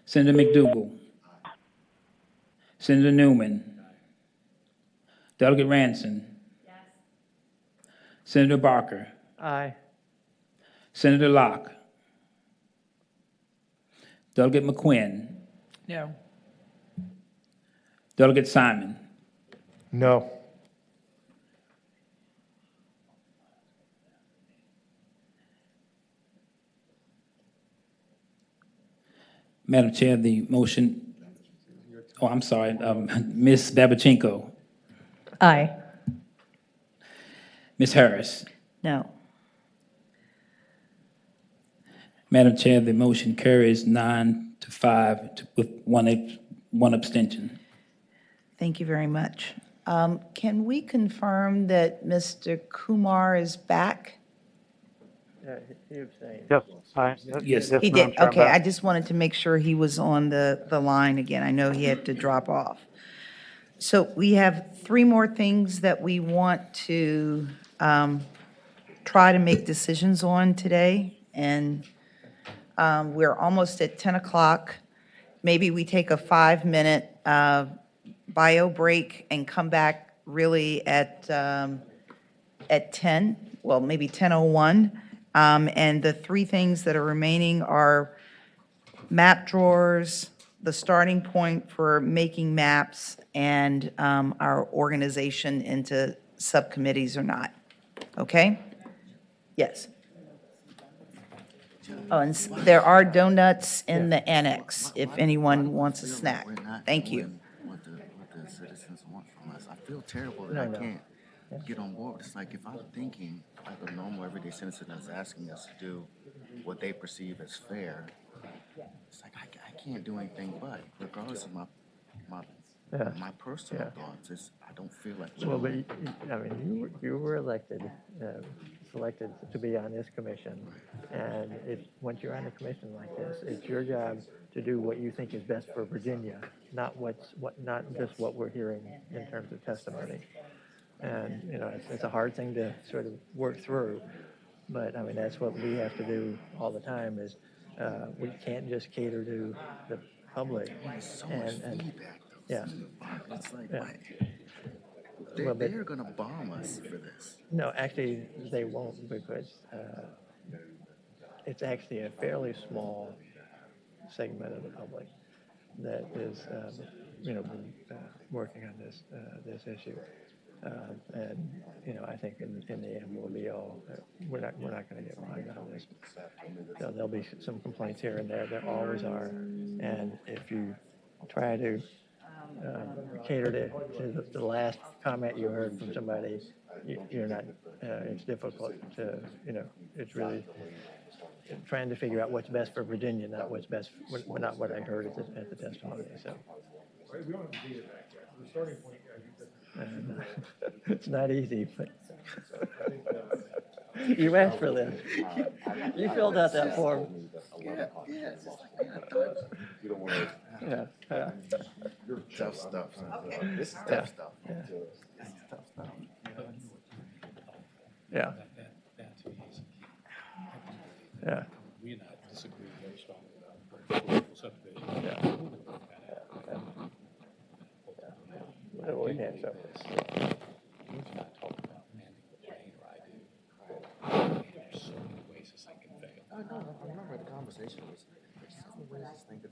Senator McDougal, Senator Newman, Delegate Ranson, Senator Barker,
Aye.
Senator Locke, Delegate McQuinn,
No.
Delegate Simon,
No.
Madam Chair, the motion, I'm sorry, Ms. Babichenko,
Aye.
Ms. Harris.
No.
Madam Chair, the motion carries 9-5 with one abstention.
Thank you very much. Can we confirm that Mr. Kumar is back?
Yeah, he abstained.
Yes,
Yes.
He
Madam
did,
Chair, I'm
okay,
back.
I just wanted to make sure he was on the line again. I know he had to drop off. So we have three more things that we want to try to make decisions on today, and we're almost at 10 o'clock. Maybe we take a 5-minute bio break and come back really at 10, well, maybe 10:01. And the three things that are remaining are map drawers, the starting point for making maps, and our organization into subcommittees or not. Okay? Yes. Oh, and there are donuts in the annex if anyone wants a snack. Thank you.
What the citizens want from us. I feel terrible that I can't get on board. It's like if I'm thinking like a normal everyday citizen that's asking us to do what they perceive as fair, it's like I can't do anything but, regardless of my personal thoughts. I don't feel like.
Well, but, I mean, you were elected, selected to be on this commission. And once you're on a commission like this, it's your job to do what you think is best for Virginia, not not just what we're hearing in terms of testimony. And, it's a hard thing to sort of work through. But, I mean, that's what we have to do all the time is, we can't just cater to the public.
So much feedback.
Yeah.
It's like,
Yeah.
they're going to bomb us for this.
No, actually, they won't because it's actually a fairly small segment of the public that is, working on this issue. And, I think in the end, we'll be all, we're not going to get bogged on this. So there'll be some complaints here and there. There always are. And if you try to cater to the last comment you heard from somebody, you're not, it's difficult to, it's really trying to figure out what's best for Virginia, not what's best, not what I heard at the testimony, so. And, it's not easy, but you asked for this. You filled out that form. Yeah.
Tough stuff. This is tough stuff.
This is tough stuff. Yeah. Yeah.
We're not disagreeing very strongly about political subdivision.
Yeah. Whatever we can, so.
We're not talking about mandatory train or ID. There's so many ways this thing can fail.
I remember the conversation was, there's so many ways this thing could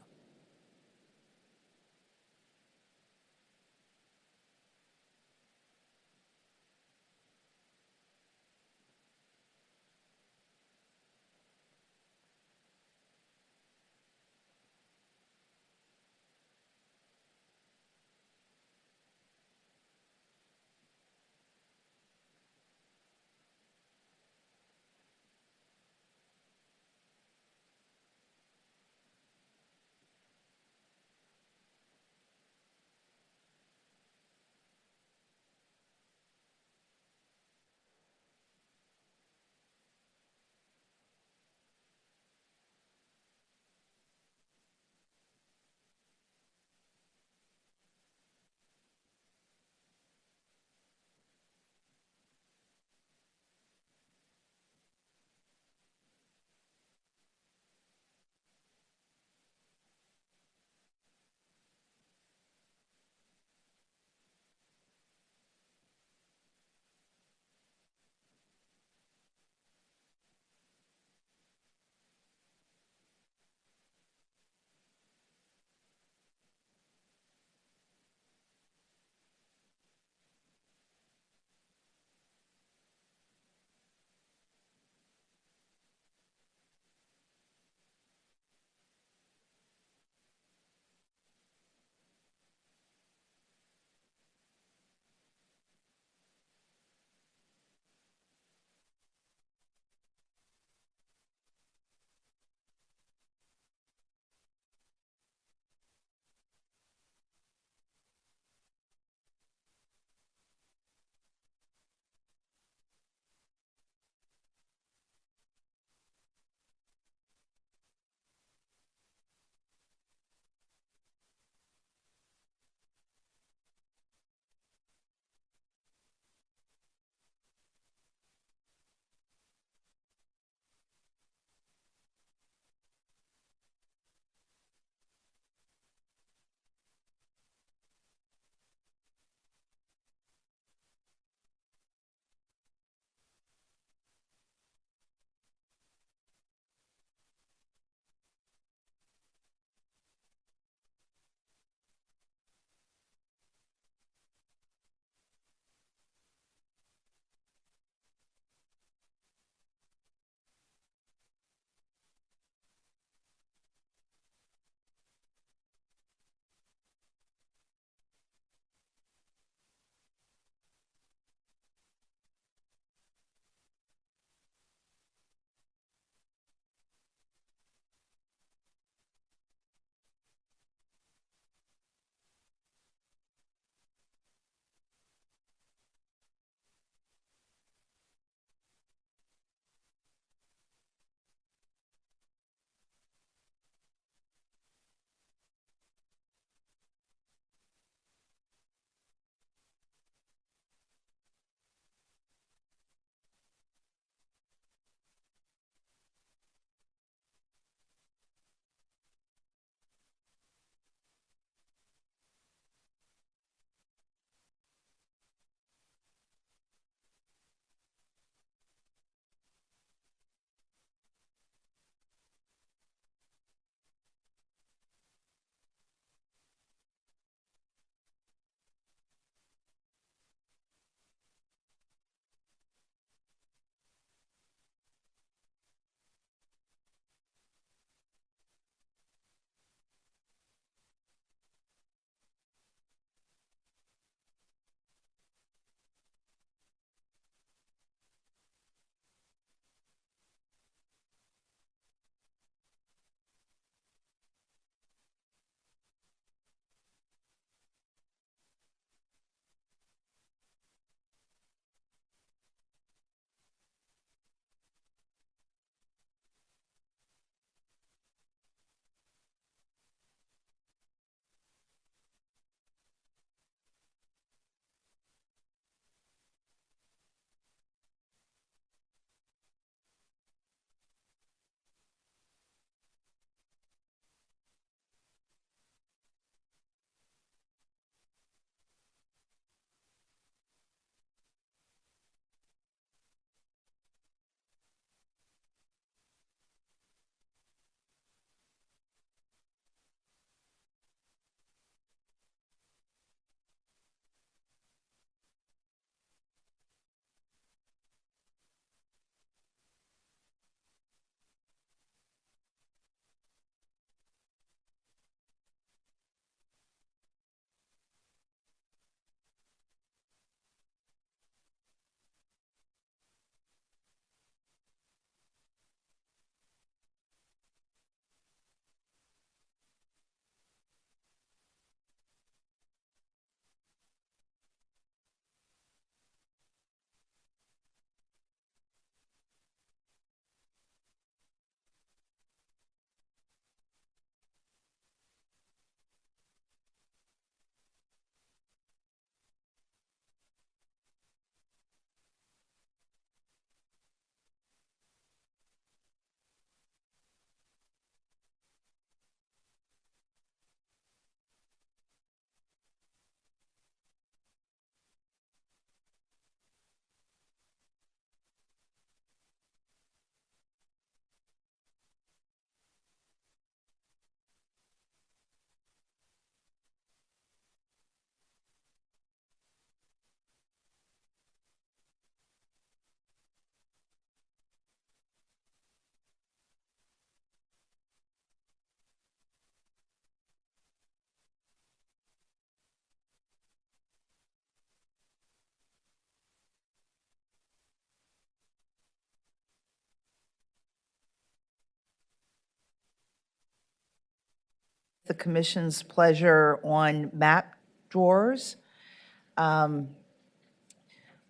the commission's pleasure on map drawers.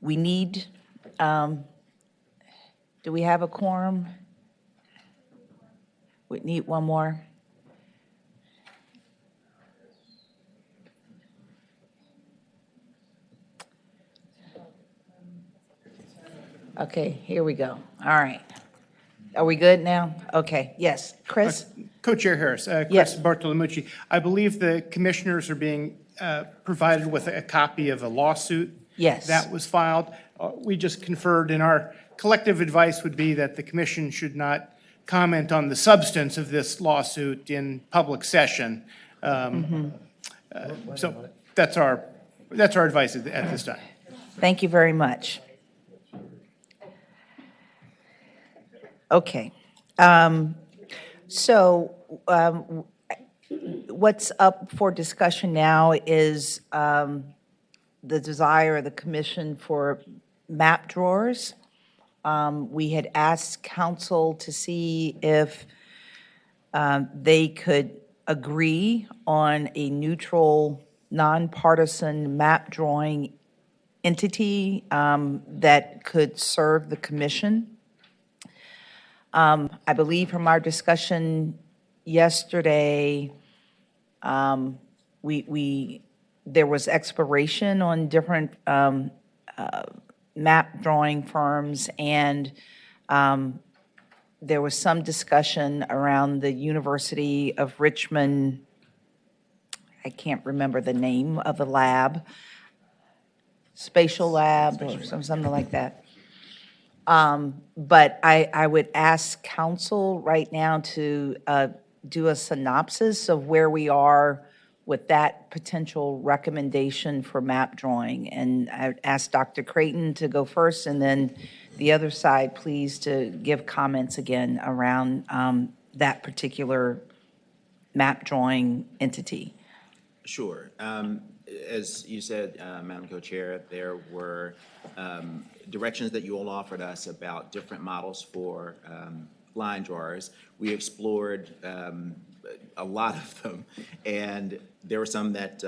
We need, do we have a quorum? We need one more. Okay, here we go. All right. Are we good now? Okay, yes. Chris?
Co-Chair Harris,
Yes.
Chris Bartolomucci. I believe the commissioners are being provided with a copy of a lawsuit.
Yes.
That was filed. We just conferred, and our collective advice would be that the commission should not comment on the substance of this lawsuit in public session. So that's our advice at this time.
Thank you very much. Okay. What's up for discussion now is the desire of the commission for map drawers. We had asked council to see if they could agree on a neutral, nonpartisan map drawing entity that could serve the commission. I believe from our discussion yesterday, there was exploration on different map drawing firms, and there was some discussion around the University of Richmond. I can't remember the name of the lab, spatial lab or something like that. But I would ask council right now to do a synopsis of where we are with that potential recommendation for map drawing. And I would ask Dr. Creighton to go first, and then the other side, please, to give comments again around that particular map drawing entity.
Sure. As you said, Madam Co-Chair, there were directions that you all offered us about different models for line drawers. We explored a lot of them, and there were some that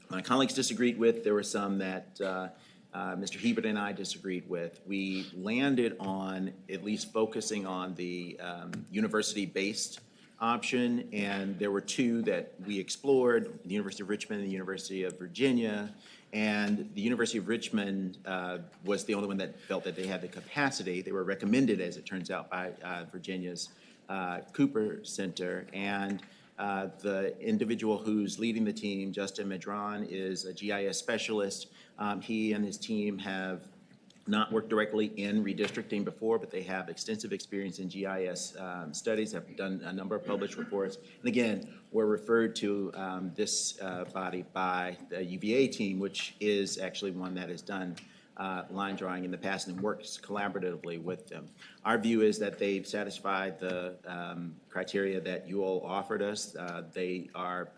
my colleagues disagreed with. There were some that Mr. Hebert and I disagreed with. We landed on at least focusing on the university-based option, and there were two that we explored, the University of Richmond and the University of Virginia. And the University of Richmond was the only one that felt that they had the capacity. They were recommended, as it turns out, by Virginia's Cooper Center. And the individual who's leading the team, Justin Medron, is a GIS specialist. He and his team have not worked directly in redistricting before, but they have extensive experience in GIS studies, have done a number of published reports. And again, were referred to this body by the UVA team, which is actually one that has done line drawing in the past and works collaboratively with them. Our view is that they've satisfied the criteria that you all offered us. They are,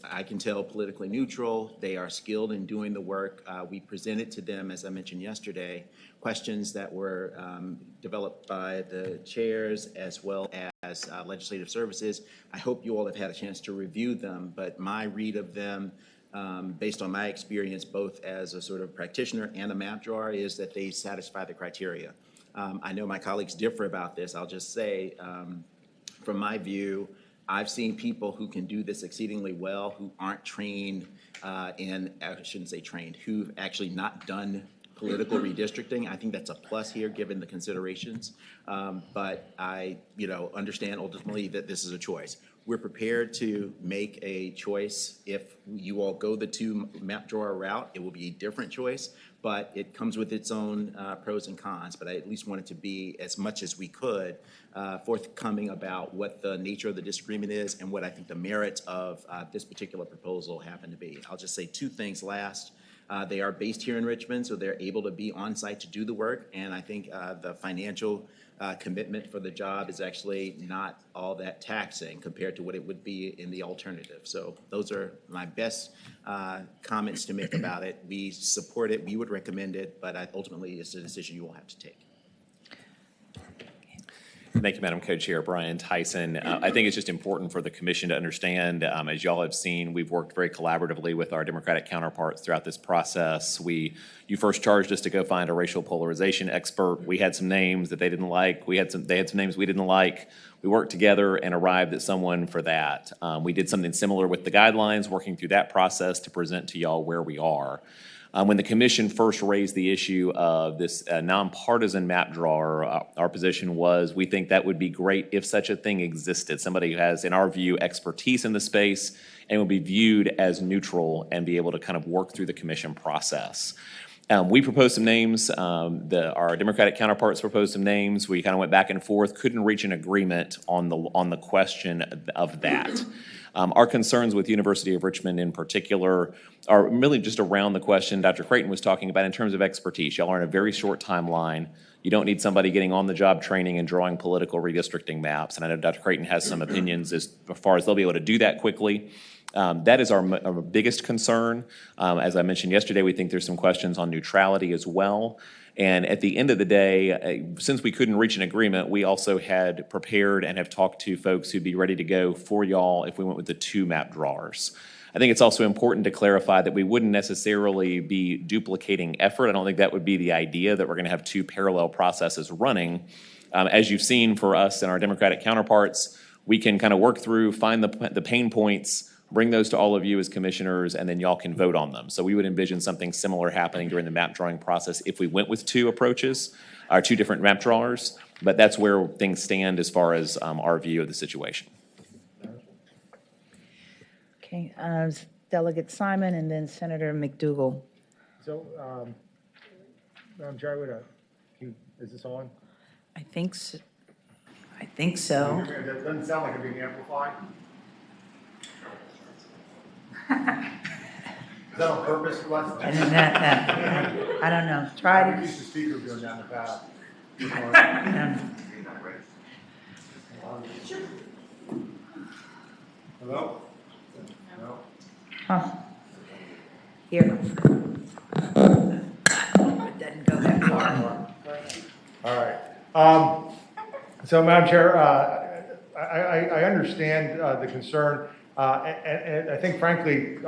I can tell, politically neutral. They are skilled in doing the work. We presented to them, as I mentioned yesterday, questions that were developed by the chairs as well as legislative services. I hope you all have had a chance to review them, but my read of them, based on my experience both as a sort of practitioner and a map drawer, is that they satisfy the criteria. I know my colleagues differ about this. I'll just say, from my view, I've seen people who can do this exceedingly well who aren't trained in, I shouldn't say trained, who've actually not done political redistricting. I think that's a plus here given the considerations. But I, understand ultimately that this is a choice. We're prepared to make a choice. If you all go the two map drawer route, it will be a different choice, but it comes with its own pros and cons. But I at least wanted to be, as much as we could, forthcoming about what the nature of the disagreement is and what I think the merits of this particular proposal happen to be. I'll just say two things last. They are based here in Richmond, so they're able to be on site to do the work, and I think the financial commitment for the job is actually not all that taxing compared to what it would be in the alternative. So those are my best comments to make about it. We support it, we would recommend it, but ultimately it's a decision you will have to take.
Thank you, Madam Co-Chair. Brian Tyson. I think it's just important for the commission to understand, as y'all have seen, we've worked very collaboratively with our Democratic counterparts throughout this process. You first charged us to go find a racial polarization expert. We had some names that they didn't like. They had some names we didn't like. We worked together and arrived at someone for that. We did something similar with the guidelines, working through that process to present to y'all where we are. When the commission first raised the issue of this nonpartisan map drawer, our position was we think that would be great if such a thing existed. Somebody who has, in our view, expertise in the space and will be viewed as neutral and be able to kind of work through the commission process. We proposed some names. Our Democratic counterparts proposed some names. We kind of went back and forth, couldn't reach an agreement on the question of that. Our concerns with University of Richmond in particular are really just around the question Dr. Creighton was talking about in terms of expertise. Y'all are in a very short timeline. You don't need somebody getting on-the-job training and drawing political redistricting maps. And I know Dr. Creighton has some opinions as far as they'll be able to do that quickly. That is our biggest concern. As I mentioned yesterday, we think there's some questions on neutrality as well. And at the end of the day, since we couldn't reach an agreement, we also had prepared and have talked to folks who'd be ready to go for y'all if we went with the 2 map drawers. I think it's also important to clarify that we wouldn't necessarily be duplicating effort. I don't think that would be the idea, that we're going to have 2 parallel processes running. As you've seen for us and our Democratic counterparts, we can kind of work through, find the pain points, bring those to all of you as commissioners, and then y'all can vote on them. So we would envision something similar happening during the map drawing process if we went with 2 approaches, or 2 different map drawers. But that's where things stand as far as our view of the situation.
Okay, Delegate Simon and then Senator McDougal.
So, Madam Chair, is this on?
I think so. I think so.
It doesn't sound like it being amplified. Is that on purpose, Les?
I don't know. Try
I'm
to.
used to speaker doing that in the past. Hello? No?
Huh. Here. It doesn't go that far.
All right. So, Madam Chair, I understand the concern. And I think, frankly,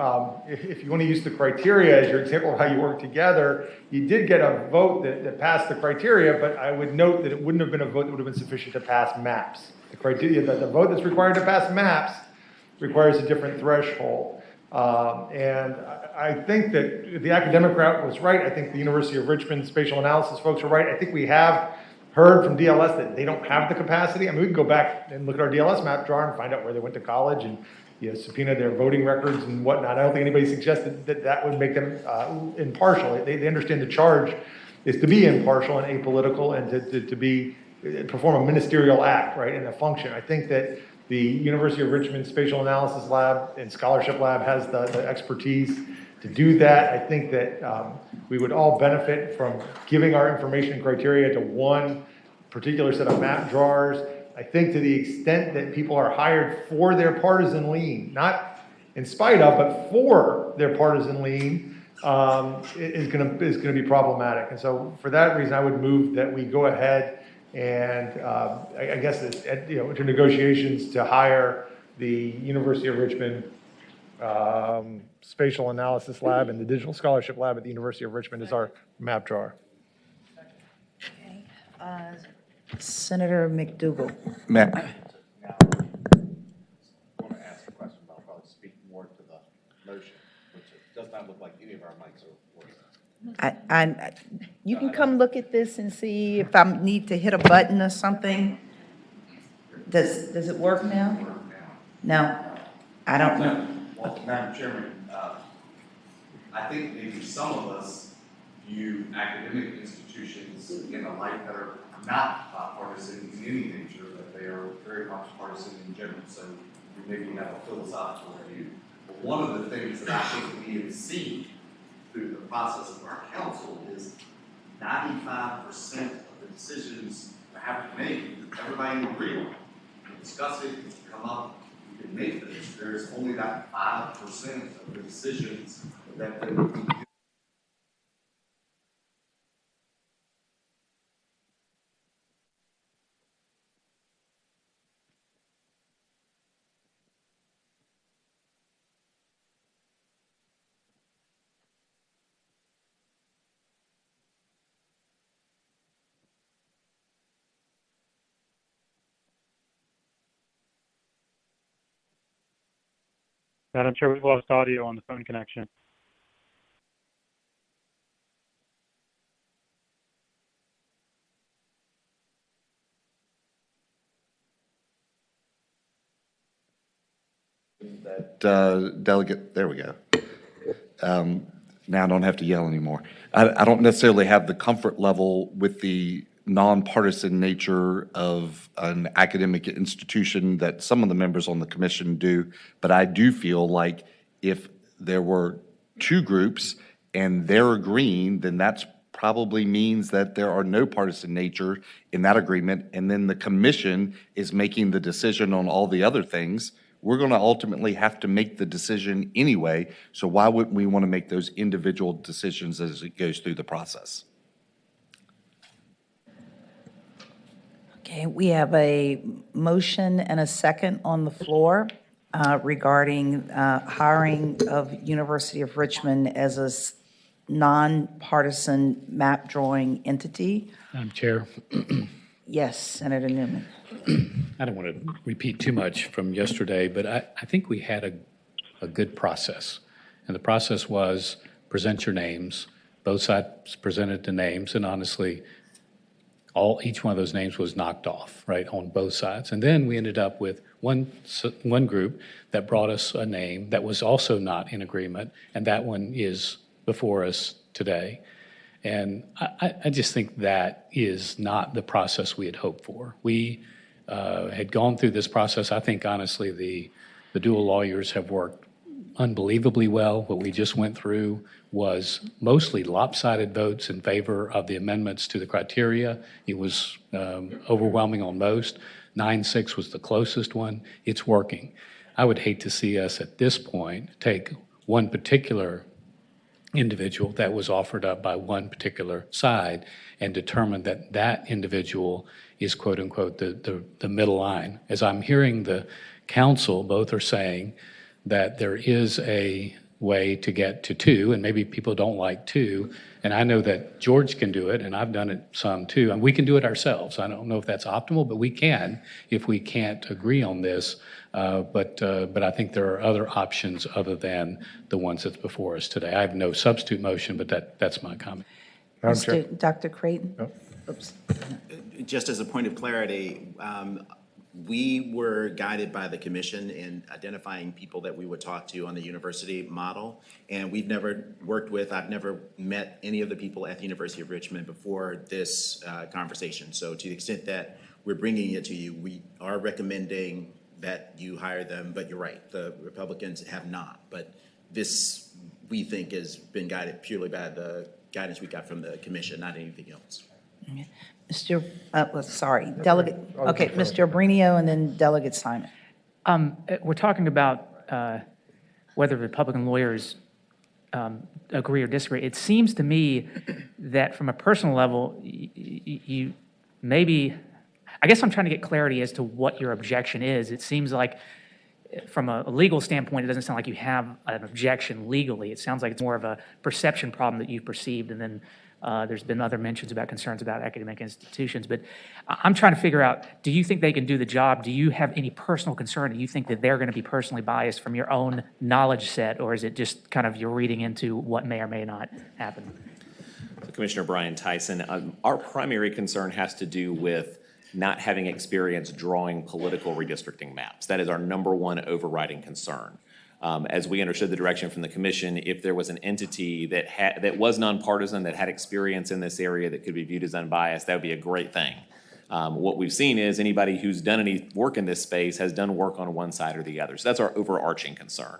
if you want to use the criteria as your example of how you work together, you did get a vote that passed the criteria, but I would note that it wouldn't have been a vote that would have been sufficient to pass maps. The criteria, the vote that's required to pass maps requires a different threshold. And I think that the academic route was right. I think the University of Richmond spatial analysis folks are right. I think we have heard from DLS that they don't have the capacity. I mean, we can go back and look at our DLS map drawer and find out where they went to college and subpoena their voting records and whatnot. I don't think anybody suggested that would make them impartial. They understand the charge is to be impartial and apolitical and to perform a ministerial act, right, and a function. I think that the University of Richmond Spatial Analysis Lab and Scholarship Lab has the expertise to do that. I think that we would all benefit from giving our information criteria to one particular set of map drawers. I think to the extent that people are hired for their partisan lean, not in spite of, but for their partisan lean, is going to be problematic. And so for that reason, I would move that we go ahead and I guess to negotiations to hire the University of Richmond Spatial Analysis Lab and the Digital Scholarship Lab at the University of Richmond as our map drawer.
Okay. Senator McDougal.
Matt.
I want to ask a question, but I'll probably speak more to the motion, which does not look like any of our mics are working.
You can come look at this and see if I need to hit a button or something. Does it work now? No, I don't know.
Well, Madam Chairman, I think maybe some of us view academic institutions in a light that are not partisan in any nature, but they are very much partisan in general. So we maybe have a philosophical view. But one of the things that I think we have seen through the process of our council is 95% of the decisions that have to be made, everybody can agree on. You can discuss it, you can come up, you can make those. There's only that 5% of the decisions that they would be
Madam Chair, we've lost audio on the phone connection.
Delegate, there we go. Now I don't have to yell anymore. I don't necessarily have the comfort level with the nonpartisan nature of an academic institution that some of the members on the commission do, but I do feel like if there were two groups and they're agreeing, then that's probably means that there are no partisan nature in that agreement, and then the commission is making the decision on all the other things. We're going to ultimately have to make the decision anyway, so why wouldn't we want to make those individual decisions as it goes through the process?
Okay, we have a motion and a second on the floor regarding hiring of University of Richmond as a nonpartisan map drawing entity.
Madam Chair,
Yes, Senator Newman.
I don't want to repeat too much from yesterday, but I think we had a good process. And the process was present your names. Both sides presented the names, and honestly, each one of those names was knocked off, right, on both sides. And then we ended up with one group that brought us a name that was also not in agreement, and that one is before us today. And I just think that is not the process we had hoped for. We had gone through this process. I think, honestly, the dual lawyers have worked unbelievably well. What we just went through was mostly lopsided votes in favor of the amendments to the criteria. It was overwhelming on most. 9-6 was the closest one. It's working. I would hate to see us at this point take one particular individual that was offered up by one particular side and determine that that individual is quote unquote the middle line. As I'm hearing the council, both are saying that there is a way to get to two, and maybe people don't like two. And I know that George can do it, and I've done it some too, and we can do it ourselves. I don't know if that's optimal, but we can if we can't agree on this. But I think there are other options other than the ones that's before us today. I have no substitute motion, but that's my comment.
Dr. Creighton?
No.
Oops.
Just as a point of clarity, we were guided by the commission in identifying people that we would talk to on the university model, and I've never met any of the people at the University of Richmond before this conversation. So to the extent that we're bringing it to you, we are recommending that you hire them, but you're right, the Republicans have not. But this, we think, has been guided purely by the guidance we got from the commission, not anything else.
Delegate, okay, Mr. Abrinio and then Delegate Simon.
We're talking about whether Republican lawyers agree or disagree. It seems to me that from a personal level, you maybe, I guess I'm trying to get clarity as to what your objection is. It seems like from a legal standpoint, it doesn't sound like you have an objection legally. It sounds like it's more of a perception problem that you've perceived, and then there's been other mentions about concerns about academic institutions. But I'm trying to figure out, do you think they can do the job? Do you have any personal concern? Do you think that they're going to be personally biased from your own knowledge set, or is it just kind of you're reading into what may or may not happen?
Commissioner Brian Tyson, our primary concern has to do with not having experience drawing political redistricting maps. That is our number one overriding concern. As we understood the direction from the commission, if there was an entity that was nonpartisan, that had experience in this area, that could be viewed as unbiased, that would be a great thing. What we've seen is anybody who's done any work in this space has done work on one side or the other. So that's our overarching concern.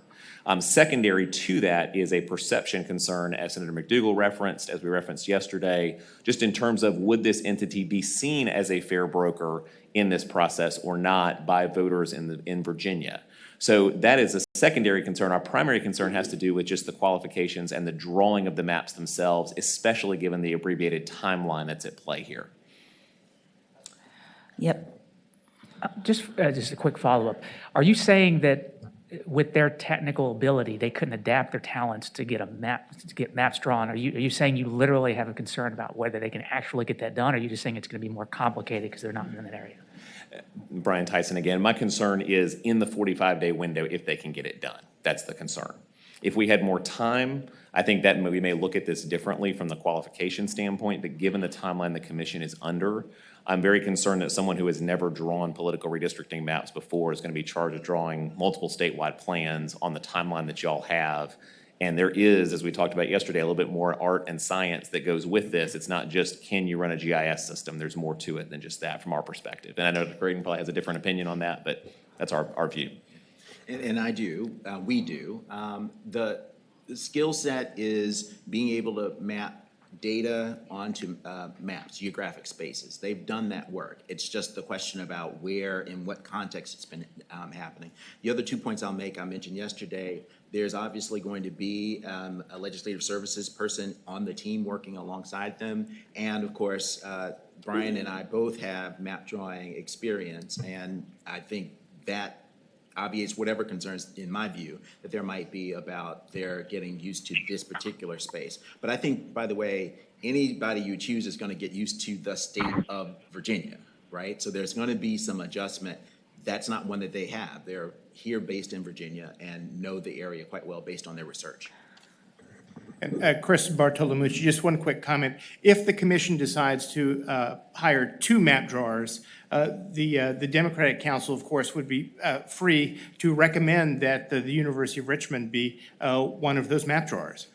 Secondary to that is a perception concern, as Senator McDougall referenced, as we referenced yesterday, just in terms of would this entity be seen as a fair broker in this process or not by voters in Virginia. So that is a secondary concern. Our primary concern has to do with just the qualifications and the drawing of the maps themselves, especially given the abbreviated timeline that's at play here.
Yep.
Just a quick follow-up. Are you saying that with their technical ability, they couldn't adapt their talents to get maps drawn? Are you saying you literally have a concern about whether they can actually get that done, or are you just saying it's going to be more complicated because they're not in that area?
Brian Tyson again. My concern is in the 45-day window if they can get it done. That's the concern. If we had more time, I think that we may look at this differently from the qualification standpoint, but given the timeline the commission is under, I'm very concerned that someone who has never drawn political redistricting maps before is going to be charged with drawing multiple statewide plans on the timeline that y'all have. And there is, as we talked about yesterday, a little bit more art and science that goes with this. It's not just, can you run a GIS system? There's more to it than just that from our perspective. And I know Braden probably has a different opinion on that, but that's our view.
And I do, we do. The skill set is being able to map data onto maps, geographic spaces. They've done that work. It's just the question about where, in what context it's been happening. The other 2 points I'll make, I mentioned yesterday, there's obviously going to be a legislative services person on the team working alongside them. And of course, Brian and I both have map drawing experience, and I think that obviates whatever concerns, in my view, that there might be about their getting used to this particular space. But I think, by the way, anybody you choose is going to get used to the state of Virginia, right? So there's going to be some adjustment. That's not one that they have. They're here based in Virginia and know the area quite well based on their research.
And Chris Bartolomucci, just one quick comment. If the commission decides to hire 2 map drawers, the Democratic Council, of course, would be free to recommend that the University of Richmond be one of those map drawers.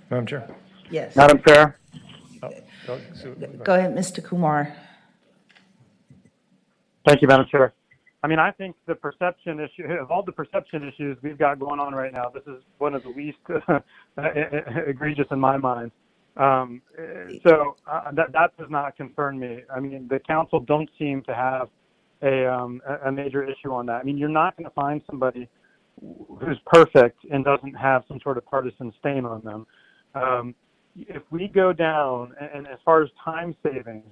Madam Chair?
Yes.
Madam Chair?
Go ahead, Mr. Kumar.
Thank you, Madam Chair. I mean, I think the perception issue, of all the perception issues we've got going on right now, this is one of the least egregious in my mind. So that does not concern me. I mean, the council don't seem to have a major issue on that. I mean, you're not going to find somebody who's perfect and doesn't have some sort of partisan stain on them. If we go down, and as far as time savings,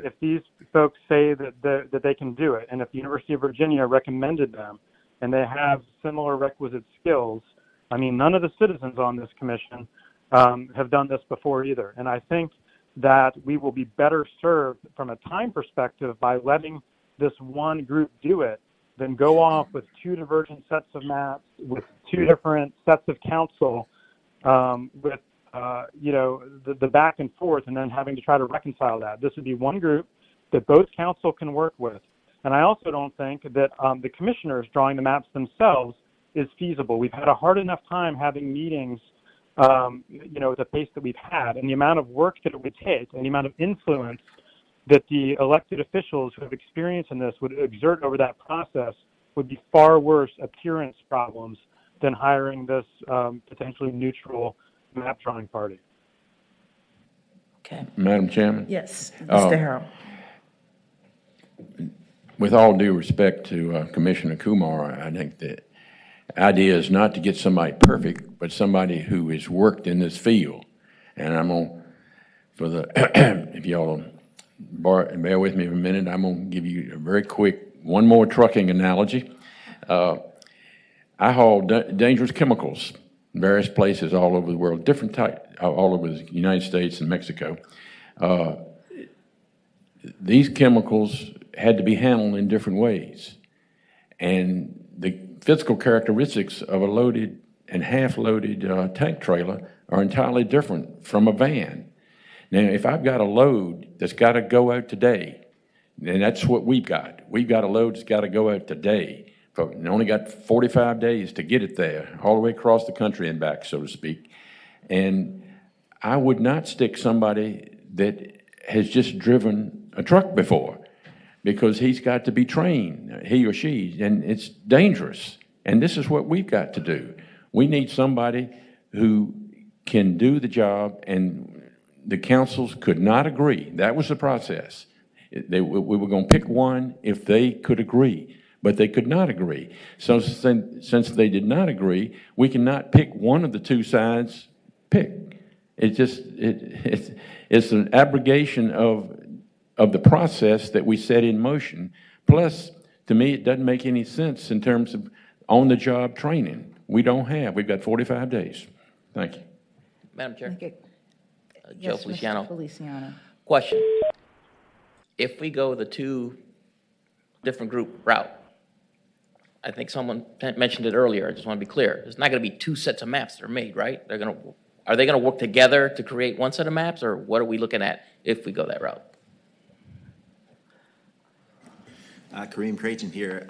if these folks say that they can do it, and if the University of Virginia recommended them, and they have similar requisite skills, I mean, none of the citizens on this commission have done this before either. And I think that we will be better served from a time perspective by letting this one group do it than go off with 2 divergent sets of maps, with 2 different sets of counsel, with the back and forth, and then having to try to reconcile that. This would be one group that both council can work with. And I also don't think that the commissioners drawing the maps themselves is feasible. We've had a hard enough time having meetings, at the pace that we've had, and the amount of work that it would take, and the amount of influence that the elected officials who have experience in this would exert over that process would be far worse appearance problems than hiring this potentially neutral map drawing party.
Okay.
Madam Chairman?
Yes, Mr. Harrell.
With all due respect to Commissioner Kumar, I think the idea is not to get somebody perfect, but somebody who has worked in this field. And I'm going to, if y'all bear with me for a minute, I'm going to give you a very quick, one more trucking analogy. I haul dangerous chemicals in various places all over the world, different type, all over the United States and Mexico. These chemicals had to be handled in different ways. And the physical characteristics of a loaded and half-loaded tank trailer are entirely different from a van. Now, if I've got a load that's got to go out today, and that's what we've got. We've got a load that's got to go out today. And only got 45 days to get it there, all the way across the country and back, so to speak. And I would not stick somebody that has just driven a truck before, because he's got to be trained, he or she, and it's dangerous. And this is what we've got to do. We need somebody who can do the job, and the councils could not agree. That was the process. We were going to pick one if they could agree, but they could not agree. So since they did not agree, we cannot pick one of the 2 sides pick. It's an abrogation of the process that we set in motion. Plus, to me, it doesn't make any sense in terms of on-the-job training. We've got 45 days. Thank you.
Madam Chair.
Okay.
Joe
Yes, Mr.
Feliciano.
Feliciano.
Question. if we go the two different group route, I think someone mentioned it earlier, I just want to be clear, there's not going to be two sets of maps that are made, right? Are they going to work together to create one set of maps, or what are we looking at if we go that route?
Kareem Creighton here.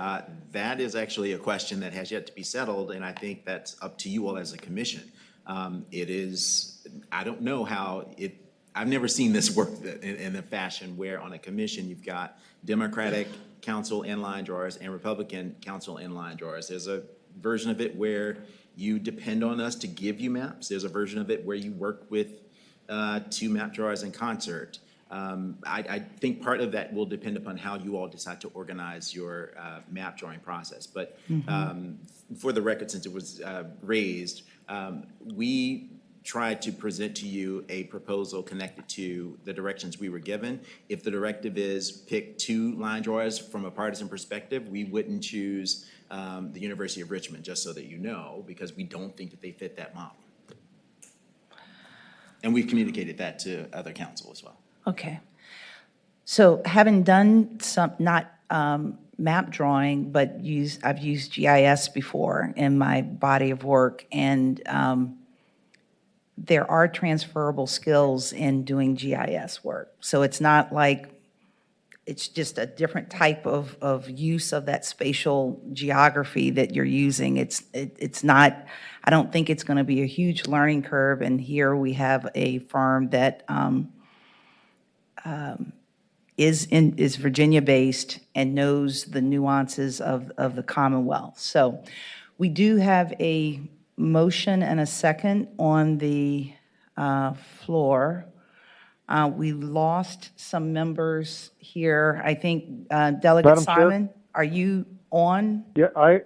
That is actually a question that has yet to be settled, and I think that's up to you all as a commission. It is, I don't know how I've never seen this work in a fashion where on a commission you've got Democratic council and line drawers and Republican council and line drawers. There's a version of it where you depend on us to give you maps. There's a version of it where you work with two map drawers in concert. I think part of that will depend upon how you all decide to organize your map drawing process. But for the record, since it was raised, we tried to present to you a proposal connected to the directions we were given. If the directive is pick two line drawers from a partisan perspective, we wouldn't choose the University of Richmond, just so that you know, because we don't think that they fit that model. And we've communicated that to other council as well.
Okay. So having done some, not map drawing, but I've used GIS before in my body of work, and there are transferable skills in doing GIS work. So it's not like it's just a different type of use of that spatial geography that you're using. It's not, I don't think it's going to be a huge learning curve. And here we have a firm that is Virginia-based and knows the nuances of the Commonwealth. So we do have a motion and a second on the floor. We lost some members here. I think Delegate
Madam Chair?
Simon, are you on?
Yeah,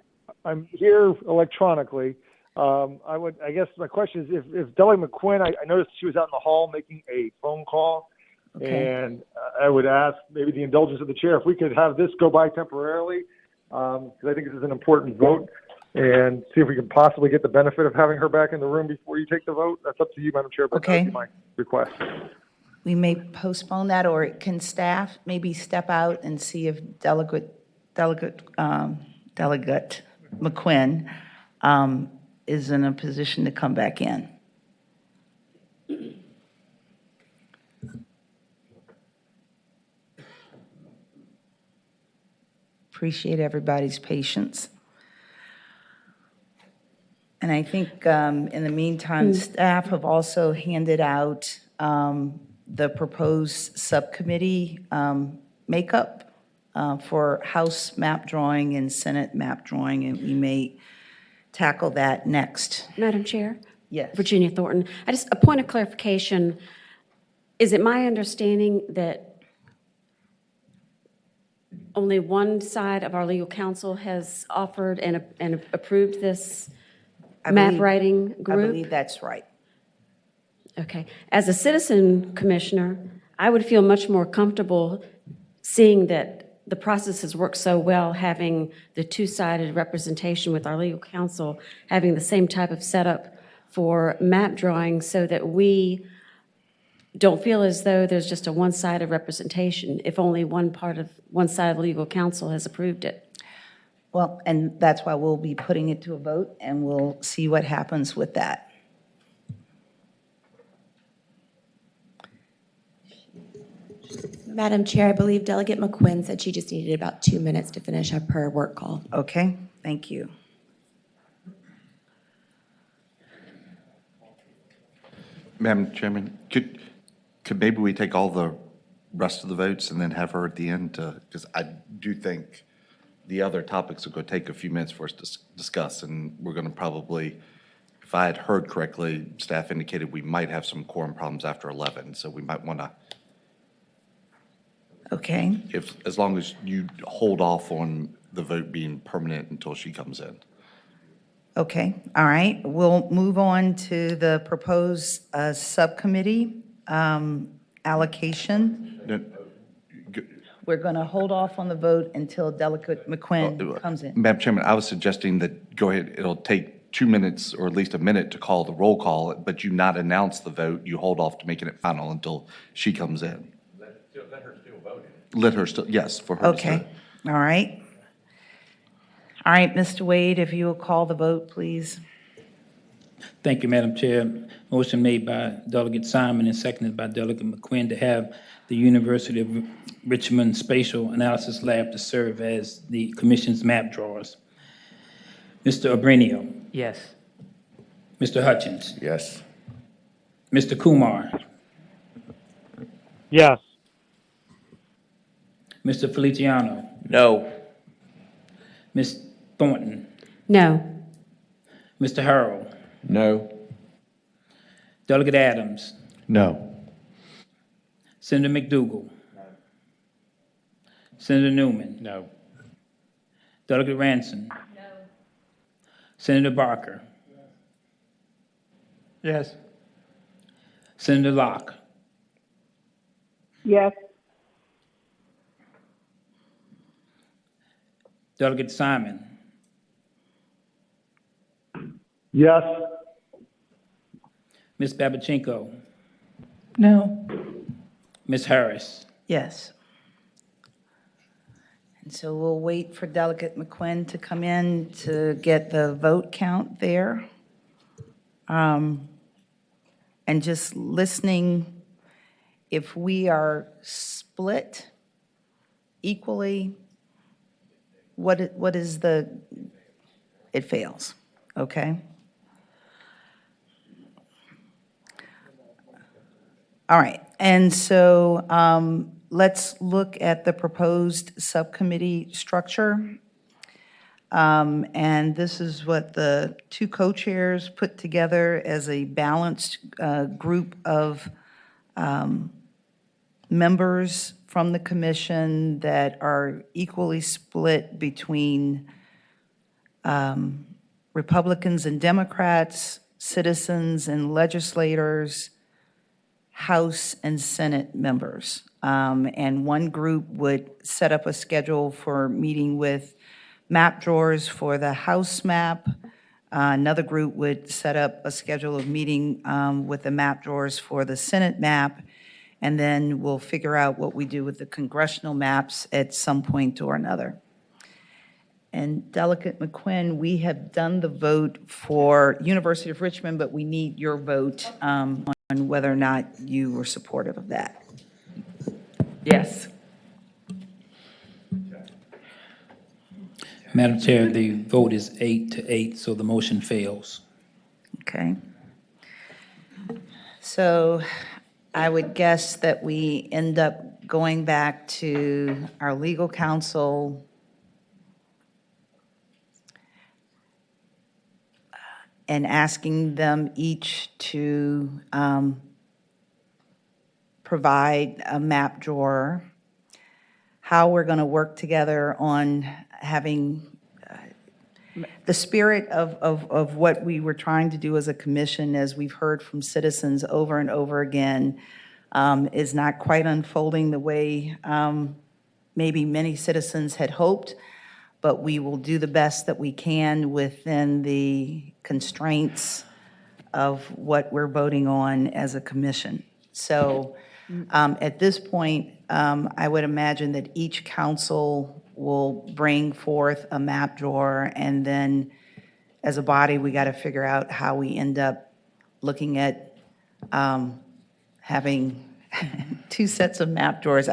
I'm here electronically. I guess my question is, if Delegate McQuinn, I noticed she was out in the hall making a phone call.
Okay.
And I would ask maybe the indulgence of the chair, if we could have this go by temporarily, because I think this is an important vote, and see if we can possibly get the benefit of having her back in the room before you take the vote. That's up to you, Madam Chair, but that would be my request.
We may postpone that, or can staff maybe step out and see if Delegate McQuinn is in a position to come back in. Appreciate everybody's patience. And I think in the meantime, staff have also handed out the proposed subcommittee makeup for House map drawing and Senate map drawing, and we may tackle that next.
Madam Chair?
Yes.
Virginia Thornton. A point of clarification. Is it my understanding that only one side of our legal counsel has offered and approved this map writing group?
I believe that's right.
Okay. As a citizen commissioner, I would feel much more comfortable seeing that the process has worked so well, having the two-sided representation with our legal counsel, having the same type of setup for map drawing, so that we don't feel as though there's just a one-sided representation if only one side of legal counsel has approved it.
Well, and that's why we'll be putting it to a vote, and we'll see what happens with that.
Madam Chair, I believe Delegate McQuinn said she just needed about 2 minutes to finish up her work call.
Okay, thank you.
Madam Chairman, could maybe we take all the rest of the votes and then have her at the end, because I do think the other topics are going to take a few minutes for us to discuss, and we're going to probably, if I had heard correctly, staff indicated we might have some quorum problems after 11, so we might want to,
Okay.
as long as you hold off on the vote being permanent until she comes in.
Okay, all right. We'll move on to the proposed subcommittee allocation. We're going to hold off on the vote until Delegate McQuinn comes in.
Madam Chairman, I was suggesting that, go ahead, it'll take 2 minutes or at least a minute to call the roll call, but you not announce the vote, you hold off to making it final until she comes in.
Let her still vote in it.
let her still, yes, for her to
Okay,
still.
all right. All right, Mr. Wade, if you will call the vote, please.
Thank you, Madam Chair. Motion made by Delegate Simon and seconded by Delegate McQuinn to have the University of Richmond Spatial Analysis Lab to serve as the commission's map drawers. Mr. Abrenio,
Yes.
Mr. Hutchins,
Yes.
Mr. Kumar,
Yes.
Mr. Feliciano,
No.
Ms. Thornton,
No.
Mr. Harrell,
No.
Delegate Adams,
No.
Senator McDougal, Senator Newman,
No.
Delegate Ranson, Senator Barker,
Yes.
Senator Locke,
Yes.
Delegate Simon,
Yes.
Ms. Babichenko,
No.
Ms. Harris.
Yes. And so we'll wait for Delegate McQuinn to come in to get the vote count there. And just listening, if we are split equally, what is it fails, okay? All right, and so let's look at the proposed subcommittee structure. And this is what the two co-chairs put together as a balanced group of members from the commission that are equally split between Republicans and Democrats, citizens and legislators, House and Senate members. And one group would set up a schedule for meeting with map drawers for the House map. Another group would set up a schedule of meeting with the map drawers for the Senate map. And then we'll figure out what we do with the congressional maps at some point or another. And Delegate McQuinn, we have done the vote for University of Richmond, but we need your vote on whether or not you were supportive of that.
Yes.
Madam Chair, the vote is 8-8, so the motion fails.
Okay. So I would guess that we end up going back to our legal counsel and asking them each to provide a map drawer, how we're going to work together on having the spirit of what we were trying to do as a commission, as we've heard from citizens over and over again, is not quite unfolding the way maybe many citizens had hoped, but we will do the best that we can within the constraints of what we're voting on as a commission. So at this point, I would imagine that each council will bring forth a map drawer, and then as a body, we got to figure out how we end up looking at having two sets of map drawers.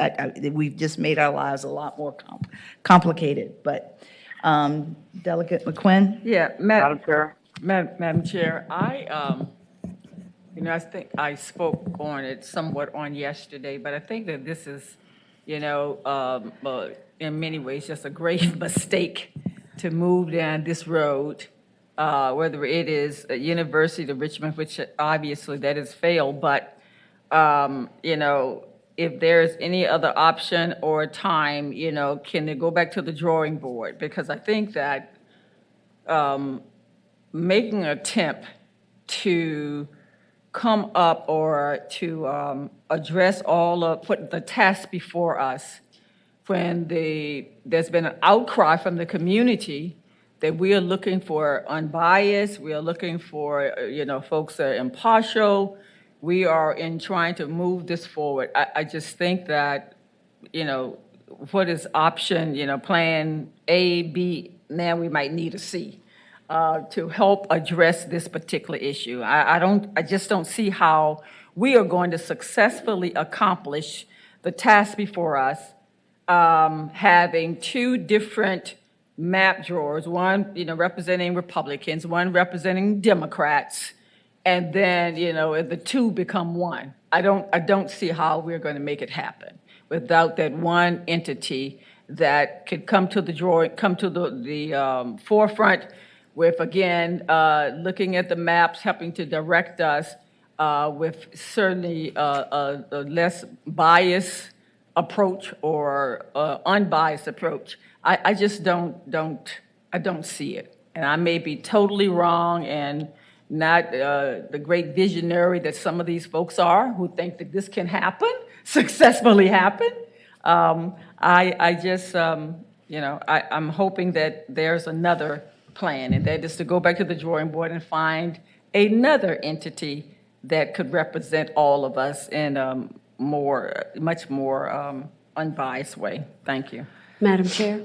We've just made our lives a lot more complicated, but Delegate McQuinn?
Yeah,
Madam Chair.
Madam Chair, I think I spoke on it somewhat on yesterday, but I think that this is, in many ways, just a grave mistake to move down this road, whether it is a University of Richmond, which obviously that has failed, but, if there's any other option or time, can they go back to the drawing board? Because I think that making an attempt to come up or to address put the task before us when there's been an outcry from the community that we are looking for unbiased, we are looking for, folks that are impartial, we are in trying to move this forward. I just think that, what is option, plan A, B, now we might need a C, to help address this particular issue. I just don't see how we are going to successfully accomplish the task before us, having two different map drawers, one, representing Republicans, one representing Democrats, and then, the two become one. I don't see how we're going to make it happen without that one entity that could come to the forefront with, again, looking at the maps, helping to direct us with certainly a less biased approach or unbiased approach. I just don't see it. And I may be totally wrong and not the great visionary that some of these folks are who think that this can happen, successfully happen. I'm hoping that there's another plan, and that is to go back to the drawing board and find another entity that could represent all of us in a much more unbiased way. Thank you.
Madam Chair,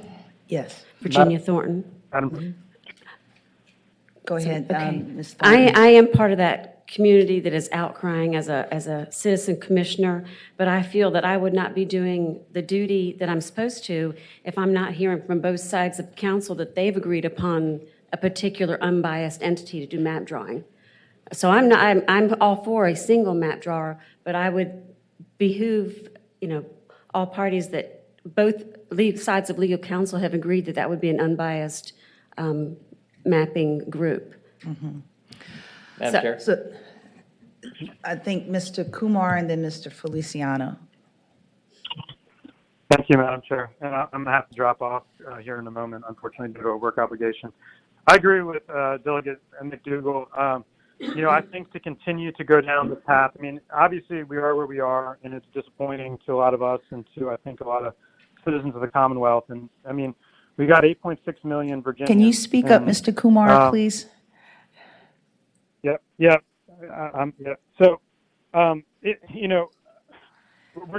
Yes,
Virginia Thornton.
go ahead,
Okay.
Ms. Thornton.
I am part of that community that is outcrying as a citizen commissioner, but I feel that I would not be doing the duty that I'm supposed to if I'm not hearing from both sides of council that they've agreed upon a particular unbiased entity to do map drawing. So I'm all for a single map drawer, but I would behoove, all parties that both sides of legal counsel have agreed that that would be an unbiased mapping group.
Madam Chair?
So I think Mr. Kumar and then Mr. Feliciano.
Thank you, Madam Chair. And I'm going to have to drop off here in a moment, unfortunately, due to a work obligation. I agree with Delegate McDougall. I think to continue to go down the path, obviously we are where we are, and it's disappointing to a lot of us and to, I think, a lot of citizens of the Commonwealth. And, we got 8.6 million Virginians.
Can you speak up, Mr. Kumar, please?
Yep. Yeah. So, we're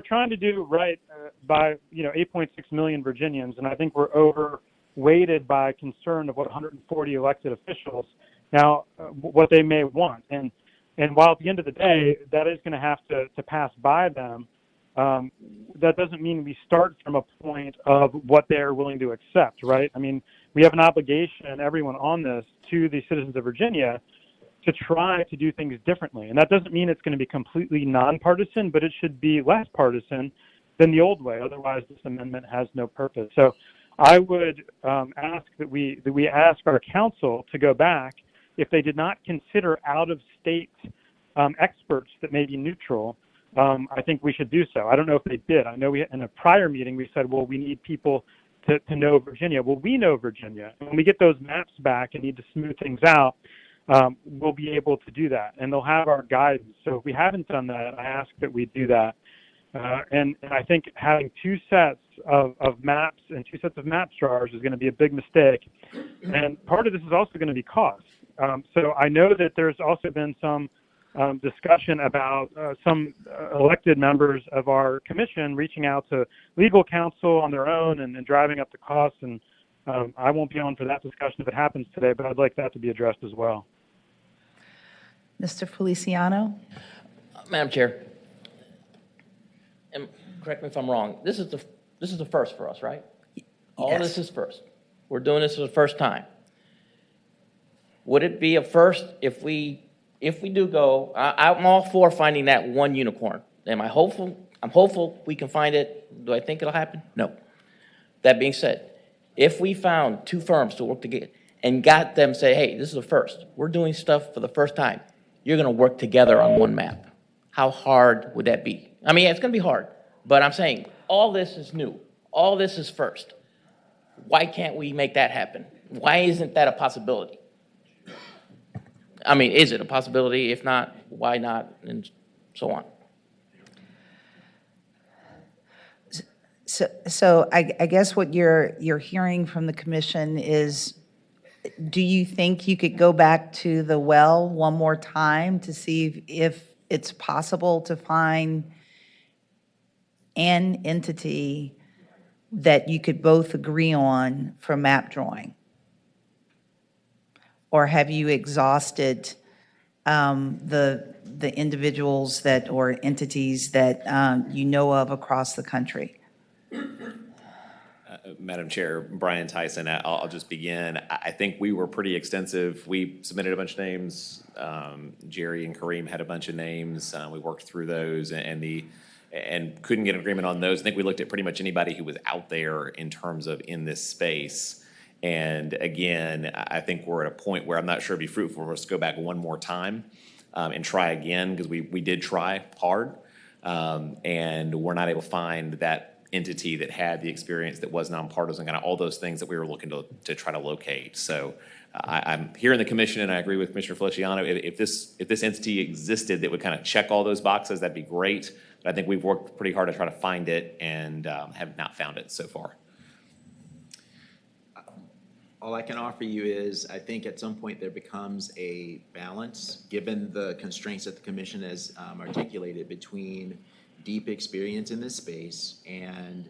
trying to do right by 8.6 million Virginians, and I think we're overweighted by concern of what 140 elected officials now what they may want, and while at the end of the day that is going to have to pass by them, that doesn't mean we start from a point of what they're willing to accept, right? We have an obligation, everyone on this, to the citizens of Virginia to try to do things differently. And that doesn't mean it's going to be completely nonpartisan, but it should be less partisan than the old way. Otherwise, this amendment has no purpose. So I would ask that we ask our council to go back, if they did not consider out-of-state experts that may be neutral. I think we should do so. I don't know if they did. I know in a prior meeting we said, well, we need people to know Virginia. Well, we know Virginia. And when we get those maps back and need to smooth things out, we'll be able to do that. And they'll have our guidance. So if we haven't done that, I ask that we do that. And I think having two sets of maps and two sets of map drawers is going to be a big mistake. And part of this is also going to be cost. So I know that there's also been some discussion about some elected members of our commission reaching out to legal counsel on their own and driving up the costs. And I won't be on for that discussion if it happens today, but I'd like that to be addressed as well.
Mr. Feliciano?
Madam Chair, and correct me if I'm wrong, this is the first for us, right? All
Yes.
this is first. We're doing this for the first time. Would it be a first if we do go? I'm all for finding that one unicorn. Am I hopeful? I'm hopeful we can find it. Do I think it'll happen? No. That being said, if we found two firms to work together and got them say, hey, this is a first. We're doing stuff for the first time. You're going to work together on one map. How hard would that be? It's going to be hard, but I'm saying all this is new. All this is first. Why can't we make that happen? Why isn't that a possibility? Is it a possibility? If not, why not? And so on.
So I guess what you're hearing from the commission is, do you think you could go back to the well one more time to see if it's possible to find an entity that you could both agree on for map drawing? Or have you exhausted the individuals that, or entities that you know of across the country?
Madam Chair, Brian Tyson, I'll just begin. I think we were pretty extensive. We submitted a bunch of names. Jerry and Kareem had a bunch of names. We worked through those and couldn't get an agreement on those. I think we looked at pretty much anybody who was out there in terms of in this space. And again, I think we're at a point where I'm not sure it'd be fruitful for us to go back one more time and try again, because we did try hard. And we're not able to find that entity that had the experience, that was nonpartisan, kind of all those things that we were looking to try to locate. So I'm here in the commission, and I agree with Commissioner Feliciano. If this entity existed that would kind of check all those boxes, that'd be great. But I think we've worked pretty hard to try to find it and have not found it so far.
All I can offer you is, I think at some point there becomes a balance, given the constraints that the commission has articulated, between deep experience in this space and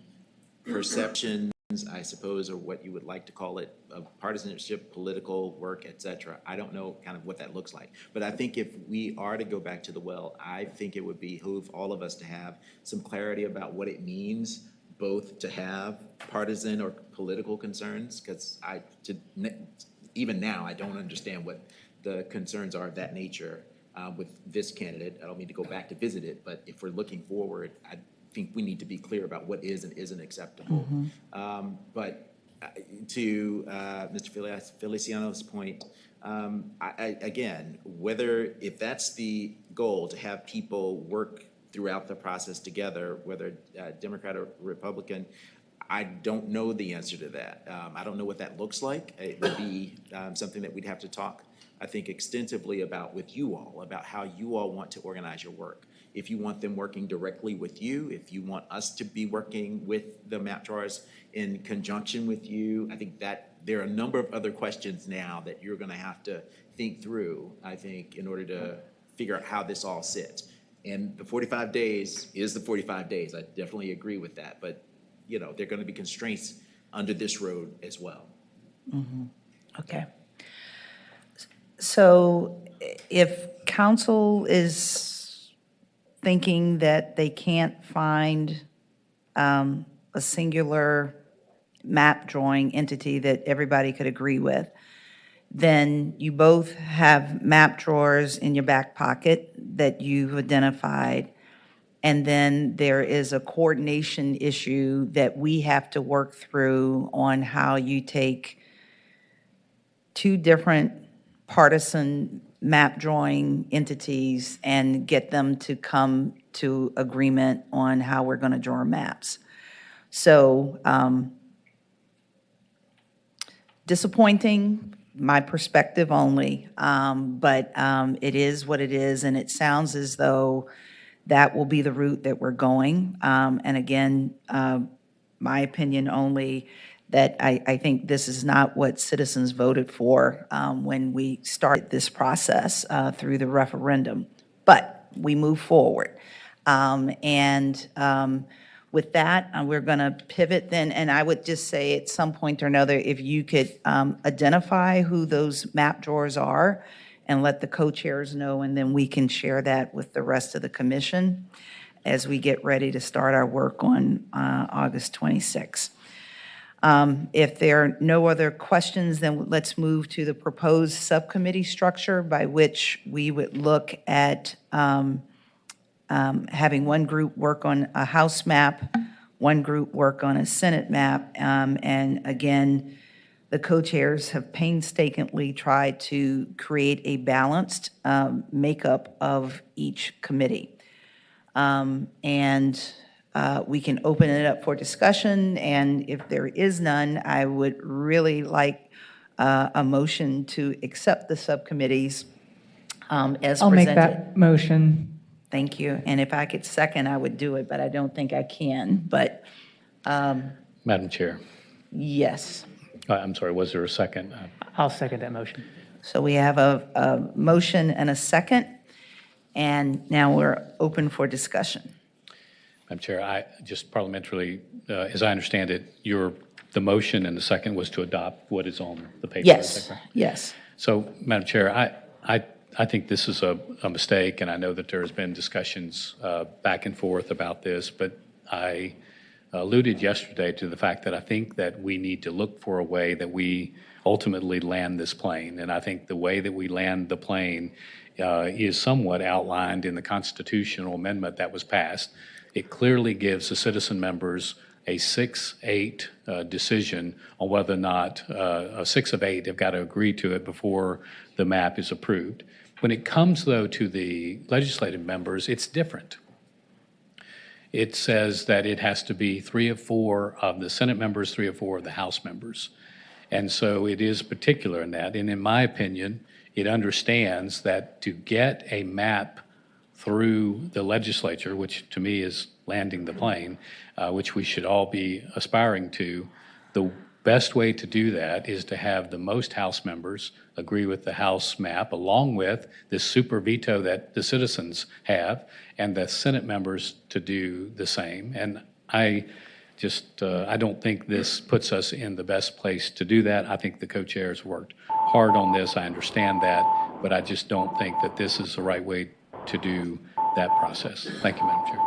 perceptions, I suppose, or what you would like to call it, of partisanship, political work, et cetera. I don't know kind of what that looks like. But I think if we are to go back to the well, I think it would behoove all of us to have some clarity about what it means both to have partisan or political concerns, because even now, I don't understand what the concerns are of that nature with this candidate. I don't mean to go back to visit it, but if we're looking forward, I think we need to be clear about what is and isn't acceptable. But to Mr. Feliciano's point, again, if that's the goal, to have people work throughout the process together, whether Democrat or Republican, I don't know the answer to that. I don't know what that looks like. It would be something that we'd have to talk, I think, extensively about with you all, about how you all want to organize your work. If you want them working directly with you, if you want us to be working with the map drawers in conjunction with you, I think that there are a number of other questions now that you're gonna have to think through, I think, in order to figure out how this all sits. And the 45 days is the 45 days. I definitely agree with that. But, you know, there are going to be constraints under this road as well.
Okay. So if council is thinking that they can't find a singular map drawing entity that everybody could agree with, then you both have map drawers in your back pocket that you've identified. And then there is a coordination issue that we have to work through on how you take two different partisan map drawing entities and get them to come to agreement on how we're going to draw maps. So disappointing, my perspective only, but it is what it is, and it sounds as though that will be the route that we're going. And again, my opinion only, that I think this is not what citizens voted for when we started this process through the referendum. But we move forward. With that, we're going to pivot then, and I would just say at some point or another, if you could identify who those map drawers are and let the co-chairs know, and then we can share that with the rest of the commission as we get ready to start our work on August 26th. If there are no other questions, then let's move to the proposed subcommittee structure, by which we would look at having one group work on a House map, one group work on a Senate map, and again, the co-chairs have painstakingly tried to create a balanced makeup of each committee. We can open it up for discussion, and if there is none, I would really like a motion to accept the subcommittees as presented.
I'll make that motion.
Thank you. And if I could second, I would do it, but I don't think I can. But
Madam Chair,
yes.
I'm sorry, was there a second?
I'll second that motion.
So we have a motion and a second, and now we're open for discussion.
Madam Chair, just parliamentarily, as I understand it, the motion and the second was to adopt what is on the paper. Is
Yes,
that correct?
yes.
So, Madam Chair, I think this is a mistake, and I know that there's been discussions back and forth about this, but I alluded yesterday to the fact that I think that we need to look for a way that we ultimately land this plane. And I think the way that we land the plane is somewhat outlined in the constitutional amendment that was passed. It clearly gives the citizen members a 6-8 decision on whether or not a 6 of 8 have got to agree to it before the map is approved. When it comes, though, to the legislative members, it's different. It says that it has to be 3 of 4 of the Senate members, 3 of 4 of the House members. And so it is particular in that. And in my opinion, it understands that to get a map through the legislature, which to me is landing the plane, which we should all be aspiring to, the best way to do that is to have the most House members agree with the House map, along with this super veto that the citizens have, and the Senate members to do the same. And I don't think this puts us in the best place to do that. I think the co-chairs worked hard on this. I understand that, but I just don't think that this is the right way to do that process. Thank you, Madam Chair.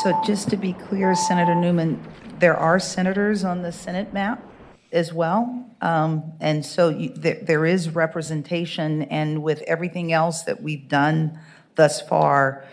So just to be clear, Senator Newman, there are senators on the Senate map as well. And so there is representation, and with everything else that we've done thus far,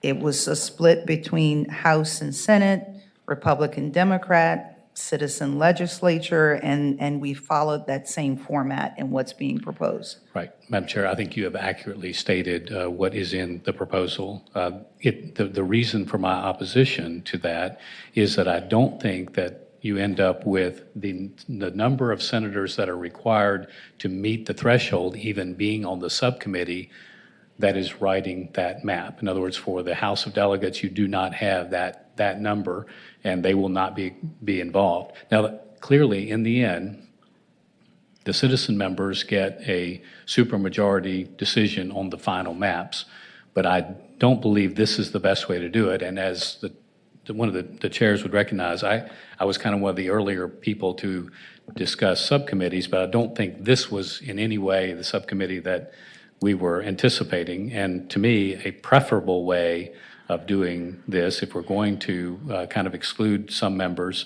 it was a split between House and Senate, Republican, Democrat, citizen legislature, and we followed that same format in what's being proposed.
Right. Madam Chair, I think you have accurately stated what is in the proposal. The reason for my opposition to that is that I don't think that you end up with the number of senators that are required to meet the threshold, even being on the subcommittee that is writing that map. In other words, for the House of Delegates, you do not have that number, and they will not be involved. Now, clearly, in the end, the citizen members get a supermajority decision on the final maps, but I don't believe this is the best way to do it. And as one of the chairs would recognize, I was kind of one of the earlier people to discuss subcommittees, but I don't think this was in any way the subcommittee that we were anticipating. And to me, a preferable way of doing this, if we're going to kind of exclude some members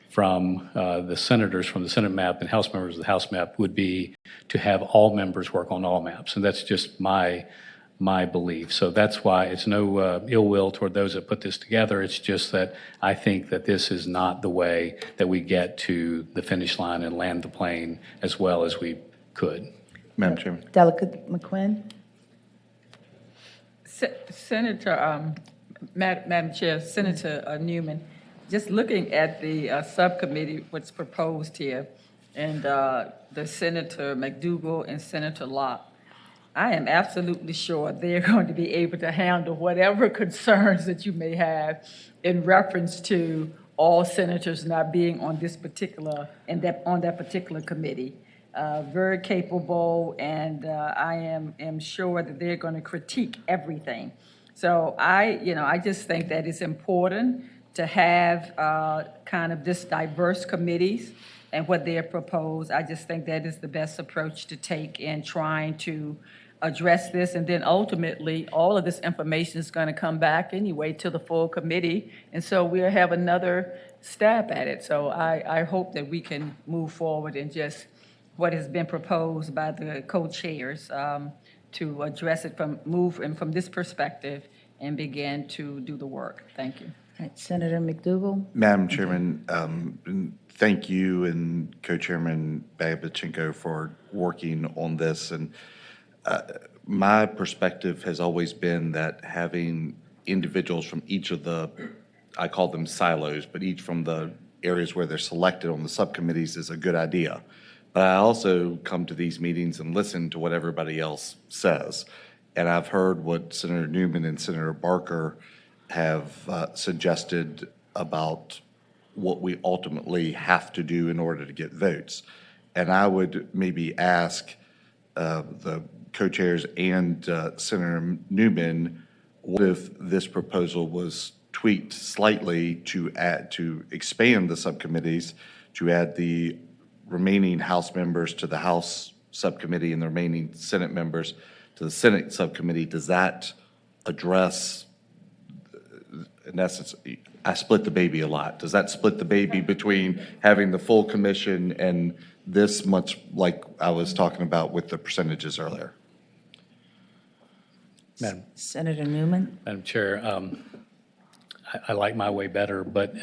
from the senators from the Senate map and House members of the House map, would be to have all members work on all maps. And that's just my belief. So that's why it's no ill will toward those that put this together. It's just that I think that this is not the way that we get to the finish line and land the plane as well as we could.
Madam Chairman.
Delegate McQuinn?
Senator, Madam Chair, Senator Newman, just looking at the subcommittee, what's proposed here, and the Senator McDougal and Senator Locke, I am absolutely sure they're going to be able to handle whatever concerns that you may have in reference to all senators not being on this particular, on that particular committee. Very capable, and I am sure that they're going to critique everything. So I just think that it's important to have kind of this diverse committees and what they have proposed. I just think that is the best approach to take in trying to address this. And then ultimately, all of this information is going to come back anyway to the full committee. And so we'll have another stab at it. So I hope that we can move forward and just what has been proposed by the co-chairs to address it from this perspective and begin to do the work. Thank you.
All right, Senator McDougal?
Madam Chairman, thank you and Co-Chairman Babichenko for working on this. And my perspective has always been that having individuals from each of the, I call them silos, but each from the areas where they're selected on the subcommittees is a good idea. But I also come to these meetings and listen to what everybody else says. And I've heard what Senator Newman and Senator Barker have suggested about what we ultimately have to do in order to get votes. And I would maybe ask the co-chairs and Senator Newman if this proposal was tweaked slightly to expand the subcommittees, to add the remaining House members to the House subcommittee and the remaining Senate members to the Senate subcommittee? Does that address, in essence, I split the baby a lot. Does that split the baby between having the full commission and this much, like I was talking about with the percentages earlier?
Senator Newman?
Madam Chair, I like my way better, but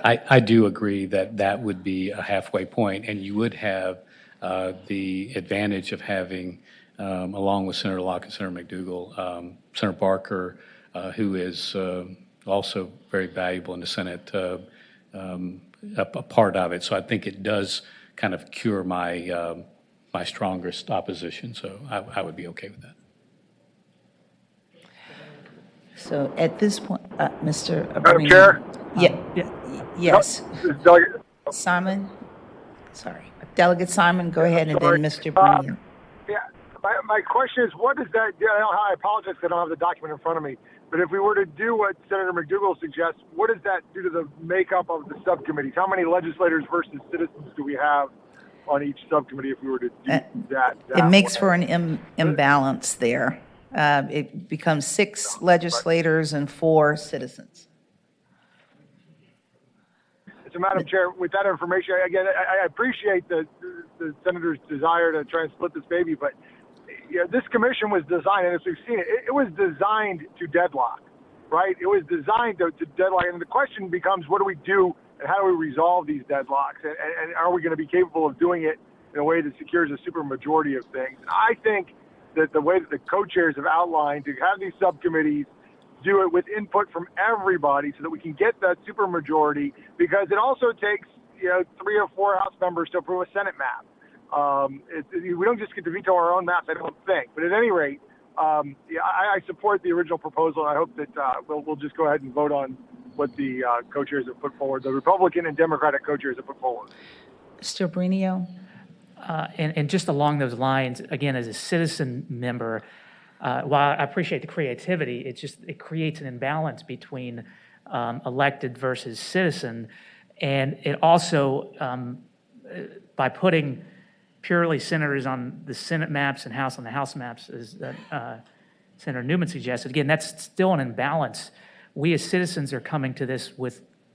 I do agree that that would be a halfway point, and you would have the advantage of having, along with Senator Locke and Senator McDougal, Senator Barker, who is also very valuable in the Senate, a part of it. So I think it does kind of cure my my strongest opposition. So I would be okay with that.
So at this point, Mr.
Madam Chair?
Yes.
Delegate,
Simon? Sorry. Delegate Simon, go ahead, and
sorry.
then Mr. Bruno.
Yeah, my question is, what does that, I apologize that I don't have the document in front of me, but if we were to do what Senator McDougal suggests, what does that do to the makeup of the subcommittees? How many legislators versus citizens do we have on each subcommittee if we were to do that?
It makes for an imbalance there. It becomes 6 legislators and 4 citizens.
So, Madam Chair, with that information, again, I appreciate the senator's desire to try and split this baby, but this commission was designed, and as we've seen it was designed to deadlock, right? It was designed to deadlock, and the question becomes, what do we do, and how do we resolve these deadlocks, and are we going to be capable of doing it in a way that secures a supermajority of things? And I think that the way that the co-chairs have outlined, to have these subcommittees do it with input from everybody so that we can get that supermajority, because it also takes 3 or 4 House members to approve a Senate map. We don't just get to veto our own maps, I don't think. But at any rate, I support the original proposal, and I hope that we'll just go ahead and vote on what the co-chairs have put forward, the Republican and Democratic co-chairs have put forward.
Mr. Bruno?
And just along those lines, again, as a citizen member, while I appreciate the creativity, it creates an imbalance between elected versus citizen. And it also, by putting purely senators on the Senate maps and House on the House maps, as Senator Newman suggested, again, that's still an imbalance. We as citizens are coming to this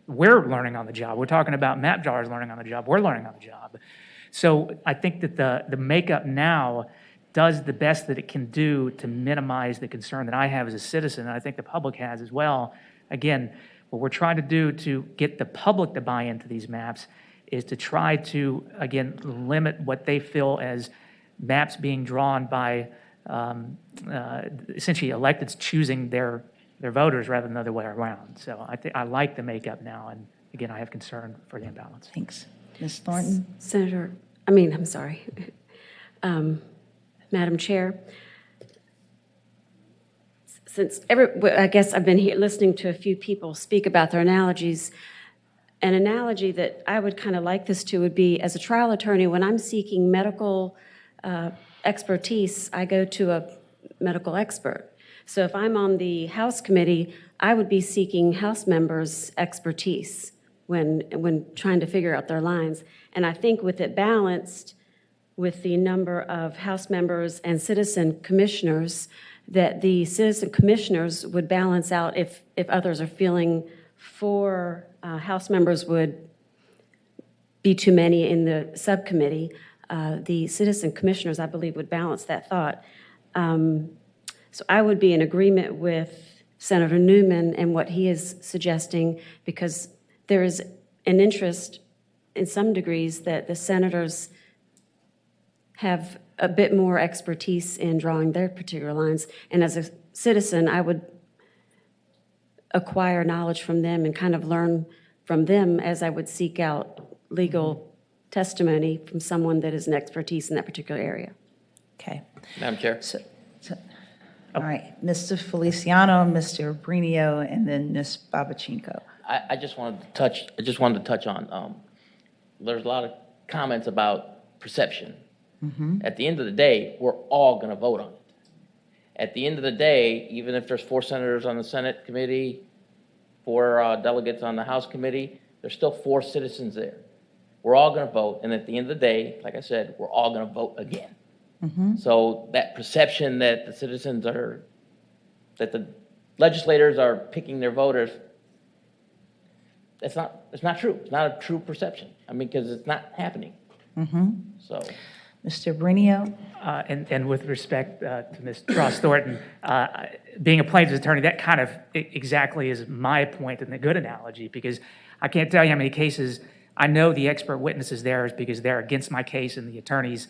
we're learning on the job. We're talking about map drawers learning on the job. We're learning on the job. So I think that the makeup now does the best that it can do to minimize the concern that I have as a citizen, and I think the public has as well. Again, what we're trying to do to get the public to buy into these maps is to try to, again, limit what they feel as maps being drawn by essentially electeds choosing their voters rather than the other way around. So I like the makeup now, and again, I have concern for the imbalance.
Thanks. Ms. Thornton?
I'm sorry. Madam Chair, I guess I've been here listening to a few people speak about their analogies. An analogy that I would kind of like this to would be, as a trial attorney, when I'm seeking medical expertise, I go to a medical expert. So if I'm on the House committee, I would be seeking House members' expertise when trying to figure out their lines. And I think with it balanced with the number of House members and citizen commissioners, that the citizen commissioners would balance out if others are feeling 4 House members would be too many in the subcommittee. The citizen commissioners, I believe, would balance that thought. So I would be in agreement with Senator Newman and what he is suggesting, because there is an interest in some degrees that the senators have a bit more expertise in drawing their particular lines. And as a citizen, I would acquire knowledge from them and kind of learn from them as I would seek out legal testimony from someone that is an expertise in that particular area.
Okay.
Madam Chair.
All right, Mr. Feliciano, Mr. Brino, and then Ms. Babachenko.
I just wanted to touch on, there's a lot of comments about perception. At the end of the day, we're all going to vote on it. At the end of the day, even if there's 4 senators on the Senate committee, 4 delegates on the House committee, there's still 4 citizens there. We're all going to vote, and at the end of the day, like I said, we're all going to vote again. So that perception that the citizens are, that the legislators are picking their voters, it's not true. It's not a true perception. I mean, because it's not happening. So,
Mr. Brinio?
And with respect to Ms. Ross Thornton, being a plaintiff's attorney, that kind of exactly is my point and a good analogy, because I can't tell you how many cases I know the expert witnesses there is because they're against my case, and the attorneys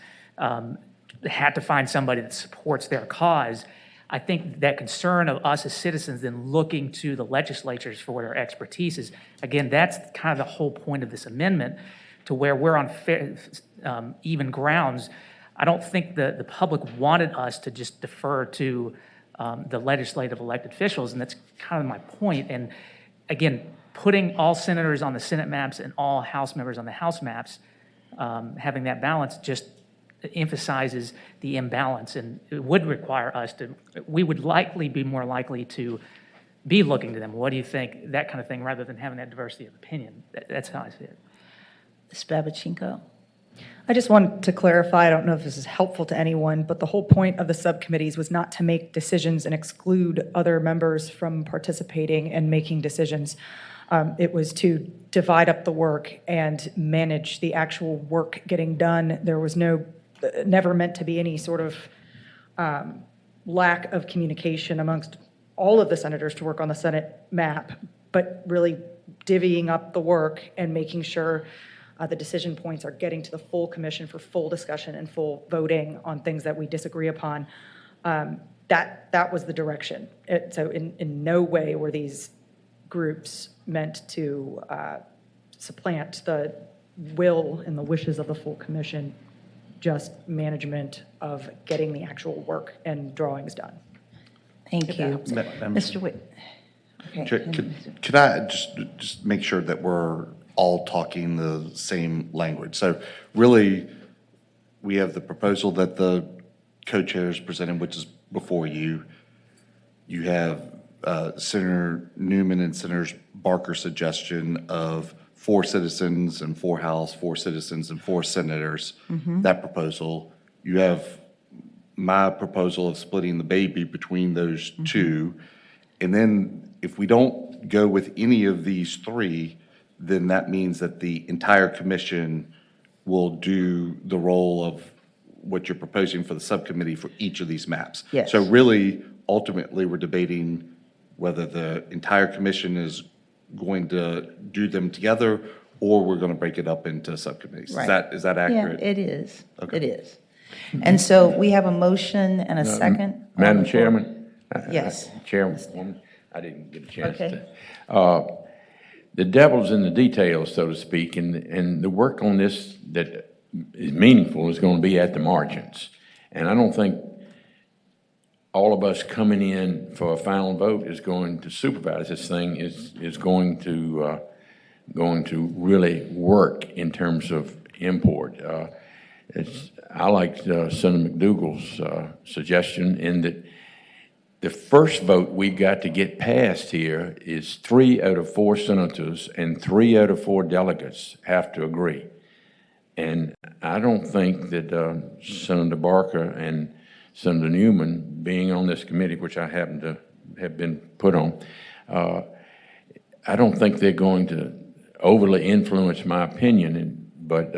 had to find somebody that supports their cause. I think that concern of us as citizens then looking to the legislatures for their expertise is, again, that's kind of the whole point of this amendment, to where we're on fair, even grounds. I don't think the public wanted us to just defer to the legislative elected officials, and that's kind of my point. And again, putting all senators on the Senate maps and all House members on the House maps, having that balance just emphasizes the imbalance, and it would require us to, we would likely be more likely to be looking to them. What do you think? That kind of thing, rather than having that diversity of opinion. That's how I see it.
Ms. Babichenko?
I just want to clarify, I don't know if this is helpful to anyone, but the whole point of the subcommittees was not to make decisions and exclude other members from participating and making decisions. It was to divide up the work and manage the actual work getting done. There was never meant to be any sort of lack of communication amongst all of the senators to work on the Senate map, but really divvying up the work and making sure the decision points are getting to the full commission for full discussion and full voting on things that we disagree upon. That was the direction. So in no way were these groups meant to supplant the will and the wishes of the full commission, just management of getting the actual work and drawings done.
Thank you. Mr. Witt? Okay.
Could I just make sure that we're all talking the same language? So really, we have the proposal that the co-chairs presented, which is before you. You have Senator Newman and Senator Barker's suggestion of 4 citizens and 4 House, 4 citizens and 4 senators. That proposal. You have my proposal of splitting the baby between those 2. And then if we don't go with any of these 3, then that means that the entire commission will do the role of what you're proposing for the subcommittee for each of these maps.
Yes.
So really, ultimately, we're debating whether the entire commission is going to do them together, or we're going to break it up into subcommittees.
Right.
Is that accurate?
Yeah, it is.
Okay.
It is. And so we have a motion and a second.
Madam Chairman?
Yes.
Chairwoman, I didn't get a chance
Okay.
to. The devil's in the details, so to speak, and the work on this that is meaningful is going to be at the margins. And I don't think all of us coming in for a final vote is going to supervise this thing, is going to really work in terms of import. I like Senator McDougal's suggestion in that the first vote we've got to get passed here is 3 out of 4 senators and 3 out of 4 delegates have to agree. And I don't think that Senator Barker and Senator Newman, being on this committee, which I happen to have been put on, I don't think they're going to overly influence my opinion. But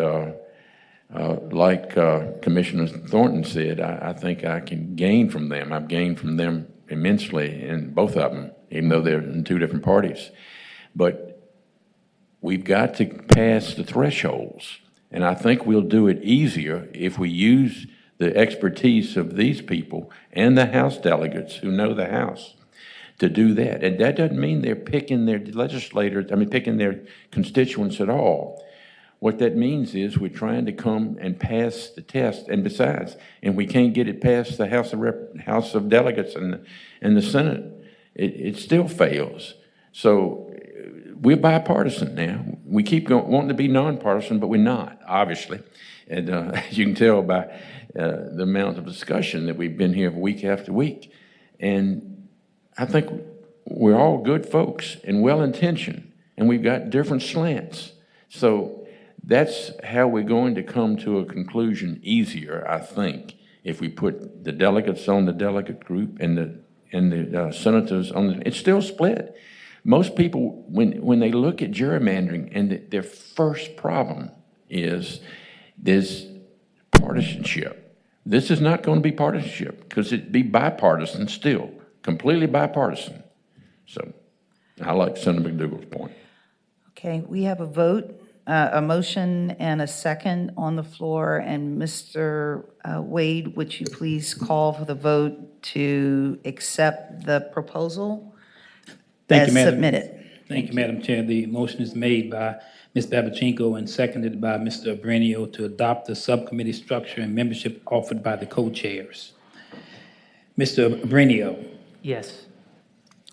like Commissioner Thornton said, I think I can gain from them. I've gained from them immensely in both of them, even though they're in 2 different parties. But we've got to pass the thresholds. And I think we'll do it easier if we use the expertise of these people and the House delegates who know the House to do that. And that doesn't mean they're picking their legislators, picking their constituents at all. What that means is we're trying to come and pass the test. And besides, and we can't get it past the House of Delegates and the Senate, it still fails. So we're bipartisan now. we keep wanting to be nonpartisan, but we're not, obviously. And as you can tell by the amount of discussion that we've been here week after week. And I think we're all good folks and well-intentioned, and we've got different slants. So that's how we're going to come to a conclusion easier, I think, if we put the delegates on the delegate group and the senators on the, it's still split. Most people, when they look at gerrymandering, and their first problem is there's partisanship. This is not going to be partisanship because it'd be bipartisan still, completely bipartisan. So I like Senator McDougal's point.
Okay, we have a vote, a motion and a second on the floor. And Mr. Wade, would you please call for the vote to accept the proposal as submitted?
Thank you, Madam Chair. The motion is made by Ms. Babachenko and seconded by Mr. Abrenio to adopt the subcommittee structure and membership offered by the co-chairs. Mr. Abrenio.
Yes.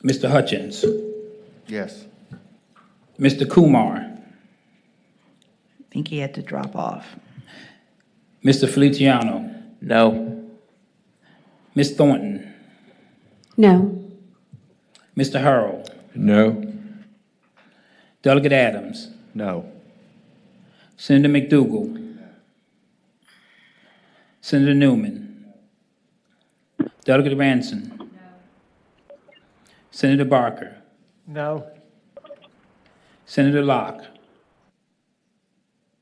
Mr. Hutchins.
Yes.
Mr. Kumar.
I think he had to drop off.
Mr. Feliciano.
No.
Ms. Thornton.
No.
Mr. Harrell.
No.
Delegate Adams.
No.
Senator McDougal. Senator Newman. Delegate Ranson. No. Senator Barker.
No.
Senator Locke.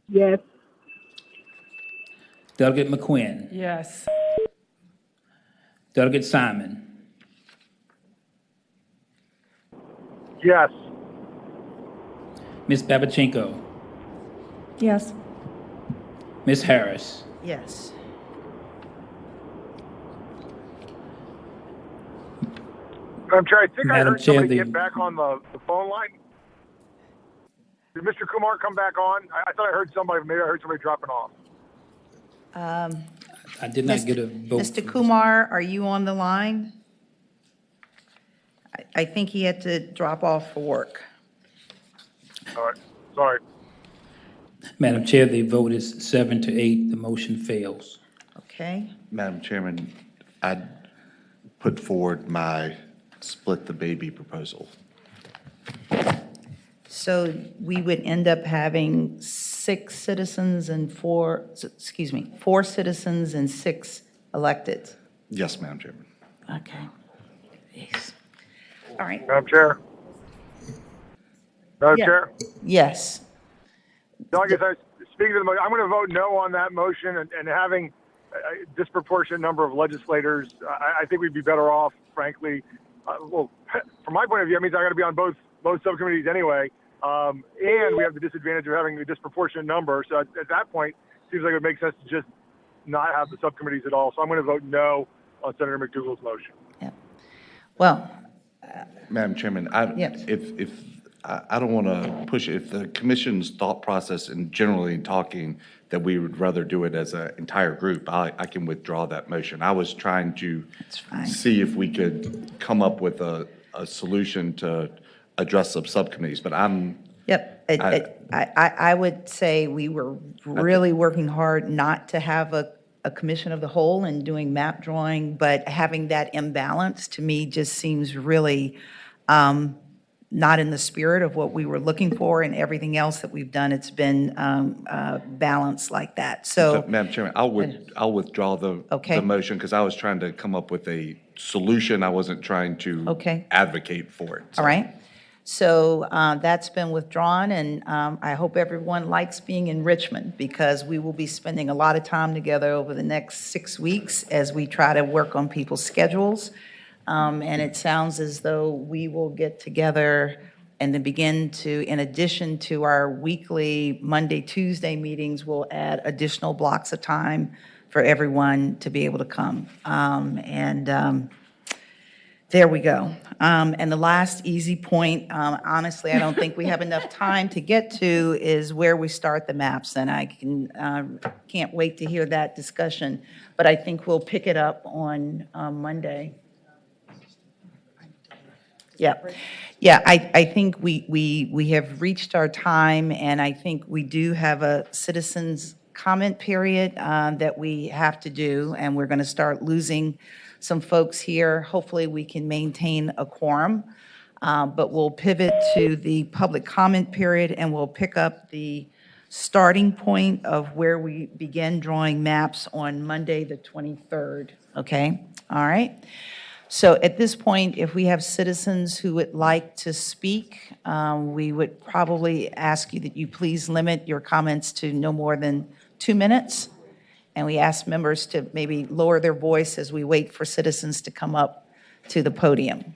Yes.
Delegate McQuinn.
Yes.
Delegate Simon.
Yes.
Ms. Babachenko.
Yes.
Ms. Harris.
Yes.
I'm trying. I think I
Madam
heard
Chair,
somebody
the-
get back on the phone line. Did Mr. Kumar come back on? I thought I heard somebody. Maybe I heard somebody dropping off.
I did not get a vote.
Mr. Kumar, are you on the line? I think he had to drop off for work.
All right. Sorry.
Madam Chair, the vote is 7-8. The motion fails.
Okay.
Madam Chairman, I'd put forward my split the baby proposal.
So we would end up having 4 citizens and 6 elected.
Yes, Madam Chairman.
Okay. Yes. All right.
Madam Chair. Madam
Yeah.
Chair.
Yes.
Delegates, speaking to the motion, I'm going to vote no on that motion, and having a disproportionate number of legislators, I think we'd be better off, frankly. Well, from my point of view, it means I got to be on both subcommittees anyway, and we have the disadvantage of having a disproportionate number. So at that point, it seems like it would make sense to just not have the subcommittees at all. So I'm going to vote no on Senator McDougal's motion.
Yeah. Well,
Madam Chairman,
Yes.
if I don't want to push it. If the commission's thought process and generally talking that we would rather do it as an entire group, I can withdraw that motion. I was trying to
fine.
see if we could come up with a solution to address some subcommittees, but
yep. I would say we were really working hard not to have a commission of the whole and doing map drawing, but having that imbalance to me just seems really not in the spirit of what we were looking for, and everything else that we've done, it's been balanced like that. So,
Madam Chairman, I'll withdraw the motion because I was trying to come up with a solution. I wasn't trying to advocate for it.
all right. So that's been withdrawn, and I hope everyone likes being in Richmond because we will be spending a lot of time together over the next 6 weeks as we try to work on people's schedules. And it sounds as though we will get together and then begin to, in addition to our weekly Monday, Tuesday meetings, we'll add additional blocks of time for everyone to be able to come. There we go. And the last easy point, honestly, I don't think we have enough time to get to, is where we start the maps. And I can't wait to hear that discussion. But I think we'll pick it up on Monday. Yeah. Yeah, I think we have reached our time, and I think we do have a citizens' comment period that we have to do, and we're going to start losing some folks here. Hopefully, we can maintain a quorum, but we'll pivot to the public comment period, and we'll pick up the starting point of where we begin drawing maps on Monday, the 23rd, okay? All right? So at this point, if we have citizens who would like to speak, we would probably ask you that you please limit your comments to no more than 2 minutes. And we ask members to maybe lower their voice as we wait for citizens to come up to the podium.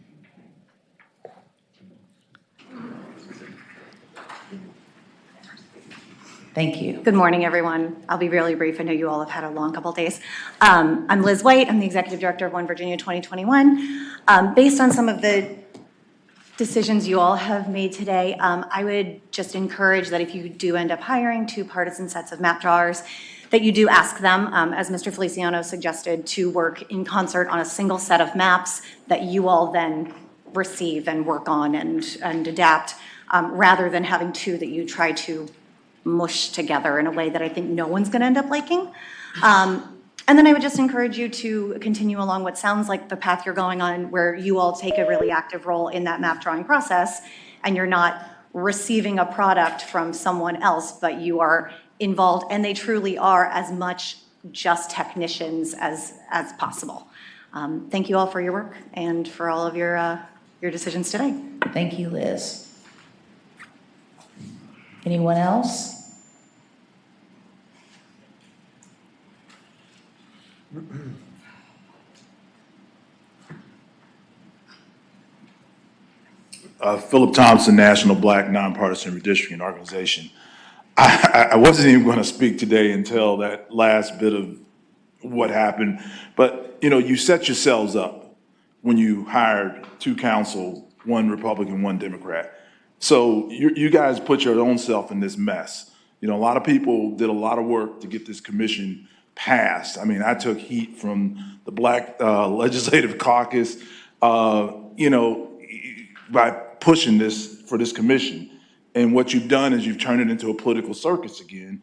Thank you.
Good morning, everyone. I'll be really brief. I know you all have had a long couple of days. I'm Liz White. I'm the Executive Director of One Virginia 2021. Based on some of the decisions you all have made today, I would just encourage that if you do end up hiring two partisan sets of map drawers, that you do ask them, as Mr. Feliciano suggested, to work in concert on a single set of maps that you all then receive and work on and adapt, rather than having two that you try to mush together in a way that I think no one's going to end up liking. And then I would just encourage you to continue along what sounds like the path you're going on, where you all take a really active role in that map drawing process, and you're not receiving a product from someone else, but you are involved, and they truly are as much just technicians as possible. Thank you all for your work and for all of your decisions today.
Thank you, Liz. Anyone else?
Philip Thompson, National Black Nonpartisan Redistricting Organization. I wasn't even going to speak today until that last bit of what happened, but you set yourselves up when you hired two council, one Republican, one Democrat. So you guys put your own self in this mess. A lot of people did a lot of work to get this commission passed. I mean, I took heat from the Black Legislative Caucus, by pushing this for this commission. And what you've done is you've turned it into a political circus again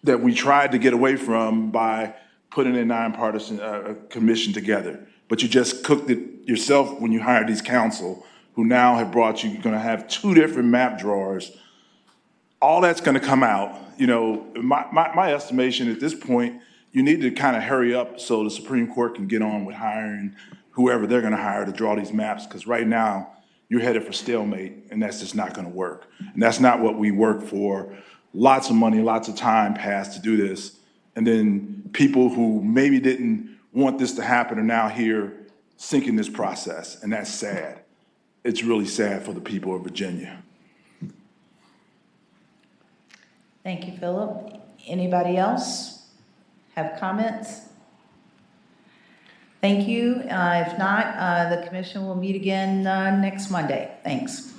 that we tried to get away from by putting a nonpartisan commission together. But you just cooked it yourself when you hired these council, who now have brought you, you're going to have two different map drawers. All that's going to come out. My estimation at this point, you need to kind of hurry up so the Supreme Court can get on with hiring whoever they're going to hire to draw these maps, because right now you're headed for stalemate, and that's just not going to work. And that's not what we work for. Lots of money, lots of time passed to do this, and then people who maybe didn't want this to happen are now here sinking this process, and that's sad. It's really sad for the people of Virginia.
Thank you, Philip. Anybody else have comments? Thank you. If not, the commission will meet again next Monday. Thanks.